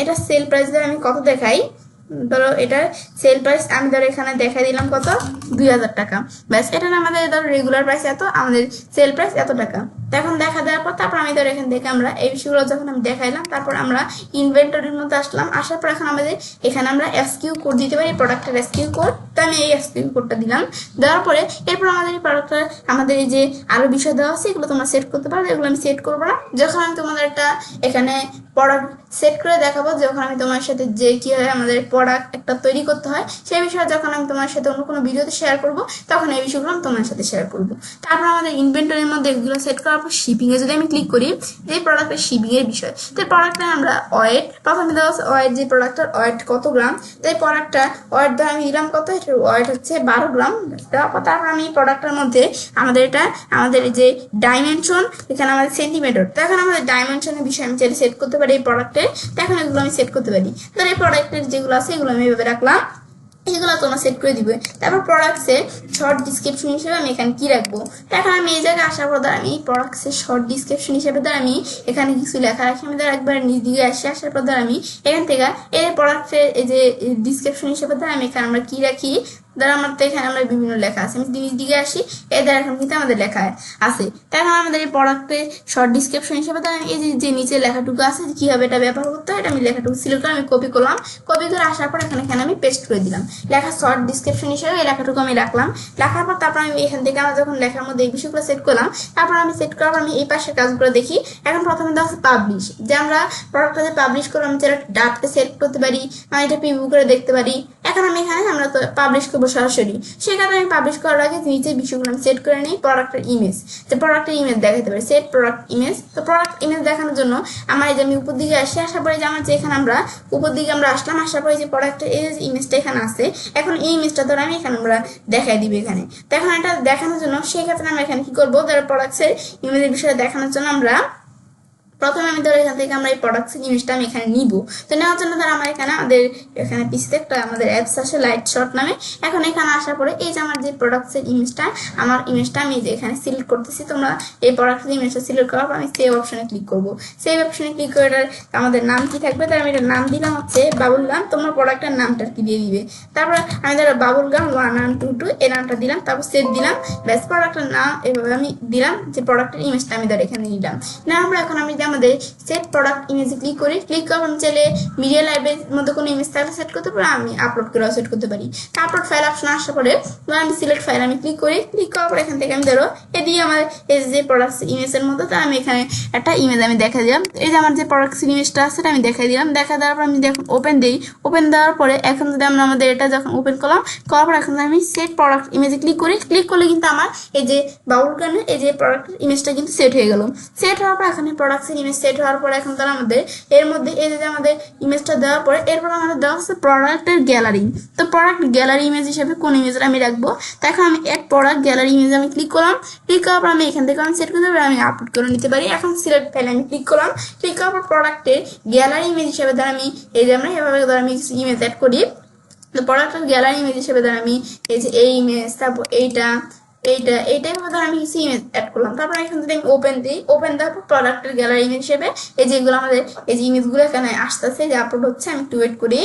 এটা সেল প্রাইস ধর আমি কত দেখাই, ধরো এটার সেল প্রাইস আমি ধরো এখানে দেখাই দিলাম কত 2000 টাকা। ব্যাস এটা আমাদের ধরো রেগুলার প্রাইস এত, আমাদের সেল প্রাইস এত টাকা। এখন দেখা দেওয়ার পর তারপর আমি ধরো এখান থেকে আমরা এই বিষয়গুলো যখন আমি দেখাইলাম, তারপর আমরা ইনভেন্টরির মধ্যে আসলাম। আসার পর এখন আমাদের এখানে আমরা এসকিউ কোড দিতে পারি, প্রোডাক্টের এসকিউ কোড। তো আমি এই এসকিউ কোডটা দিলাম, দেওয়ার পরে এরপর আমাদের এই প্রোডাক্টটা আমাদের এই যে আরো বিষয় দেওয়া আছে এগুলো তোমরা সেট করতে পারো, এগুলো আমি সেট করবো না। যখন আমি তোমাদের একটা এখানে প্রোডাক্ট সেট করে দেখাবো, যখন আমি তোমার সাথে যে কিভাবে আমাদের প্রোডাক্ট একটা তৈরি করতে হয় সেই বিষয়ে যখন আমি তোমার সাথে অন্য কোনো ভিডিওতে শেয়ার করব, তখন এই বিষয়গুলো আমি তোমার সাথে শেয়ার করব। তারপর আমাদের ইনভেন্টরির মধ্যে এগুলো সেট করার পর শিপিং এ যদি আমি ক্লিক করি, যে প্রোডাক্টের শিপিং এর বিষয়, তো প্রোডাক্টটা আমরা ওয়েট প্রথমে দেওয়া আছে ওয়েট, যে প্রোডাক্টটার ওয়েট কত গ্রাম, তো এই প্রোডাক্টটা ওয়েট ধর আমি দিলাম কত, এটার ওয়েট হচ্ছে 12 গ্রাম। তারপর আমি এই প্রোডাক্টের মধ্যে আমাদের এটা আমাদের যে ডাইমেনশন, এখানে আমাদের সেন্টিমিটার, তো এখন আমাদের ডাইমেনশনের বিষয় আমি চাইলে সেট করতে পারি এই প্রোডাক্টে। তো এখন এগুলো আমি সেট করতে পারি, ধর এই প্রোডাক্টের যেগুলো আছে এগুলো আমি এভাবে রাখলাম, এগুলো তোমরা সেট করে দিবে। তারপর প্রোডাক্টসের শর্ট ডিসক্রিপশন হিসেবে আমি এখানে কি রাখবো, এখন আমি এই জায়গায় আসার পর আমি প্রোডাক্টসের শর্ট ডিসক্রিপশন হিসেবে ধর আমি এখানে কিছু লেখা রাখি। আমি ধর একবার নিজ দিকে আসার পর ধর আমি এখান থেকে এই প্রোডাক্টের এই যে ডিসক্রিপশন হিসেবে ধর আমি এখানে আমরা কি রাখি, ধর আমার তো এখানে আমরা বিভিন্ন লেখা আছে, আমি জিনিস দিকে আসি এই দ্বারা এখন কিন্তু আমাদের লেখা আছে। তারপর আমাদের এই প্রোডাক্টের শর্ট ডিসক্রিপশন হিসেবে ধর এই যে নিচে লেখাটুকু আছে কিভাবে এটা ব্যবহার করতে হয়, এটা আমি লেখাটুকু সিলেক্ট করে আমি কপি করলাম, কপি করে আসার পর এখানে আমি পেস্ট করে দিলাম। লেখা শর্ট ডিসক্রিপশন হিসেবে এই লেখাটুকু আমি রাখলাম। লেখার পর তারপর আমি এখান থেকে আমরা যখন লেখার মধ্যে এই বিষয়গুলো সেট করলাম, তারপর আমি সেট করার পর আমি এই পাশের কাজগুলো দেখি। এখন প্রথমে দেওয়া আছে পাবলিশ, যে আমরা প্রোডাক্টটা যে পাবলিশ করবো আমি যেটা ডাবটা সেট করতে পারি, আমি এটা প্রিভিউ করে দেখতে পারি। এখন আমি এখানে আমরা তো পাবলিশ করবো সরাসরি, সেখানে আমি পাবলিশ করার আগে নিচের বিষয়গুলো আমি সেট করে নিই। প্রোডাক্টের ইমেজ, যে প্রোডাক্টের ইমেজ দেখাতে পারি, সেট প্রোডাক্ট ইমেজ। তো প্রোডাক্ট ইমেজ দেখানোর জন্য আমার এই যে আমি উপর দিকে আসি, আসার পরে যে আমার যে এখানে আমরা উপর দিকে আমরা আসলাম, আসার পরে যে প্রোডাক্টের এই যে ইমেজটা এখানে আছে, এখন এই ইমেজটা ধরে আমি এখানে আমরা দেখাই দিবে এখানে। তো এখন এটা দেখানোর জন্য সেই ক্ষেত্রে আমরা এখানে কি করবো, ধরো প্রোডাক্টের ইমেজের বিষয়ে দেখানোর জন্য আমরা প্রথমে আমি ধরো এখান থেকে আমরা এই প্রোডাক্টের ইমেজটা আমি এখানে নিব। তো নেওয়ার জন্য ধর আমার এখানে এখানে পিসিতে একটা আমাদের অ্যাপস আছে লাইট শট নামে। এখন এখানে আসার পরে এই যে আমার যে প্রোডাক্টের ইমেজটা, আমার ইমেজটা আমি এখানে সিলেক্ট করতেছি। তোমরা এই প্রোডাক্টের ইমেজটা সিলেক্ট করার পর আমি সেভ অপশনে ক্লিক করবো। সেভ অপশনে ক্লিক করে এটার আমাদের নাম কি থাকবে, তার আমি এটার নাম দিলাম হচ্ছে বাবুল গাম। তোমরা প্রোডাক্টের নামটা কি দিয়ে দিবে, তারপর আমি ধরো বাবুল গাম 1122 এই নামটা দিলাম, তারপর সেভ দিলাম। ব্যাস প্রোডাক্টের নাম এভাবে আমি দিলাম, যে প্রোডাক্টের ইমেজটা আমি ধরো এখানে নিলাম। নেওয়ার পর এখন আমি আমাদের সেট প্রোডাক্ট ইমেজে ক্লিক করি, ক্লিক করে আমি চাইলে মিডিয়া লাইব্রেরির মধ্যে কোনো ইমেজ থাকলে সেট করতে পারি, আমি আপলোড করেও সেট করতে পারি। আপলোড ফাইল অপশন আসার পরে আমি সিলেক্ট ফাইল আমি ক্লিক করি, ক্লিক করার পর এখান থেকে আমি ধরো এদিকে আমার এই যে প্রোডাক্ট ইমেজের মধ্যে তো আমি এখানে একটা ইমেজ আমি দেখা দিলাম। এই যে আমার যে প্রোডাক্ট ইমেজটা আছে সেটা আমি দেখাই দিলাম। দেখা দেওয়ার পর আমি দেখুন ওপেন দিই, ওপেন দেওয়ার পরে এখন যদি আমরা আমাদের এটা যখন ওপেন করলাম, করার পর এখন আমি সেট প্রোডাক্ট ইমেজে ক্লিক করি, ক্লিক করলে কিন্তু আমার এই যে বাউল গানের এই যে প্রোডাক্ট ইমেজটা কিন্তু সেট হয়ে গেল। সেট হওয়ার পর এখানে প্রোডাক্টের ইমেজ সেট হওয়ার পর এখন তার আমাদের এর মধ্যে এই যে আমাদের ইমেজটা দেওয়ার পরে এরপর আমাদের দেওয়া হচ্ছে প্রোডাক্টের গ্যালারি। তো প্রোডাক্ট গ্যালারি ইমেজ হিসেবে কোন ইমেজটা আমি রাখবো, তো এখন আমি এক প্রোডাক্ট গ্যালারি ইমেজ আমি ক্লিক করলাম, ক্লিক করার পর আমি এখান থেকে আমি সেট করতে পারি, আমি আপলোড করে নিতে পারি। এখন সিলেক্ট ফাইলে আমি ক্লিক করলাম, ক্লিক করার পর প্রোডাক্টের গ্যালারি ইমেজ হিসেবে ধর আমি এই যে আমরা এভাবে ধর আমি ইমেজ অ্যাড করি। তো প্রোডাক্টের গ্যালারি ইমেজ হিসেবে ধর আমি এই যে এই ইমেজ, তারপর এইটা এইটাই ধর আমি কিছু ইমেজ অ্যাড করলাম। তারপর এখান থেকে আমি ওপেন দিই, ওপেন দেওয়ার পর প্রোডাক্টের গ্যালারি ইমেজ হিসেবে এই যেগুলো আমাদের এই যে ইমেজগুলো এখানে আসতেছে, যে আপলোড হচ্ছে, আমি একটু ওয়েট করি,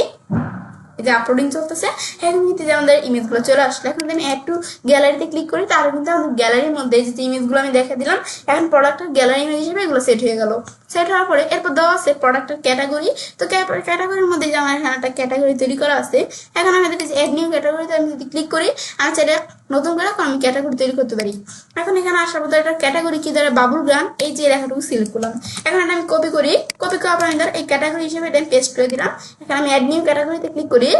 এই যে আপলোডিং চলতেছে। এখন কিন্তু যে আমাদের ইমেজগুলো চলে আসলো। এখন আমি অ্যাড টু গ্যালারিতে ক্লিক করি, তাহলে কিন্তু আমাদের গ্যালারির মধ্যে যে ইমেজগুলো আমি দেখা দিলাম, এখন প্রোডাক্টের গ্যালারি ইমেজ হিসেবে এগুলো সেট হয়ে গেল। সেট হওয়ার পরে এরপর দেওয়া আছে প্রোডাক্টের ক্যাটাগরি। তো ক্যাটাগরির মধ্যে যে আমার এখানে একটা ক্যাটাগরি তৈরি করা আছে, এখন আমি যদি অ্যাড নিউ ক্যাটাগরিতে আমি যদি ক্লিক করি, আমি চাইলে নতুন করে আমি ক্যাটাগরি তৈরি করতে পারি। এখন এখানে আসার পর একটা ক্যাটাগরি কি দ্বারা বাবুল গান, এই যে লেখাটুকু সিলেক্ট করলাম। এখন এটা আমি কপি করি, কপি করার পর আমি এই ক্যাটাগরি হিসেবে এটা পেস্ট করে দিলাম। এখন আমি অ্যাড নিউ ক্যাটাগরিতে ক্লিক করি,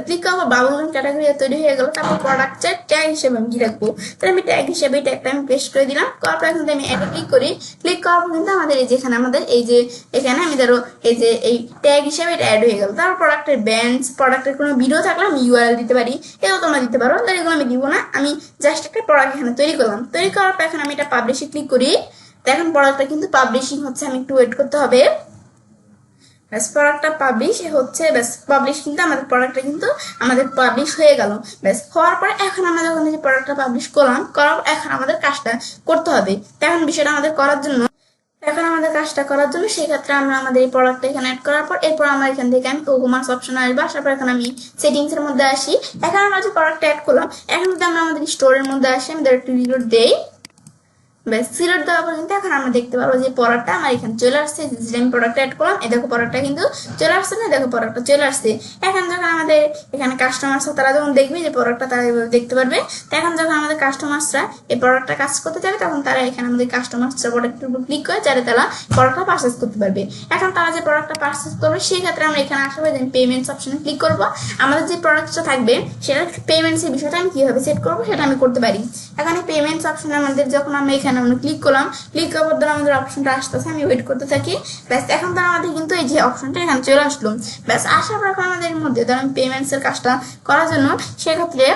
ক্লিক করবো, বাবুল গান ক্যাটাগরি তৈরি হয়ে গেল। তারপর প্রোডাক্টের ট্যাগ হিসেবে আমি কি রাখবো, তাহলে আমি ট্যাগ হিসেবে এই ট্যাগটা আমি পেস্ট করে দিলাম। করার পর এখন আমি অ্যাডে ক্লিক করি, ক্লিক করার পর কিন্তু আমাদের এই যেখানে আমাদের এই যে এখানে আমি ধরো এই যে এই ট্যাগ হিসেবে এটা অ্যাড হয়ে গেল। তারপর প্রোডাক্টের ব্যান্ডস, প্রোডাক্টের কোনো ভিডিও থাকলে আমি ইউআরএল দিতে পারি, এটাও তোমরা দিতে পারো। তাহলে এগুলো আমি দিব না, আমি জাস্ট একটা প্রোডাক্ট এখানে তৈরি করলাম। তৈরি করার পর এখন আমি এটা পাবলিশে ক্লিক করি। তো এখন প্রোডাক্টটা কিন্তু পাবলিশিং হচ্ছে, আমি একটু ওয়েট করতে হবে। ব্যাস প্রোডাক্টটা পাবলিশ হচ্ছে, ব্যাস পাবলিশ কিন্তু আমাদের প্রোডাক্টটা কিন্তু আমাদের পাবলিশ হয়ে গেল। ব্যাস হওয়ার পরে এখন আমরা যখন যে প্রোডাক্টটা পাবলিশ করলাম, করার এখন আমাদের কাজটা করতে হবে। এখন বিষয়টা আমাদের করার জন্য, সেক্ষেত্রে আমরা আমাদের এই প্রোডাক্টটা এখানে অ্যাড করার পর এরপর আমরা এখান থেকে আমি ওকমার্স অপশন আসবো। আসার পর এখন আমি সেটিংস এর মধ্যে আসি। এখন আমরা যে প্রোডাক্টটা অ্যাড করলাম, এখন যদি আমরা আমাদের স্টোরের মধ্যে আসি, আমি একটু রিলোড দেই। ব্যাস সিলেক্ট দেওয়ার পর কিন্তু এখন আমরা দেখতে পারবো যে প্রোডাক্টটা আমার এখানে চলে আসছে। আমি প্রোডাক্টটা অ্যাড করলাম, এই দেখো প্রোডাক্টটা কিন্তু চলে আসছে না, দেখো প্রোডাক্টটা চলে আসছে। এখন যখন আমাদের এখানে কাস্টমার্সরা তারা যখন দেখবে যে প্রোডাক্টটা, তারা এভাবে দেখতে পারবে। তো এখন যখন আমাদের কাস্টমার্সরা এই প্রোডাক্টটা কাজ করতে যাবে, তখন তারা এখানে আমাদের কাস্টমার্সরা প্রোডাক্টের উপর ক্লিক করে যাতে তারা প্রোডাক্টটা পারচেস করতে পারবে। এখন তারা যে প্রোডাক্টটা পারচেস করবে, সেই ক্ষেত্রে আমরা এখানে আসলে যে পেমেন্টস অপশনে ক্লিক করবো। আমাদের যে প্রোডাক্টটা থাকবে সেটা পেমেন্টসের বিষয়টা আমি কিভাবে সেট করবো সেটা আমি করতে পারি। এখানে পেমেন্টস অপশনে আমাদের যখন আমরা এখানে আমরা ক্লিক করলাম, ক্লিক করার পর আমাদের অপশনটা আসতেছে, আমি ওয়েট করতে থাকি। ব্যাস এখন তো আমাদের কিন্তু এই যে অপশনটা এখানে চলে আসলো। ব্যাস আসার পর আমাদের মধ্যে ধরুন পেমেন্টস এর কাজটা করার জন্য, সেক্ষেত্রে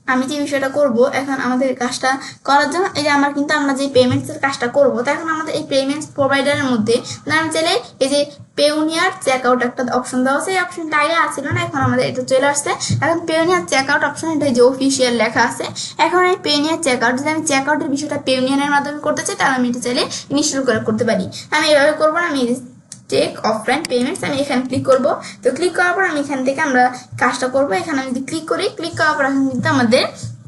আমি যে বিষয়টা করব, এখন আমাদের কাজটা করার জন্য এই যে আমরা যে পেমেন্টস এর কাজটা করবো, তখন আমাদের এই পেমেন্টস প্রোভাইডারের মধ্যে আমি চাইলে এই যে পেউনিয়ার চেকআউট একটা অপশন দেওয়া আছে, এই অপশনটা আগে আসছিল না, এখন আমাদের এটা চলে আসছে। এখন পেউনিয়ার চেকআউট অপশন, এটা যে অফিসিয়াল লেখা আছে। এখন এই পেউনিয়ার চেকআউট, যদি আমি চেকআউটের বিষয়টা পেউনিয়ারের মাধ্যমে করতে চাই, তাহলে আমি এটা চাইলে ইনস্টল করে করতে পারি। আমি এভাবে করবো না, আমি চেক অফলাইন পেমেন্টস আমি এখানে ক্লিক করব। তো ক্লিক করার পর আমি এখান থেকে আমরা কাজটা করবো। এখানে আমি যদি ক্লিক করি, ক্লিক করার পর এখন কিন্তু আমাদের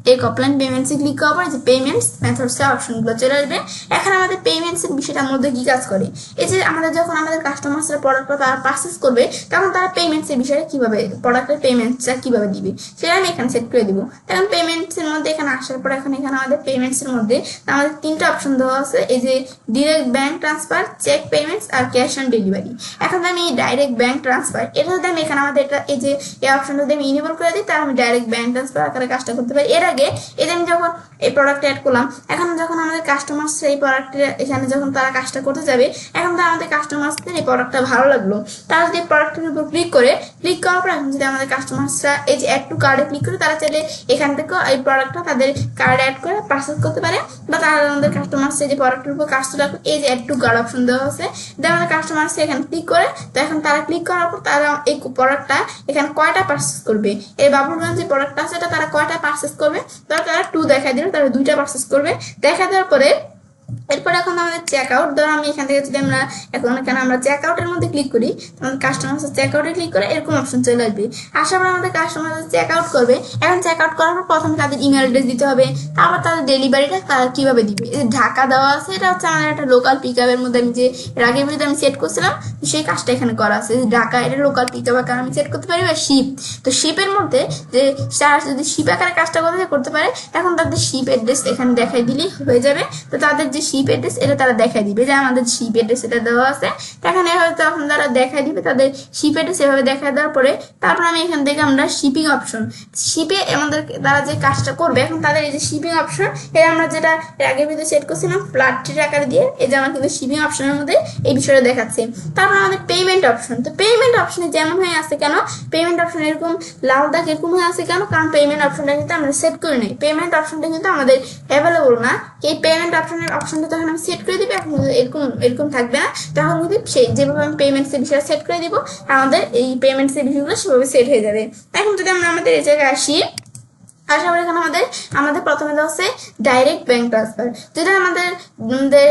টেক অফলাইন পেমেন্টসে ক্লিক করার পর যে পেমেন্টস মেথডস এর অপশনগুলো চলে আসবে। এখন আমাদের পেমেন্টস এর বিষয়টার মধ্যে কি কাজ করে, এই যে আমাদের যখন আমাদের কাস্টমার্সরা প্রোডাক্টটা তারা পারচেজ করবে, তখন তারা পেমেন্টস এর বিষয়ে কিভাবে প্রোডাক্টের পেমেন্টসটা কিভাবে দিবে সেটা আমি এখানে সেট করে দিব। এখন পেমেন্টস এর মধ্যে এখানে আসার পর এখন এখানে আমাদের পেমেন্টস এর মধ্যে আমাদের তিনটা অপশন দেওয়া আছে, এই যে direct bank transfer, check payments আর ক্যাশ অন ডেলিভারি। এখন আমি ডাইরেক্ট ব্যাংক ট্রান্সফার, এটা যদি আমি এখানে আমাদের এটা এই যে এই অপশনটা যদি আমি ইনেবল করে দিই, তাহলে আমি ডাইরেক্ট ব্যাংক ট্রান্সফার আকারে কাজটা করতে পারি। এর আগে এই যে আমি যখন এই প্রোডাক্ট অ্যাড করলাম, এখন যখন আমাদের কাস্টমার্স এই প্রোডাক্টের এখানে যখন তারা কাজটা করতে যাবে, এখন তো আমাদের কাস্টমার্সদের এই প্রোডাক্টটা ভালো লাগলো, তারা যদি প্রোডাক্টের উপর ক্লিক করে, ক্লিক করার পর এখন যদি আমাদের কাস্টমার্সরা এই যে অ্যাড টু কার্ডে ক্লিক করে, তারা চাইলে এখান থেকে এই প্রোডাক্টটা তাদের কার্ডে অ্যাড করে পারচেজ করতে পারে। বা তারা আমাদের কাস্টমার্স যে প্রোডাক্টের উপর কাজটা রাখবে, এই যে অ্যাড টু কার্ড অপশন দেওয়া আছে, আমাদের কাস্টমার্স এখানে ক্লিক করে, তো এখন তারা ক্লিক করার পর তারা এই প্রোডাক্টটা এখানে কয়টা পারচেজ করবে, এই বাবুলগঞ্জ যে প্রোডাক্টটা আছে এটা তারা কয়টা পারচেজ করবে, তারা 2 দেখা দিল, তারা 2টা পারচেজ করবে। দেখা দেওয়ার পরে এরপর এখন আমাদের চেকআউট, ধরো আমি এখান থেকে যদি আমরা এখন এখানে আমরা চেকআউটের মধ্যে ক্লিক করি, আমাদের কাস্টমার চেকআউটে ক্লিক করে এরকম অপশন চলে আসবে। আসার পর আমাদের কাস্টমার চেকআউট করবে। এখন চেকআউট করার পর প্রথমে তাদের ইমেল অ্যাড্রেস দিতে হবে, তারপর তাদের ডেলিভারিটা তারা কিভাবে দিবে, ঢাকা দেওয়া আছে, এটা হচ্ছে আমাদের একটা লোকাল পিক আপের মধ্যে আমি যে আগের ভিডিওতে আমি সেট করছিলাম, সেই কাজটা এখানে করা আছে। ঢাকা এটা লোকাল পিক আপ আকারে আমি সেট করতে পারি, বা শিপ, তো শিপের মধ্যে যে যদি শিপ আকারে কাজটা করতে পারে, এখন তাদের শিপ অ্যাড্রেস এখানে দেখাই দিলেই হয়ে যাবে। তো তাদের যে শিপ অ্যাড্রেস এটা তারা দেখাই দিবে, যে আমাদের শিপ অ্যাড্রেস এটা দেওয়া আছে, এখানে হয়তো এখন তারা দেখাই দিবে তাদের শিপ অ্যাড্রেস। এভাবে দেখা দেওয়ার পরে তারপর আমি এখান থেকে আমরা শিপিং অপশন, শিপে আমাদের তারা যে কাজটা করবে, এখন তাদের এই যে শিপিং অপশন, এটা আমরা যেটা আগের ভিডিও সেট করছিলাম ফ্ল্যাট আকারে দিয়ে, এই যে আমার কিন্তু শিপিং অপশনের মধ্যে এই বিষয়টা দেখাচ্ছে। তারপর আমাদের পেমেন্ট অপশন, তো পেমেন্ট অপশনে যেমন হয়ে আছে কেন, পেমেন্ট অপশন এরকম লাল দাগ এরকম হয়ে আছে কেন, কারণ পেমেন্ট অপশনটা কিন্তু আমরা সেট করে নিই, পেমেন্ট অপশনটা কিন্তু আমাদের অ্যাভেলেবল না। এই পেমেন্ট অপশনটা তখন আমি সেট করে দিবে, এখন এরকম থাকবে না, তখন কিন্তু সেই যেভাবে আমি পেমেন্টস এর বিষয় সেট করে দিব, আমাদের এই পেমেন্টস এর বিষয়গুলো সেভাবে সেট হয়ে যাবে। এখন যদি আমরা আমাদের এই জায়গায় আসি, আশা করি এখানে আমাদের প্রথমে দেওয়া আছে ডাইরেক্ট ব্যাংক ট্রান্সফার। যদি আমাদের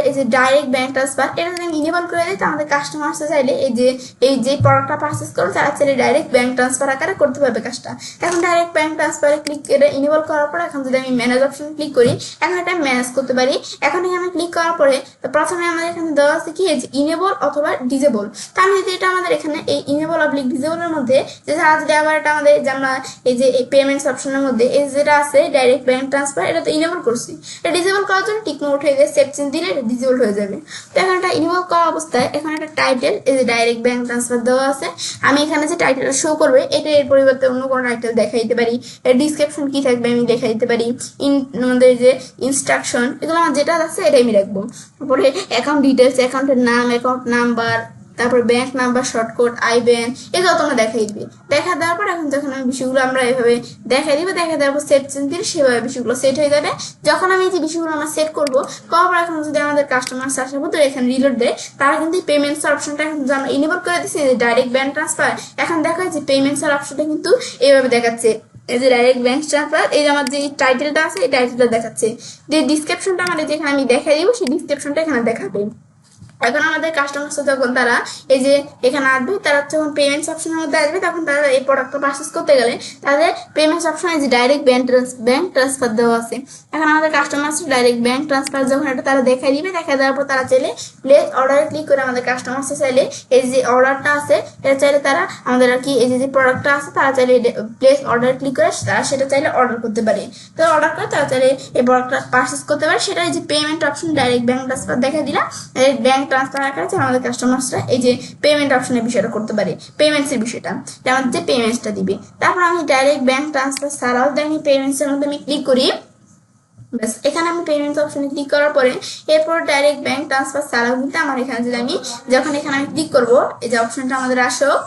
এই যে ডাইরেক্ট ব্যাংক ট্রান্সফার এটা যদি আমি ইনেবল করে দিই, তো আমাদের কাস্টমার্স চাইলে এই যে প্রোডাক্টটা পারচেস করবে তারা চাইলে ডাইরেক্ট ব্যাংক ট্রান্সফার আকারে করতে পারবে কাজটা। এখন ডাইরেক্ট ব্যাংক ট্রান্সফারে ক্লিক করে ইনেবল করার পর এখন যদি আমি ম্যানেজ অপশন ক্লিক করি, এখন এটা ম্যানেজ করতে পারি। এখন এখানে ক্লিক করার পরে প্রথমে আমাদের এখানে দেওয়া আছে কি ইনেবল অথবা ডিজেবল। তো আমি যদি এটা আমাদের এখানে এই ইনেবল অবলিক ডিজেবলের মধ্যে যে যদি আবার এটা আমাদের যে আমরা এই যে এই পেমেন্টস অপশনের মধ্যে এই যেটা আছে ডাইরেক্ট ব্যাংক ট্রান্সফার এটা তো ইনেবল করছি, এটা ডিজেবল করার জন্য টিক মার্ক উঠে গিয়ে সেভ চেঞ্জ দিলে এটা ডিজেবল হয়ে যাবে। তো এখন এটা ইনেবল করা অবস্থায় এখন একটা টাইটেল এই যে ডাইরেক্ট ব্যাংক ট্রান্সফার দেওয়া আছে, আমি এখানে যে টাইটেলটা শো করবে এটা এর পরিবর্তে অন্য কোনো টাইটেল দেখাই দিতে পারি। এর ডিসক্রিপশন কি থাকবে আমি দেখাই দিতে পারি, আমাদের যে ইনস্ট্রাকশন এগুলো আমার যেটা আছে এটাই আমি রাখবো। তারপরে অ্যাকাউন্ট ডিটেলস, অ্যাকাউন্টের নাম, অ্যাকাউন্ট নাম্বার, তারপর ব্যাংক নাম্বার, শর্টকট, আইব্যান এগুলো তোমরা দেখাই দিবে। দেখা দেওয়ার পর এখন যখন আমি বিষয়গুলো আমরা এভাবে দেখাই দিব, দেখা দেওয়ার পর সেট চেঞ্জ দিলে সেভাবে বিষয়গুলো সেট হয়ে যাবে। যখন আমি যে বিষয়গুলো আমরা সেট করবো করার পর এখন যদি আমাদের কাস্টমার আসার পর এখানে রিলোড দেয়, তারা কিন্তু পেমেন্টস অপশনটা এখন আমরা ইনেবল করে দিচ্ছি যে ডাইরেক্ট ব্যাংক ট্রান্সফার, এখন দেখা যাচ্ছে পেমেন্টস অপশনটা কিন্তু এইভাবে দেখাচ্ছে এই যে ডাইরেক্ট ব্যাংক ট্রান্সফার। এই যে আমার যে টাইটেলটা আছে এই টাইটেলটা দেখাচ্ছে, যে ডিসক্রিপশনটা আমাদের যেখানে আমি দেখাই দিব সেই ডিসক্রিপশনটা এখানে দেখাবে। এখন আমাদের কাস্টমার যখন তারা এই যে এখানে আসবে, তারা যখন পেমেন্টস অপশনের মধ্যে আসবে তখন তারা এই প্রোডাক্টটা পারচেস করতে গেলে তাদের পেমেন্টস অপশনে যে ডাইরেক্ট ব্যাংক ট্রান্সফার দেওয়া আছে। এখন আমাদের কাস্টমার ডাইরেক্ট ব্যাংক ট্রান্সফার যখন এটা তারা দেখাই দিবে, দেখা দেওয়ার পর তারা চাইলে প্লেস অর্ডারে ক্লিক করে আমাদের কাস্টমার চাইলে এই যে অর্ডারটা আছে এটা চাইলে তারা আমাদের আর কি এই যে প্রোডাক্টটা আছে তারা চাইলে প্লেস অর্ডারে ক্লিক করে তারা সেটা চাইলে অর্ডার করতে পারে। তো অর্ডার করে তারা চাইলে এই প্রোডাক্টটা পারচেস করতে পারে। সেটা এই যে payment option direct bank transfer দেখা দিলাম, ব্যাংক ট্রান্সফার আকারে আমাদের কাস্টমাররা এই যে পেমেন্ট অপশনের বিষয়টা করতে পারে, পেমেন্টস এর বিষয়টা আমাদের যে পেমেন্টসটা দিবে। তারপর আমি ডাইরেক্ট ব্যাংক ট্রান্সফার ছাড়াও আমি পেমেন্টস এর মধ্যে আমি ক্লিক করি, ব্যাস এখানে আমি পেমেন্টস অপশনে ক্লিক করার পরে এরপর ডাইরেক্ট ব্যাংক ট্রান্সফার ছাড়াও কিন্তু আমার এখানে যদি আমি যখন এখানে আমি ক্লিক করবো এই যে অপশনটা আমাদের আসুক,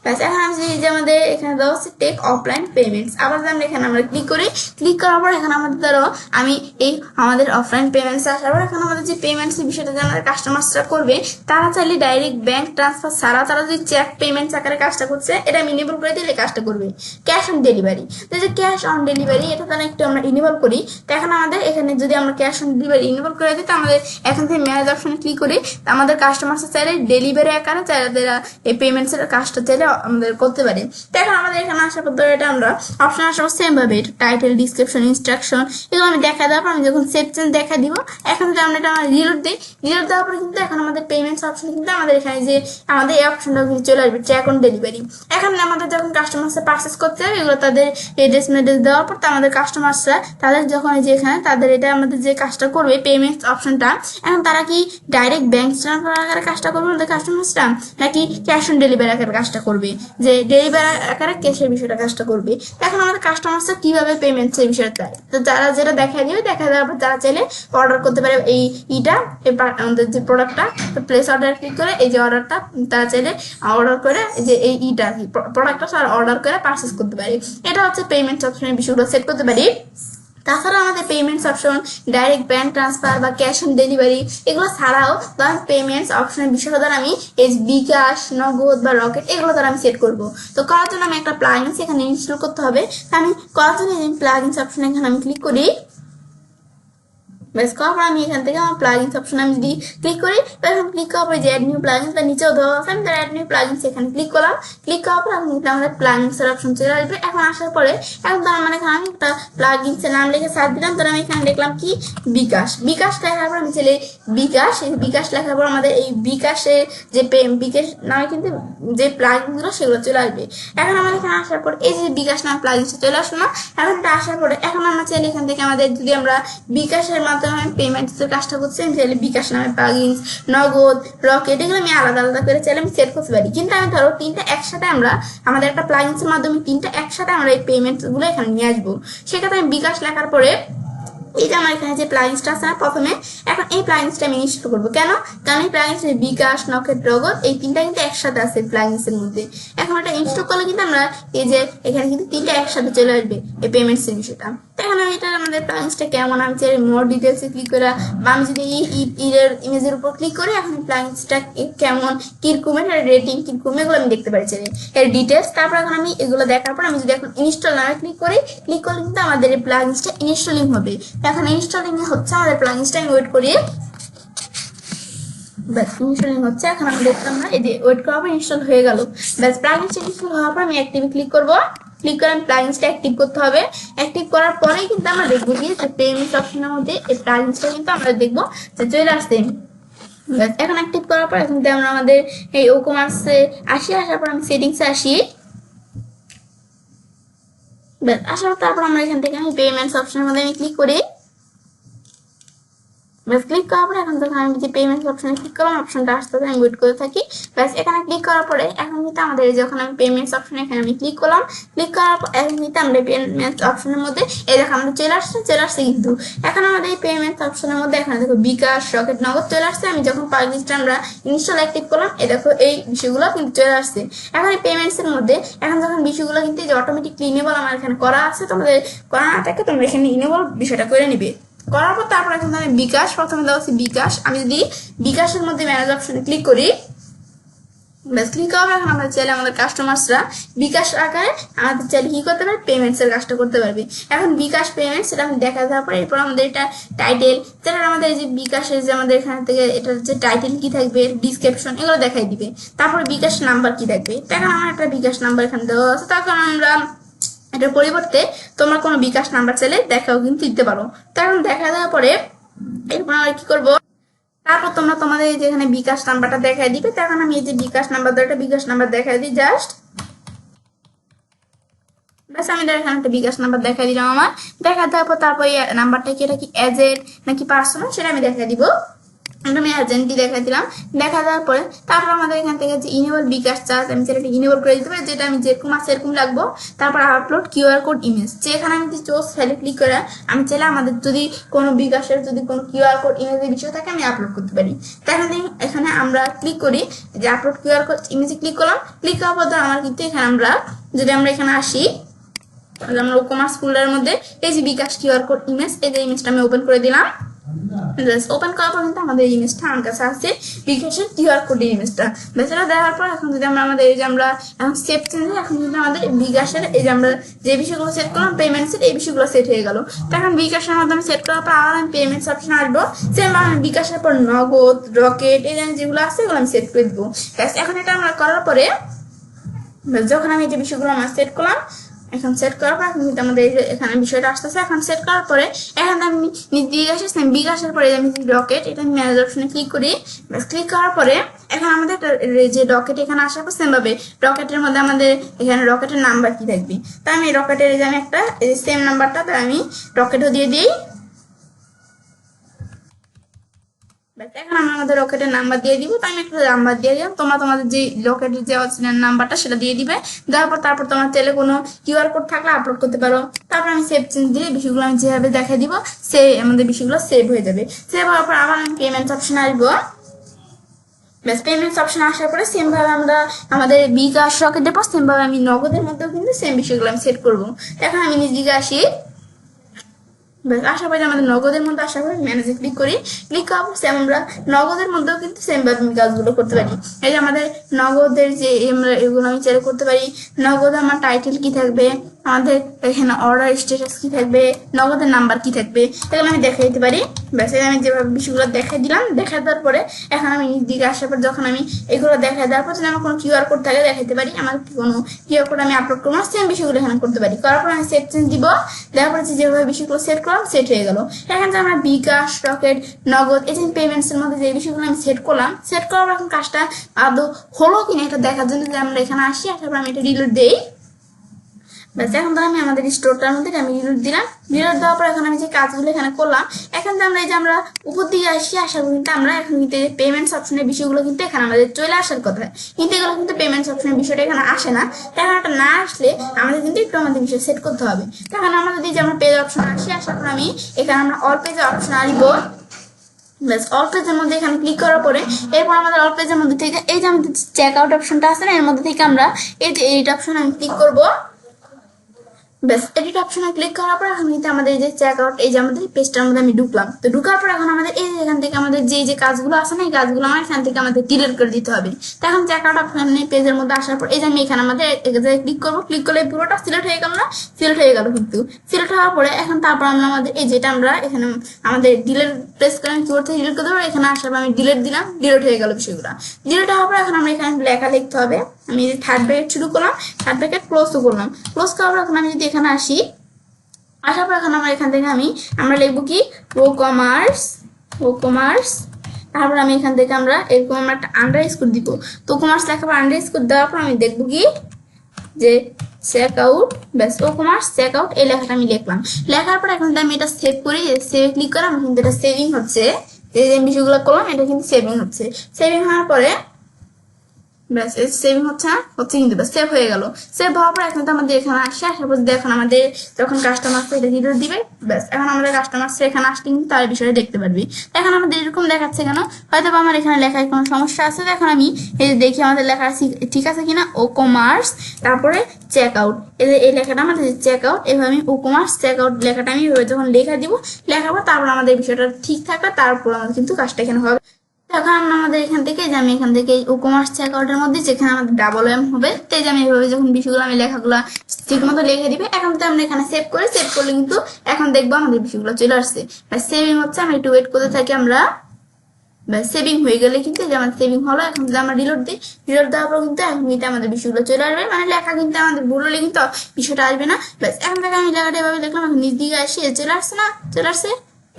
ব্যাস এখন আমি যে আমাদের এখানে দেওয়া হচ্ছে টেক অফলাইন পেমেন্টস, আবার যদি আমরা এখানে আমরা ক্লিক করি, ক্লিক করার পর এখানে আমাদের ধরো আমি এই আমাদের অফলাইন পেমেন্টস আসার পর এখন আমাদের যে পেমেন্টস বিষয়টা যে আমাদের কাস্টমার্সরা করবে তারা চাইলে ডাইরেক্ট ব্যাংক ট্রান্সফার ছাড়া তারা যদি চেক পেমেন্টস আকারে কাজটা করছে এটা আমি ইনেবল করে দিলে কাজটা করবে ক্যাশ অন ডেলিভারি। তো যে ক্যাশ অন ডেলিভারি এটা তারা একটু আমরা ইনেবল করি, তো এখন আমাদের এখানে যদি আমরা ক্যাশ অন ডেলিভারি ইনেবল করে দিই তো আমাদের এখান থেকে ম্যানেজ অপশনে ক্লিক করি, আমাদের কাস্টমার্সরা চাইলে ডেলিভারি আকারে চাইলে এই পেমেন্টস এর কাজটা চাইলে আমাদের করতে পারে। দেখো আমাদের এখানে আসার পর এটা আমরা অপশন আসার সেম ভাবে টাইটেল, ডিসক্রিপশন, ইনস্ট্রাকশন এগুলো আমি দেখা দেওয়ার পর আমি যখন সেভ চেঞ্জ দেখা দিব, এখন যদি আমরা এটা রিলোড দিই, রিলোড দেওয়ার পরে কিন্তু এখন আমাদের পেমেন্টস অপশন কিন্তু আমাদের এখানে যে আমাদের এই অপশনটা কিন্তু চলে আসবে ট্র্যাক অন ডেলিভারি। এখন আমাদের যখন কাস্টমার্সরা পারচেস করতে হবে এগুলো তাদের এড্রেস মেড্রেস দেওয়ার পর আমাদের কাস্টমার্সরা তাদের যখন এই যে এখানে তাদের এটা আমাদের যে কাজটা করবে পেমেন্টস অপশনটা, এখন তারা কি ডাইরেক্ট ব্যাংক ট্রান্সফার আকারে কাজটা করবে আমাদের কাস্টমার্সরা নাকি ক্যাশ অন ডেলিভারি আকারে কাজটা করবে, যে ডেলিভারি আকারে ক্যাশের বিষয়টা কাজটা করবে। এখন আমাদের কাস্টমার্সরা কিভাবে পেমেন্টস এর বিষয়টা চায়, তো যারা যেটা দেখা দিবে দেখা দেওয়ার পর যারা চাইলে অর্ডার করতে পারে এইটা আমাদের যে প্রোডাক্টটা, তো প্লেস অর্ডার ক্লিক করে এই যে অর্ডারটা তারা চাইলে অর্ডার করে যে এইটা প্রোডাক্টটা অর্ডার করে পারচেস করতে পারে। এটা হচ্ছে পেমেন্টস অপশনের বিষয়গুলো সেট করতে পারি। তাছাড়া আমাদের payments option direct bank transfer বা ক্যাশ অন ডেলিভারি এগুলো ছাড়াও ধরেন পেমেন্টস অপশনের বিষয়টা দ্বারা আমি বিকাশ, নগদ বা রকেট এগুলো দ্বারা আমি সেট করব। তো করার জন্য আমি একটা প্লাগইনস এখানে ইনস্টল করতে হবে, আমি করার জন্য প্লাগইনস অপশন এখানে আমি ক্লিক করি, ব্যাস করার পর আমি এখান থেকে আমার প্লাগইনস অপশন আমি যদি ক্লিক করি, তখন ক্লিক করার পরে যে অ্যাড নিউ প্লাগইনস বা নিচেও দেওয়া আছে আমি তার অ্যাড নিউ প্লাগইনস এখানে ক্লিক করলাম, ক্লিক করার পর আমি আমাদের প্লাগইনস এর অপশন চলে আসবে। এখন আসার পরে এখন তার মানে এখানে আমি একটা প্লাগইনস এর নাম লিখে সার্চ দিলাম, তাহলে আমি এখানে দেখলাম কি বিকাশ, বিকাশ লেখার পর আমি চলে বিকাশ, এই বিকাশ লেখার পর আমাদের এই বিকাশের যে বিকাশ নামে কিন্তু যে প্লাগইন গুলো সেগুলো চলে আসবে। এখন আমাদের এখানে আসার পর এই যে বিকাশ নাম প্লাগইনসটা চলে আসলো না, এখন এটা আসার পরে এখন আমরা চাইলে এখান থেকে আমাদের যদি আমরা বিকাশের মাধ্যমে পেমেন্টসের কাজটা করছি আমি চাইলে বিকাশ নামে প্লাগইনস, নগদ, রকেট এগুলো আমি আলাদা আলাদা করে চাইলে আমি সেট করতে পারি। কিন্তু আমি ধরো তিনটা একসাথে আমরা আমাদের একটা প্লাগইনসের মাধ্যমে তিনটা একসাথে আমরা এই পেমেন্টস গুলো এখানে নিয়ে আসবো। সেক্ষেত্রে আমি বিকাশ লেখার পরে এই যে আমার এখানে যে প্লাগইনসটা আছে না প্রথমে, এখন এই প্লাগইনসটা আমি ইনস্টল করবো। কেন? কারণ এই প্লাগইনস বিকাশ, নগদ, রকেট এই তিনটা কিন্তু একসাথে আছে প্লাগইনসের মধ্যে। এখন এটা ইনস্টল করলে কিন্তু আমরা এই যে এখানে কিন্তু তিনটা একসাথে চলে আসবে এই পেমেন্টসের বিষয়টা। এখন আমি এটা আমাদের প্লাগিনসটা কেমন আমি চাই মোর ডিটেলসে ক্লিক করে বা আমি যদি এর ইমেজের উপর ক্লিক করি এখন প্লাগিনসটা কেমন কিরকম এর রেটিং কিরকম এগুলো আমি দেখতে পাচ্ছি এর ডিটেলস। তারপর এখন আমি এগুলো দেখার পর আমি যদি এখন ইনস্টল নামে ক্লিক করলে কিন্তু আমাদের এই প্লাগিনসটা ইনস্টলিং হবে। এখন ইনস্টলিং হচ্ছে আমাদের প্লাগিনসটা আমি ওয়েট করি। ব্যাস ইনস্টলিং হচ্ছে, এখন আমি দেখতাম না এই যে ওয়েট করার পর ইনস্টল হয়ে গেল। ব্যাস প্লাগিনসটা ইনস্টল হওয়ার পর আমি অ্যাক্টিভে ক্লিক করব। ক্লিক করে আমি প্লাগিনসটা অ্যাক্টিভ করতে হবে। অ্যাক্টিভ করার পরেই কিন্তু আমরা দেখবো যে পেমেন্ট অপশনের মধ্যে এই প্লাগিনসটা কিন্তু আমরা দেখবো যে চলে আসছে। এখন অ্যাক্টিভ করার পর এখন আমরা আমাদের এই ওকমার্সে আসি, আসার পর আমি সেটিংসে আসি। ব্যাস আসার পর তারপর আমরা এখান থেকে আমি পেমেন্টস অপশনের মধ্যে আমি ক্লিক করি। ব্যাস ক্লিক করার পরে এখন যখন আমি যে পেমেন্ট অপশনে ক্লিক করলাম অপশনটা আসতে আমি ওয়েট করে থাকি। ব্যাস এখানে ক্লিক করার পরে এখন কিন্তু আমাদের যখন আমি পেমেন্টস অপশনে এখানে আমি ক্লিক করলাম, ক্লিক করার পর এখন কিন্তু আমরা পেমেন্ট অপশনের মধ্যে এই দেখো আমাদের চলে আসছে কিন্তু এখন আমাদের এই পেমেন্ট অপশনের মধ্যে এখানে দেখো বিকাশ রকেট নগদ চলে আসছে। আমি যখন প্লাগিনসটা আমরা ইনস্টল অ্যাক্টিভ করলাম এই দেখো এই বিষয়গুলো কিন্তু চলে আসছে। এখন এই পেমেন্টস এর মধ্যে এখন যখন বিষয়গুলো কিন্তু যে অটোমেটিকলি ইনেবল আমার এখানে করা আছে, তোমাদের করা না থাকে তোমরা এখানে ইনেবল বিষয়টা করে নিবে। করার পর তারপর এখন আমি বিকাশ প্রথমে দেওয়া আছে বিকাশ, আমি যদি বিকাশের মধ্যে ম্যানেজ অপশনে ক্লিক করি ব্যাস ক্লিক হবে। এখন আমরা চাইলে আমাদের কাস্টমার্সরা বিকাশ আকারে আমাদের চাইলে কি করতে পারবে পেমেন্টস এর কাজটা করতে পারবে। এখন বিকাশ পেমেন্ট সেটা আমি দেখা দেওয়ার পরে এরপর আমাদের এটা টাইটেল যেটা আমাদের যে বিকাশের যে আমাদের এখান থেকে এটার যে টাইটেল কি থাকবে ডিসক্রিপশন এগুলো দেখাই দিবে। তারপরে বিকাশ নাম্বার কি থাকবে, এখন আমার একটা বিকাশ নাম্বার এখানে দেওয়া আছে, তখন আমরা এটার পরিবর্তে তোমরা কোনো বিকাশ নাম্বার চাইলে দেখাও কিন্তু দিতে পারো। তখন দেখা দেওয়ার পরে এরপর আমরা কি করবো, তারপর তোমরা তোমাদের যেখানে বিকাশ নাম্বারটা দেখাই দিবে। তখন আমি এই যে বিকাশ নাম্বার একটা বিকাশ নাম্বার দেখাই দিই জাস্ট। ব্যাস আমি এখানে একটা বিকাশ নাম্বার দেখাই দিলাম। আমার দেখা দেওয়ার পর তারপর এই নাম্বারটা কি এটা কি এজেন্ট নাকি পার্সোনাল সেটা আমি দেখাই দিব। আমি এজেন্টই দেখা দিলাম। দেখা দেওয়ার পরে তারপর আমাদের এখান থেকে যে ইনেবল বিকাশ চার্জ আমি সেটা ইনেবল করে দিতে পারি, যেটা আমি যেরকম আছে এরকম লাগবো। তারপর আপলোড কিউআর কোড ইমেজ যেখানে আমি যদি চোজ ফাইলে ক্লিক করে আমি চাইলে আমাদের যদি কোনো বিকাশের যদি কোনো কিউআর কোড ইমেজের বিষয় থাকে আমি আপলোড করতে পারি। তাই এখানে আমরা ক্লিক করি যে আপলোড কিউআর কোড ইমেজে ক্লিক করলাম। ক্লিক করার পর আমার কিন্তু এখানে আমরা যদি আমরা এখানে আসি আমরা ওকমার্স ফোল্ডারের মধ্যে এই যে বিকাশ কিউআর কোড ইমেজ এই যে ইমেজটা আমি ওপেন করে দিলাম। ওপেন করার পর কিন্তু আমাদের ইমেজটা আমার কাছে আসছে বিকাশের কিউআর কোডের ইমেজটা। বেচারা দেওয়ার পর এখন যদি আমরা আমাদের এই যে আমরা এখন সেভ চেঞ্জ এখন যদি আমাদের বিকাশের এই যে আমরা যে বিষয়গুলো সেট করলাম পেমেন্টসের এই বিষয়গুলো সেট হয়ে গেল। তখন বিকাশের মাধ্যমে সেট করার পর আবার আমি পেমেন্টস অপশন আসবো, সেম আমি বিকাশের পর নগদ রকেট এই যেগুলো আছে এগুলো আমি সেট করে দেবো। এখন এটা আমরা করার পরে যখন আমি যে বিষয়গুলো আমরা সেট করলাম এখন সেট করার পর এখন কিন্তু আমাদের এখানে বিষয়টা আসতেছে। এখন সেট করার পরে এখন আমি বিকাশের পরে আমি রকেট এটা আমি ম্যানেজ অপশনে ক্লিক করি। ক্লিক করার পরে এখন আমাদের যে রকেট এখানে আসার পর সেম ভাবে রকেটের মধ্যে আমাদের এখানে রকেটের নাম্বার কি থাকবে, তাই আমি রকেটের এই যে আমি একটা সেম নাম্বারটা তাই আমি রকেটও দিয়ে দিই। এখন আমরা আমাদের রকেটের নাম্বার দিয়ে দিব, তাই আমি একটা নাম্বার দিয়ে দিলাম। তোমরা তোমাদের যে রকেটের যে নাম্বারটা সেটা দিয়ে দিবে। দেওয়ার পর তারপর তোমার চাইলে কোনো কিউআর কোড থাকলে আপলোড করতে পারো। তারপর আমি সেভ চেঞ্জ দিয়ে বিষয়গুলো আমি যেভাবে দেখাই দিব সে আমাদের বিষয়গুলো সেভ হয়ে যাবে। সেভ হওয়ার পর আবার আমি পেমেন্টস অপশনে আসবো। ব্যাস পেমেন্টস অপশনে আসার পরে সেম ভাবে আমরা আমাদের বিকাশ রকেটের পর সেম ভাবে আমি নগদের মধ্যেও কিন্তু সেম বিষয়গুলো আমি সেট করবো। এখন আমি নিজেকে আসি, আশা করি আমাদের নগদের মধ্যে আশা করি ম্যানেজে ক্লিক করি। ক্লিক করার পর আমরা নগদের মধ্যেও কিন্তু সেম ভাবে আমি কাজগুলো করতে পারি। এই যে আমাদের নগদের যে আমরা এগুলো আমি চাইলে করতে পারি। নগদ আমার টাইটেল কি থাকবে, আমাদের এখানে অর্ডার স্ট্যাটাস কি থাকবে, নগদের নাম্বার কি থাকবে এগুলো আমি দেখাই দিতে পারি। ব্যাস আমি যেভাবে বিষয়গুলো দেখাই দিলাম। দেখা দেওয়ার পরে এখন আমি নিজ দিকে আসার পর যখন আমি এগুলো দেখা দেওয়ার পর যদি আমার কোনো কিউআর কোড থাকে দেখাইতে পারি। আমার কোনো কিউআর কোড আমি আপলোড করবো সেম বিষয়গুলো এখানে করতে পারি। করার পর আমি সেভ চেঞ্জ দিব। দেওয়ার পরে যেভাবে বিষয়গুলো সেট করলাম সেট হয়ে গেল। এখান থেকে আমরা বিকাশ রকেট নগদ এই যে পেমেন্টস এর মধ্যে যে বিষয়গুলো আমি সেট করলাম সেট করার পর এখন কাজটা আদৌ হলো কিনা এটা দেখার জন্য যে আমরা এখানে আসি আসার পর আমি এটা রিলোড দেই। ব্যাস এখন তো আমি আমাদের স্টোরটার মধ্যে আমি রিলোড দিলাম। রিলোড দেওয়ার পর এখন আমি যে কাজগুলো এখানে করলাম এখন তো আমরা এই যে আমরা উপর দিকে আসি আসার পর কিন্তু আমরা এখন কিন্তু পেমেন্টস অপশনের বিষয়গুলো কিন্তু এখানে আমাদের চলে আসার কথা, কিন্তু এগুলো কিন্তু পেমেন্টস অপশনের বিষয়টা এখানে আসে না। তখন একটা না আসলে আমাদের কিন্তু একটু আমাদের বিষয় সেট করতে হবে। তখন আমরা যদি যে আমরা পেজ অপশন আসি আসার পর আমি এখানে আমরা অল পেজ অপশন আসবো। ব্যাস অল পেজের মধ্যে এখানে ক্লিক করার পরে এরপর আমাদের অল পেজের মধ্যে থেকে এই যে আমাদের চেক আউট অপশনটা আছে না এর মধ্যে থেকে আমরা এই যে এইট অপশন আমি ক্লিক করবো। ব্যাস এডিট অপশনে ক্লিক করার পর এখন কিন্তু আমাদের এই যে চেক আউট, এই যে আমাদের পেজটার মধ্যে আমি ঢুকলাম। তো ঢুকার পর এখন আমাদের এই যে এখান থেকে আমাদের যে কাজগুলো আছে না, এই কাজগুলো আমার এখান থেকে আমাদের ডিলিট করে দিতে হবে। তো এখন চেক আউট অপশনে পেজের মধ্যে আসার পর এই যে আমি এখানে আমাদের ক্লিক করবো, ক্লিক করলে পুরোটা সিলেক্ট হয়ে গেল না, সিলেক্ট হয়ে গেল। কিন্তু সিলেক্ট হওয়ার পরে এখন তারপর আমরা আমাদের এই যেটা আমরা এখানে আমাদের ডিলিট প্রেস করে আমি কিবোর্ড থেকে ডিলিট করে দেবো। এখানে আসার পর আমি ডিলিট দিলাম, ডিলিট হয়ে গেল বিষয়গুলো। ডিলিট হওয়ার পর এখন আমরা এখানে লেখা লিখতে হবে। আমি থার্ড ব্র্যাকেট শুরু করলাম, থার্ড ব্র্যাকেট ক্লোজও করলাম। ক্লোজ করার পর এখন আমি যদি এখানে আসি, আসার পর এখন আমরা এখান থেকে আমরা লিখবো কি ও কমার্স। তারপর আমি এখান থেকে আমরা এরকম আমরা একটা আন্ডারস্কোর দিব। তো কমার্স লেখার পর আন্ডারস্কোর দেওয়ার পর আমি দেখবো কি যে চেক আউট, ব্যাস ও কমার্স চেক আউট, এই লেখাটা আমি লিখলাম। লেখার পর এখন আমি এটা সেভ করি, সেভে ক্লিক করে আমি কিন্তু এটা সেভিং হচ্ছে, যে বিষয়গুলো করলাম এটা কিন্তু সেভিং হচ্ছে। সেভিং হওয়ার পরে ব্যাস সেভিং হচ্ছে না, হচ্ছে কিন্তু ব্যাস সেভ হয়ে গেল। সেভ হওয়ার পর এখন তো আমাদের এখানে আসে, আসার পর এখন আমাদের যখন কাস্টমার এটা ডিটেল দিবে, ব্যাস এখন আমাদের কাস্টমার এখানে আসলে কিন্তু তার বিষয়ে দেখতে পারবি। এখন আমাদের এরকম দেখাচ্ছে কেন, হয়তো আমার এখানে লেখায় কোনো সমস্যা আছে। এখন আমি এই যে দেখি আমাদের লেখা ঠিক আছে কিনা, ও কমার্স তারপরে চেক আউট, এই লেখাটা আমাদের চেক আউট, এভাবে আমি ও কমার্স চেক আউট লেখাটা আমি যখন লেখা দিব, লেখার পর তারপর আমাদের বিষয়টা ঠিক থাকবে, তারপর আমাদের কিন্তু কাজটা এখানে হবে। এখন আমাদের এখান থেকে যে আমি এখান থেকে ও কমার্স চেক আউটের মধ্যে যেখানে আমাদের ডাবল এম হবে, তাই যে আমি এভাবে যখন বিষয়গুলো আমি লেখাগুলো ঠিক মতো লিখে দিবে। এখন তো আমরা এখানে সেভ করলে কিন্তু এখন দেখবো আমাদের বিষয়গুলো চলে আসছে। সেভিং হচ্ছে, আমি একটু ওয়েট করতে থাকি আমরা। সেভিং হয়ে গেলে কিন্তু যে আমার সেভিং হলো, এখন যদি আমরা রিলোড দিই, রিলোড দেওয়ার পর কিন্তু এখন কিন্তু আমাদের বিষয়গুলো চলে আসবে, মানে লেখা কিন্তু আমাদের ভুল হলে কিন্তু বিষয়টা আসবে না। ব্যাস এখন থেকে আমি লেখাটা এভাবে দেখলাম, এখন নিজ দিকে আসি, চলে আসছে না, চলে আসছে,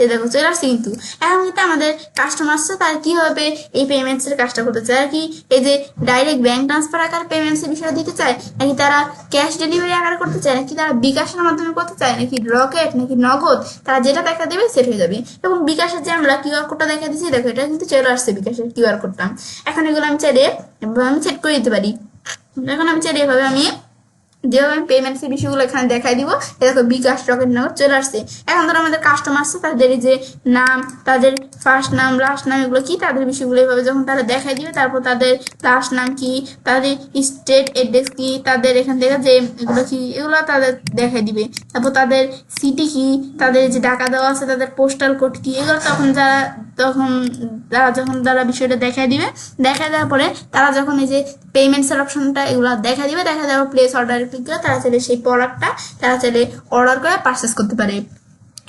এই দেখো চলে আসছে। কিন্তু এখন কিন্তু আমাদের কাস্টমার তার কি হবে, এই পেমেন্টস এর কাজটা করতে চায় আর কি, এই যে ডাইরেক্ট ব্যাংক ট্রান্সফার আকার পেমেন্টস এর বিষয় দিতে চায়, নাকি তারা ক্যাশ ডেলিভারি আকার করতে চায়, নাকি তারা বিকাশের মাধ্যমে করতে চায়, নাকি রকেট, নাকি নগদ, তারা যেটা দেখা দেবে সেট হয়ে যাবে। এবং বিকাশের যে আমরা কিউআর কোডটা দেখা দিচ্ছি, দেখো এটা কিন্তু চলে আসছে বিকাশের কিউআর কোডটা। এখন এগুলো আমি চাইলে আমি সেট করে দিতে পারি। এখন আমি চাইলে এভাবে আমি যেভাবে আমি পেমেন্টস এর বিষয়গুলো এখানে দেখাই দিব, দেখো বিকাশ রকেট নগদ চলে আসছে। এখন ধরো আমাদের কাস্টমার আছে, তাদের যে নাম, তাদের ফার্স্ট নাম লাস্ট নাম এগুলো কি, তাদের বিষয়গুলো এভাবে যখন তারা দেখাই দিবে, তারপর তাদের লাস্ট নাম কি, তাদের স্টেট অ্যাড্রেস কি, তাদের এখান থেকে যে এগুলো কি, এগুলো তাদের দেখাই দিবে। তারপর তাদের সিটি কি, তাদের যে টাকা দেওয়া আছে তাদের পোস্টাল কোড কি, এগুলো যখন তারা বিষয়টা দেখাই দিবে, দেখা দেওয়ার পরে তারা যখন এই যে পেমেন্টস এর অপশনটা এগুলো দেখা দিবে, দেখা দেওয়ার প্লেস অর্ডার ক্লিক করে তারা চাইলে সেই প্রোডাক্টটা তারা চাইলে অর্ডার করে পারচেস করতে পারে।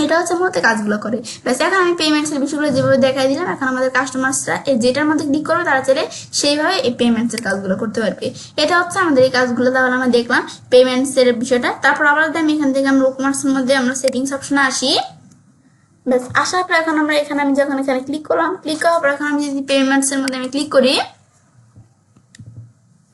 এটা হচ্ছে মূলত কাজগুলো করে। ব্যাস এখন আমি পেমেন্টস এর বিষয়গুলো যেভাবে দেখাই দিলাম, এখন আমাদের কাস্টমারসরা যেটার মধ্যে ক্লিক করবে তারা চাইলে সেইভাবে এই পেমেন্টস এর কাজগুলো করতে পারবে। এটা হচ্ছে আমাদের এই কাজগুলো। তাহলে আমরা দেখলাম পেমেন্টস এর বিষয়টা। তারপর আবার আমি এখান থেকে আমরা কমার্সের মধ্যে আমরা সেটিংস অপশনে আসি। ব্যাস আসার পর এখন আমরা এখানে আমি যখন এখানে ক্লিক করলাম, ক্লিক করার পর এখন আমি যদি পেমেন্টস এর মধ্যে আমি ক্লিক করি,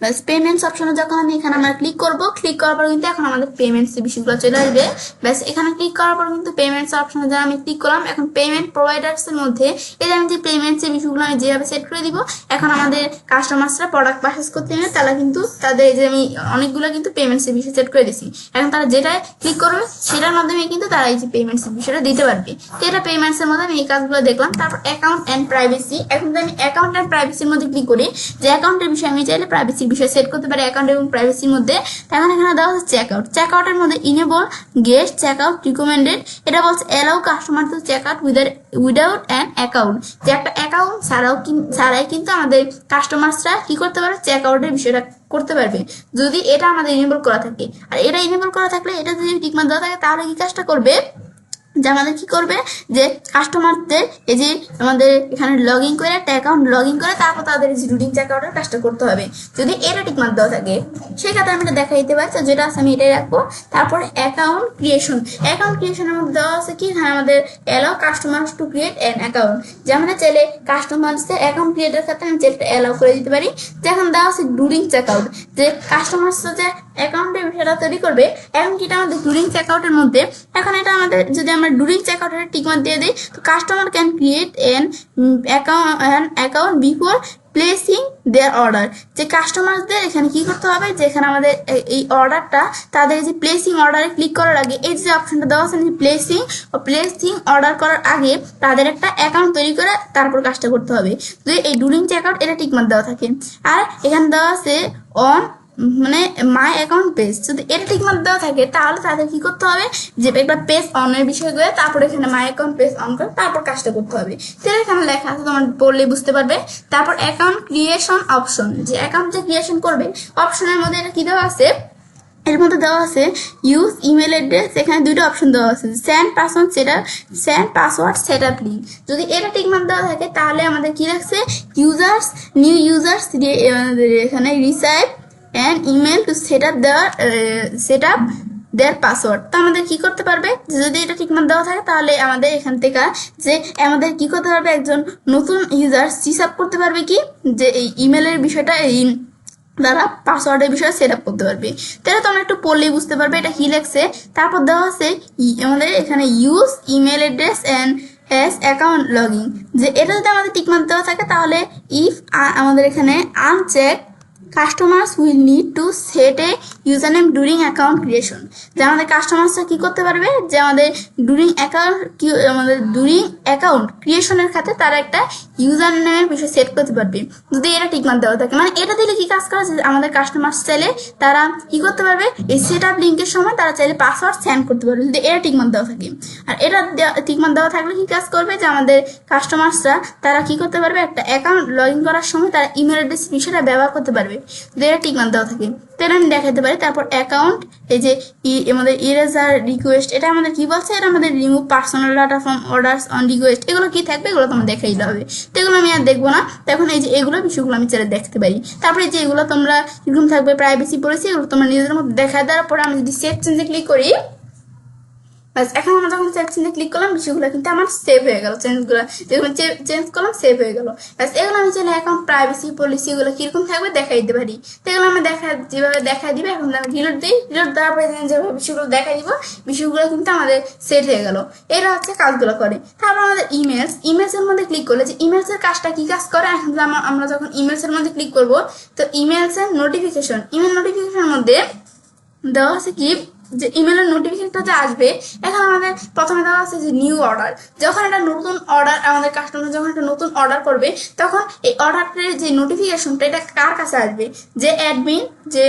ব্যাস পেমেন্টস অপশনে যখন আমি এখানে আমরা ক্লিক করব, ক্লিক করার পর কিন্তু এখন আমাদের পেমেন্টস এর বিষয়গুলো চলে আসবে। ব্যাস এখানে ক্লিক করার পর কিন্তু পেমেন্টস অপশনে যা আমি ক্লিক করলাম, এখন পেমেন্ট প্রোভাইডার্স এর মধ্যে এই যে আমি যে পেমেন্টস এর বিষয়গুলো আমি যেভাবে সেট করে দিব, এখন আমাদের কাস্টমারসরা প্রোডাক্ট পারচেজ করতে নেবে, তারা কিন্তু তাদের যে আমি অনেকগুলো কিন্তু পেমেন্টস এর বিষয় সেট করে দিছি। এখন তারা যেটা ক্লিক করবে সেটার মাধ্যমে কিন্তু তারা এই যে পেমেন্টস এর বিষয়টা দিতে পারবে। তো এটা পেমেন্টস এর মধ্যে আমি এই কাজগুলো দেখলাম। তারপর অ্যাকাউন্ট এন্ড প্রাইভেসি, এখন যদি আমি অ্যাকাউন্ট এন্ড প্রাইভেসির মধ্যে ক্লিক করি, যে অ্যাকাউন্টের বিষয়ে আমি চাইলে প্রাইভেসি বিষয় সেট করতে পারি অ্যাকাউন্ট এবং প্রাইভেসির মধ্যে। এখন এখানে দেওয়া হচ্ছে চেক আউট। চেক আউটের মধ্যে enable guest check out recommended, এটা বলছে allow customer to check out without an account, যে একটা অ্যাকাউন্ট ছাড়াই কিন্তু আমাদের কাস্টমারসরা কি করতে পারে, চেক আউটের বিষয়টা করতে পারবে, যদি এটা আমাদের ইনেবল করা থাকে। আর এটা ইনেবল করা থাকলে, এটা যদি টিকমার্ক দেওয়া থাকে, তাহলে কি কাজটা করবে, যে আমাদের কি করবে, যে কাস্টমারদের এই যে আমাদের এখানে লগ ইন করে একটা অ্যাকাউন্ট লগ ইন করে তারপর তাদের যে রুটিন চেক আউটের কাজটা করতে হবে। যদি এটা টিকমার্ক দেওয়া থাকে, সেক্ষেত্রে আমি এটা দেখা দিতে পারি, যেটা আছে আমি এটাই রাখবো। তারপরে অ্যাকাউন্ট ক্রিয়েশনের মধ্যে দেওয়া আছে কি, হ্যাঁ আমাদের allow customers to create an account, যে আমরা চাইলে কাস্টমার্সদের অ্যাকাউন্ট ক্রিয়েটের ক্ষেত্রে আমি চাইলে অ্যালাউ করে দিতে পারি। এখন দেওয়া আছে ডুরিং চেক আউট, যে কাস্টমার্স যে অ্যাকাউন্টের বিষয়টা তৈরি করবে, এখন কি এটা আমাদের ডুরিং চেক আউটের মধ্যে। এখন এটা আমাদের যদি আমরা ডুরিং চেক আউটের টিকমার্ক দিয়ে দিই, তো customer can create an account before placing their order, যে কাস্টমারদের এখানে কি করতে হবে, যে এখানে আমাদের এই অর্ডারটা তাদের যে প্লেসিং অর্ডারে ক্লিক করার আগে, এই যে অপশনটা দেওয়া আছে প্লেসিং অর্ডার করার আগে তাদের একটা অ্যাকাউন্ট তৈরি করে তারপর কাজটা করতে হবে। যদি এই ডুরিং চেক আউট এটা টিকমার্ক দেওয়া থাকে। আর এখানে দেওয়া আছে অন মানে মাই অ্যাকাউন্ট পেজ যদি এটা ঠিক মতো দেওয়া থাকে তাহলে তাদের কি করতে হবে যে একবার পেজ অনের বিষয় করে তারপর এখানে মাই অ্যাকাউন্ট পেজ অন করে তারপর কাজটা করতে হবে। তো এখানে লেখা আছে তোমার পড়লে বুঝতে পারবে। তারপর অ্যাকাউন্ট ক্রিয়েশন অপশন, যে অ্যাকাউন্ট যে ক্রিয়েশন করবে অপশনের মধ্যে এটা কি দেওয়া আছে, এর মধ্যে দেওয়া আছে ইউজ ইমেল অ্যাড্রেস, এখানে দুটো অপশন দেওয়া আছে send password setup, send password setup link. যদি এটা ঠিক মতো দেওয়া থাকে তাহলে আমাদের কি রাখছে ইউজার্স নিউ ইউজার্স এখানে receive and email to set up their password. তো আমাদের কি করতে পারবে যদি এটা ঠিক মতো দেওয়া থাকে তাহলে আমাদের এখান থেকে যে আমাদের কি করতে পারবে একজন নতুন ইউজার সিস আপ করতে পারবে কি যে এই ইমেলের বিষয়টা এই তারা পাসওয়ার্ডের বিষয়ে সেট আপ করতে পারবে। তাহলে তোমরা একটু পড়লেই বুঝতে পারবে এটা কি লেখছে। তারপর দেওয়া আছে আমাদের এখানে use email address and as account login, যে এটা যদি আমাদের ঠিক মতো দেওয়া থাকে তাহলে ইফ আমাদের এখানে uncheck customers will need to set a user name during account creation, যে আমাদের কাস্টমার্সরা কি করতে পারবে যে আমাদের ডুরিং অ্যাকাউন্ট ক্রিয়েশনের ক্ষেত্রে তারা একটা ইউজার নেমের বিষয় সেট করতে পারবে যদি এটা ঠিক মতো দেওয়া থাকে। মানে এটা দিলে কি কাজ করা যায় আমাদের কাস্টমার্স চাইলে তারা কি করতে পারবে এই সেট আপ লিঙ্কের সময় তারা চাইলে পাসওয়ার্ড সেন্ড করতে পারবে যদি এটা ঠিক মতো দেওয়া থাকে। আর এটা ঠিক মতো দেওয়া থাকলে কি কাজ করবে যে আমাদের কাস্টমার্সরা তারা কি করতে পারবে একটা অ্যাকাউন্ট লগ ইন করার সময় তারা ইমেল অ্যাড্রেস বিষয়টা ব্যবহার করতে পারবে যদি এটা ঠিক মতো দেওয়া থাকে। তাহলে আমি দেখাতে পারি। তারপর অ্যাকাউন্ট এই যে আমাদের ইরেজার রিকোয়েস্ট, এটা আমাদের কি বলছে এটা আমাদের remove personal data from orders on request, এগুলো কি থাকবে এগুলো তোমার দেখাই দিতে হবে। তো এগুলো আমি আর দেখবো না। তখন এই যে এগুলো বিষয়গুলো আমি চাইলে দেখতে পারি। তারপরে এই যে এগুলো তোমরা এরকম থাকবে প্রাইভেসি পলিসি, এগুলো তোমরা নিজেদের মধ্যে দেখা দেওয়ার পরে আমি যদি সেভ চেঞ্জে ক্লিক করি বাস এখন আমরা যখন সেভ চেঞ্জে ক্লিক করলাম বিষয়গুলো কিন্তু আমার সেভ হয়ে গেল, চেঞ্জগুলো যখন চেঞ্জ করলাম সেভ হয়ে গেল। বাস এগুলো আমি চাইলে এখন প্রাইভেসি পলিসি এগুলো কিরকম থাকবে দেখাই দিতে পারি। তো এগুলো আমি যেভাবে দেখা দিবে এখন আমি রিলোড দিই, রিলোড দেওয়ার পরে যেভাবে বিষয়গুলো দেখাই দিব বিষয়গুলো কিন্তু আমাদের সেট হয়ে গেল। এরা হচ্ছে কাজগুলো করে। তারপর আমাদের ইমেলসের মধ্যে ক্লিক করলে যে ইমেলসের কাজটা কি কাজ করে এখন আমরা যখন ইমেলসের মধ্যে ক্লিক করব তো ইমেলসের নোটিফিকেশন, ইমেল নোটিফিকেশনের মধ্যে দেওয়া আছে কি যে ইমেলের নোটিফিকেশনটা যে আসবে এখন আমাদের প্রথমে দেওয়া আছে যে নিউ অর্ডার, যখন একটা নতুন অর্ডার আমাদের কাস্টমার যখন একটা নতুন অর্ডার করবে তখন এই অর্ডারের যে নোটিফিকেশনটা এটা কার কাছে আসবে যে অ্যাডমিন যে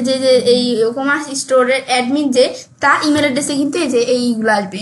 যে যে এই কমার্স স্টোরের অ্যাডমিন যে তার ইমেল অ্যাড্রেসে কিন্তু এই যে এইগুলো আসবে।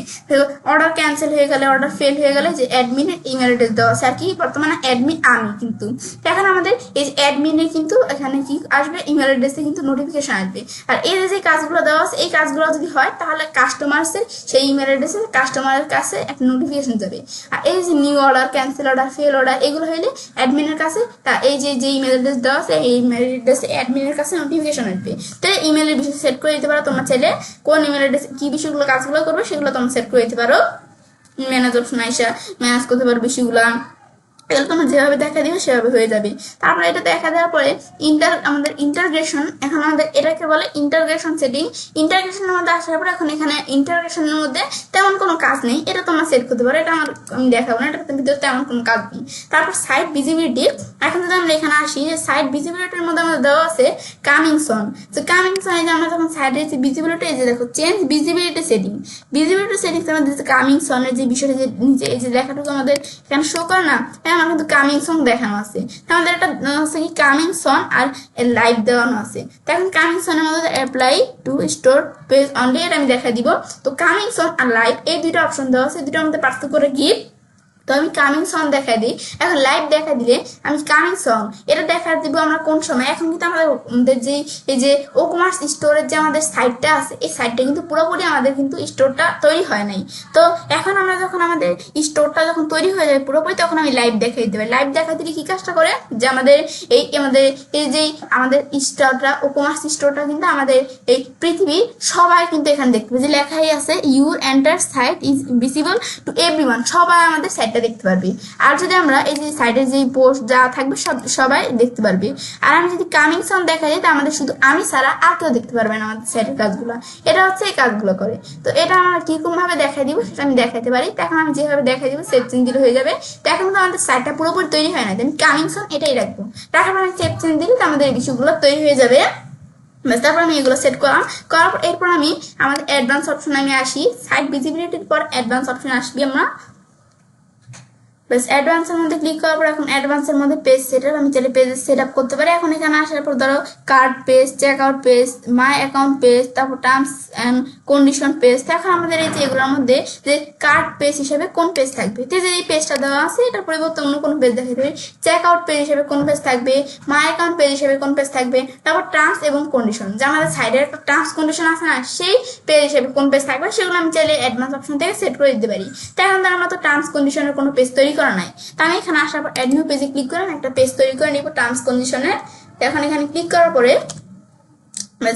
অর্ডার ক্যান্সেল হয়ে গেলে অর্ডার ফেল হয়ে গেলে যে অ্যাডমিনের ইমেল অ্যাড্রেস দেওয়া আছে আর কি বর্তমানে অ্যাডমিন আমি কিন্তু এখন আমাদের এই অ্যাডমিনের কিন্তু এখানে কি আসবে ইমেল অ্যাড্রেসে কিন্তু নোটিফিকেশন আসবে। আর এর যে কাজগুলো দেওয়া আছে এই কাজগুলো যদি হয় তাহলে কাস্টমার্সের সেই ইমেল অ্যাড্রেসে কাস্টমারের কাছে একটা নোটিফিকেশন যাবে। আর এই যে new order cancel order fail order এগুলো হইলে অ্যাডমিনের কাছে তা এই যে ইমেল অ্যাড্রেস দেওয়া আছে এই ইমেল অ্যাড্রেসে অ্যাডমিনের কাছে নোটিফিকেশন আসবে। তো ইমেলের বিষয় সেট করে দিতে পারো তোমরা চাইলে কোন ইমেল অ্যাড্রেস কি বিষয়গুলো কাজগুলো করবে সেগুলো তোমরা সেট করে দিতে পারো। ম্যানেজ অপশন আইসা ম্যানেজ করতে পারো বিষয়গুলো, এগুলো তোমরা যেভাবে দেখা দিবে সেভাবে হয়ে যাবে। তারপরে এটা দেখা দেওয়ার পরে আমাদের ইন্টারগ্রেশন, এখন আমাদের এটাকে বলে ইন্টারগ্রেশন সেটিং। ইন্টারগ্রেশনের মধ্যে আসার পরে এখন এখানে ইন্টারগ্রেশনের মধ্যে তেমন কোনো কাজ নেই, এটা তোমরা সেট করতে পারো, এটা আমি দেখাবো না, এটার ভিতরে তেমন কোনো কাজ নেই। তারপর সাইট ভিজিবিলিটি, এখন যদি আমরা এখানে আসি যে সাইট ভিজিবিলিটির মধ্যে আমাদের দেওয়া আছে কামিং সন। তো কামিং সন এই যে আমরা যখন সাইডে ভিজিবিলিটি এই যে দেখো change visibility setting, visibility setting আমাদের কামিং সনের যে বিষয়টা যে নিচে এই যে লেখাটুকু আমাদের এখানে শো করে না আমার কিন্তু কামিং সং দেখানো আছে, আমাদের একটা হচ্ছে কি কামিং সন আর লাইভ দেওয়ানো আছে। তো এখন কামিং সনের মধ্যে apply to store page only এটা আমি দেখা দিব। তো কামিং সন আর লাইভ এই দুইটা অপশন দেওয়া আছে, দুটোর মধ্যে পার্থক্য করে কি তো আমি কামিং সং দেখা দিই। এখন লাইভ দেখা দিলে আমি কামিং সং এটা দেখা দিব আমরা কোন সময়, এখন কিন্তু আমাদের যে এই যে ও কমার্স স্টোরের যে আমাদের সাইটটা আছে এই সাইটটা কিন্তু পুরোপুরি আমাদের কিন্তু স্টোরটা তৈরি হয় নাই। তো এখন আমরা যখন আমাদের স্টোরটা যখন তৈরি হয়ে যাবে পুরোপুরি তখন আমি লাইভ দেখা দিতে পারি। লাইভ দেখা দিলে কি কাজটা করে যে আমাদের এই যে আমাদের স্টোরটা ও কমার্স স্টোরটা কিন্তু আমাদের এই পৃথিবীর সবাই কিন্তু এখানে দেখতে পাবে যে লেখাই আছে your entire site is visible to everyone, সবাই আমাদের সাইটটা দেখতে পারবে। আর যদি আমরা এই যে সাইডে যে পোস্ট যা থাকবে সবাই দেখতে পারবে। আর আমি যদি কামিং সন দেখা যায় তা আমাদের শুধু আমি ছাড়া আর কেউ দেখতে পারবে না আমাদের সাইডের কাজগুলো, এটা হচ্ছে এই কাজগুলো করে। তো এটা আমরা কিরকম ভাবে দেখাই দিব সেটা আমি দেখাতে পারি। তো এখন আমি যেভাবে দেখাই দিব সেভ চেঞ্জ দিলে হয়ে যাবে। তো এখন তো আমাদের সাইটটা পুরোপুরি তৈরি হয় না, আমি কামিং সন এটাই রাখবো, রাখার পর আমি সেভ চেঞ্জ দিলে তো আমাদের এই বিষয়গুলো তৈরি হয়ে যাবে। তারপর আমি এগুলো সেট করার পর এরপর আমি আমাদের অ্যাডভান্স অপশন আমি আসি, সাইট ভিজিবিলিটির পর অ্যাডভান্স অপশন আসবি আমরা। বাস অ্যাডভান্সের মধ্যে ক্লিক করার পর এখন অ্যাডভান্সের মধ্যে পেজ সেটআপ, আমি চাইলে পেজ সেটআপ করতে পারি। এখন এখানে আসার পর ধরো cart page, check out page, my account page, তারপর টার্মস অ্যান্ড কন্ডিশন পেজ। এখন আমাদের এই যে এগুলোর মধ্যে যে কার্ড পেজ হিসেবে কোন পেজ থাকবে, তো যে এই পেজটা দেওয়া আছে এটার পরিবর্তে অন্য কোনো পেজ দেখাতে হবে। চেক আউট পেজ হিসেবে কোন পেজ থাকবে, মাই অ্যাকাউন্ট পেজ হিসেবে কোন পেজ থাকবে, তারপর টার্মস এবং কন্ডিশন, যে আমাদের সাইডের একটা টার্মস কন্ডিশন আছে না, সেই পেজ হিসেবে কোন পেজ থাকবে সেগুলো আমি চাইলে অ্যাডভান্স অপশন থেকে সেট করে দিতে পারি। তাই এখন আমরা তো টার্মস কন্ডিশনের কোনো পেজ তৈরি করা নাই, তা আমি এখানে আসার পর অ্যাড নিউ পেজে ক্লিক করে আমি একটা পেজ তৈরি করে নিব টার্মস কন্ডিশনের। এখন এখানে ক্লিক করার পরে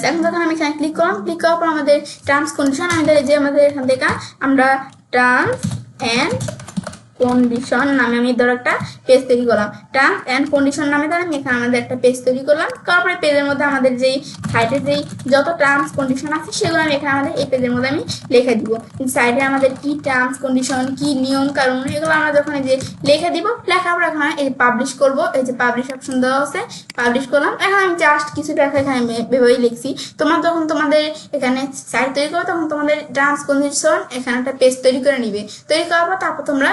এখন যখন আমি এখানে ক্লিক করলাম, ক্লিক করার পর আমাদের টার্মস কন্ডিশন, আমাদের যে আমাদের এখান থেকে আমরা টার্মস অ্যান্ড কন্ডিশন নামে আমি ধরো একটা পেজ তৈরি করলাম, টার্মস অ্যান্ড কন্ডিশন নামে ধরো আমি এখানে আমাদের একটা পেজ তৈরি করলাম। তারপরে পেজের মধ্যে আমাদের যেই সাইডে যেই যত টার্মস কন্ডিশন আছে সেগুলো আমি এখানে আমাদের এই পেজের মধ্যে আমি লিখে দিব। সাইডে আমাদের কি টার্মস কন্ডিশন, কি নিয়ম কানুন, এগুলো আমরা যখন এই যে লিখে দিব, লেখার পর এখন এই যে পাবলিশ করব, এই যে পাবলিশ অপশন দেওয়া আছে, পাবলিশ করলাম। এখন আমি জাস্ট কিছু লেখা এখানে ভেবেই লিখছি। তোমরা যখন তোমাদের এখানে সাইট তৈরি করো তখন তোমাদের টার্মস কন্ডিশন এখানে একটা পেজ তৈরি করে নিবে। তৈরি করার পর তারপর তোমরা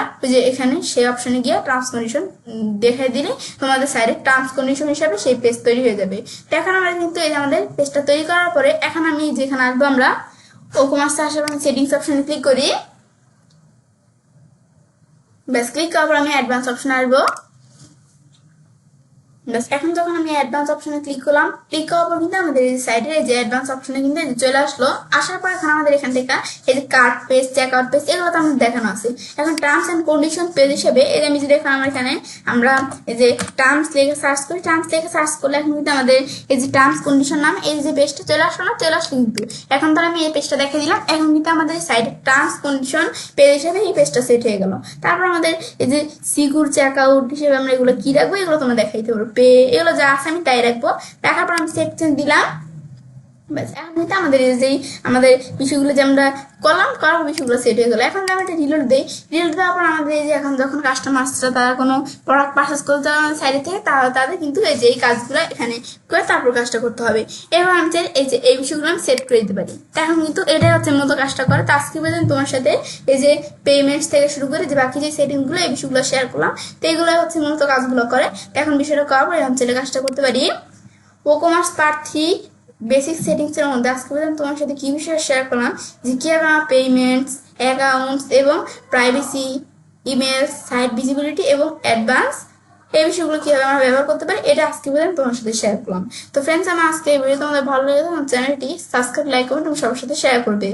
এখানে সেই অপশনে গিয়ে টার্মস কন্ডিশন দেখাই দিলে তোমাদের সাইডে টার্মস কন্ডিশন হিসাবে সেই পেজ তৈরি হয়ে যাবে। তো এখন আমরা কিন্তু এই যে আমাদের পেজটা তৈরি করার পরে এখন আমি যেখানে আসবো আমরা ওকমার্সে আসার পর সেটিংস অপশনে ক্লিক করি। ব্যাস ক্লিক করার পর আমি অ্যাডভান্স অপশনে আসবো। ব্যাস এখন যখন আমি অ্যাডভান্স অপশনে ক্লিক করলাম, ক্লিক করার পর কিন্তু আমাদের এই সাইডে এই যে অ্যাডভান্স অপশনে কিন্তু চলে আসলো। আসার পর এখন আমাদের এখান থেকে এই যে cart page, check out page এগুলো তো আমাদের দেখানো আছে। এখন টার্মস অ্যান্ড কন্ডিশন পেজ হিসেবে এই যে আমি যদি এখন আমার এখানে আমরা এই যে টার্মস লিখে সার্চ করি, টার্মস লিখে সার্চ করলে এখন কিন্তু আমাদের এই যে টার্মস কন্ডিশন নাম এই যে পেজটা চলে আসলো না, চলে আসলো কিন্তু। এখন ধর আমি এই পেজটা দেখে দিলাম, এখন কিন্তু আমাদের সাইডে টার্মস কন্ডিশন পেজ হিসেবে এই পেজটা সেট হয়ে গেল। তারপর আমাদের এই যে সিকিউর চেক আউট হিসেবে আমরা এগুলো কি রাখবো এগুলো তোমরা দেখাইতে পারো, এগুলো যা আছে আমি তাই রাখবো। দেখার পর আমি সেভ চেঞ্জ দিলাম। ব্যাস এখন কিন্তু আমাদের এই যে আমাদের বিষয়গুলো যে আমরা করলাম, করার বিষয়গুলো সেট হয়ে গেলো। এখন আমি একটা রিলোড দিই, রিলোড দেওয়ার পর আমাদের এই যে এখন যখন কাস্টমার্সরা তারা কোনো প্রোডাক্ট পারচেস করতে যাবে আমাদের সাইডে থেকে, তাদের কিন্তু এই যে এই কাজগুলো এখানে করে তারপর কাজটা করতে হবে। এবার আমি চাই এই যে এই বিষয়গুলো আমি সেট করে দিতে পারি। এখন কিন্তু এটাই হচ্ছে মূলত কাজটা করে। তো আজকে পর্যন্ত তোমার সাথে এই যে পেমেন্টস থেকে শুরু করে যে বাকি যে সেটিংগুলো এই বিষয়গুলো শেয়ার করলাম, তো এগুলো হচ্ছে মূলত কাজগুলো করে। এখন বিষয়টা করার পর আমি চাইলে কাজটা করতে পারি। ওকমার্স পার্ট 3 বেসিক সেটিংসের মধ্যে আজকে পর্যন্ত তোমার সাথে কি বিষয়ে শেয়ার করলাম, যে কিভাবে আমার পেমেন্টস, অ্যাকাউন্টস এবং প্রাইভেসি, ইমেল, সাইট ভিজিবিলিটি এবং অ্যাডভান্স এই বিষয়গুলো কিভাবে আমরা ব্যবহার করতে পারি এটা আজকে পর্যন্ত তোমার সাথে শেয়ার করলাম। তো ফ্রেন্ডস, আমার আজকে এই ভিডিও তোমাদের ভালো লেগে আমার চ্যানেলটি সাবস্ক্রাইব, লাইক, কমেন্ট এবং সবার সাথে শেয়ার করবে।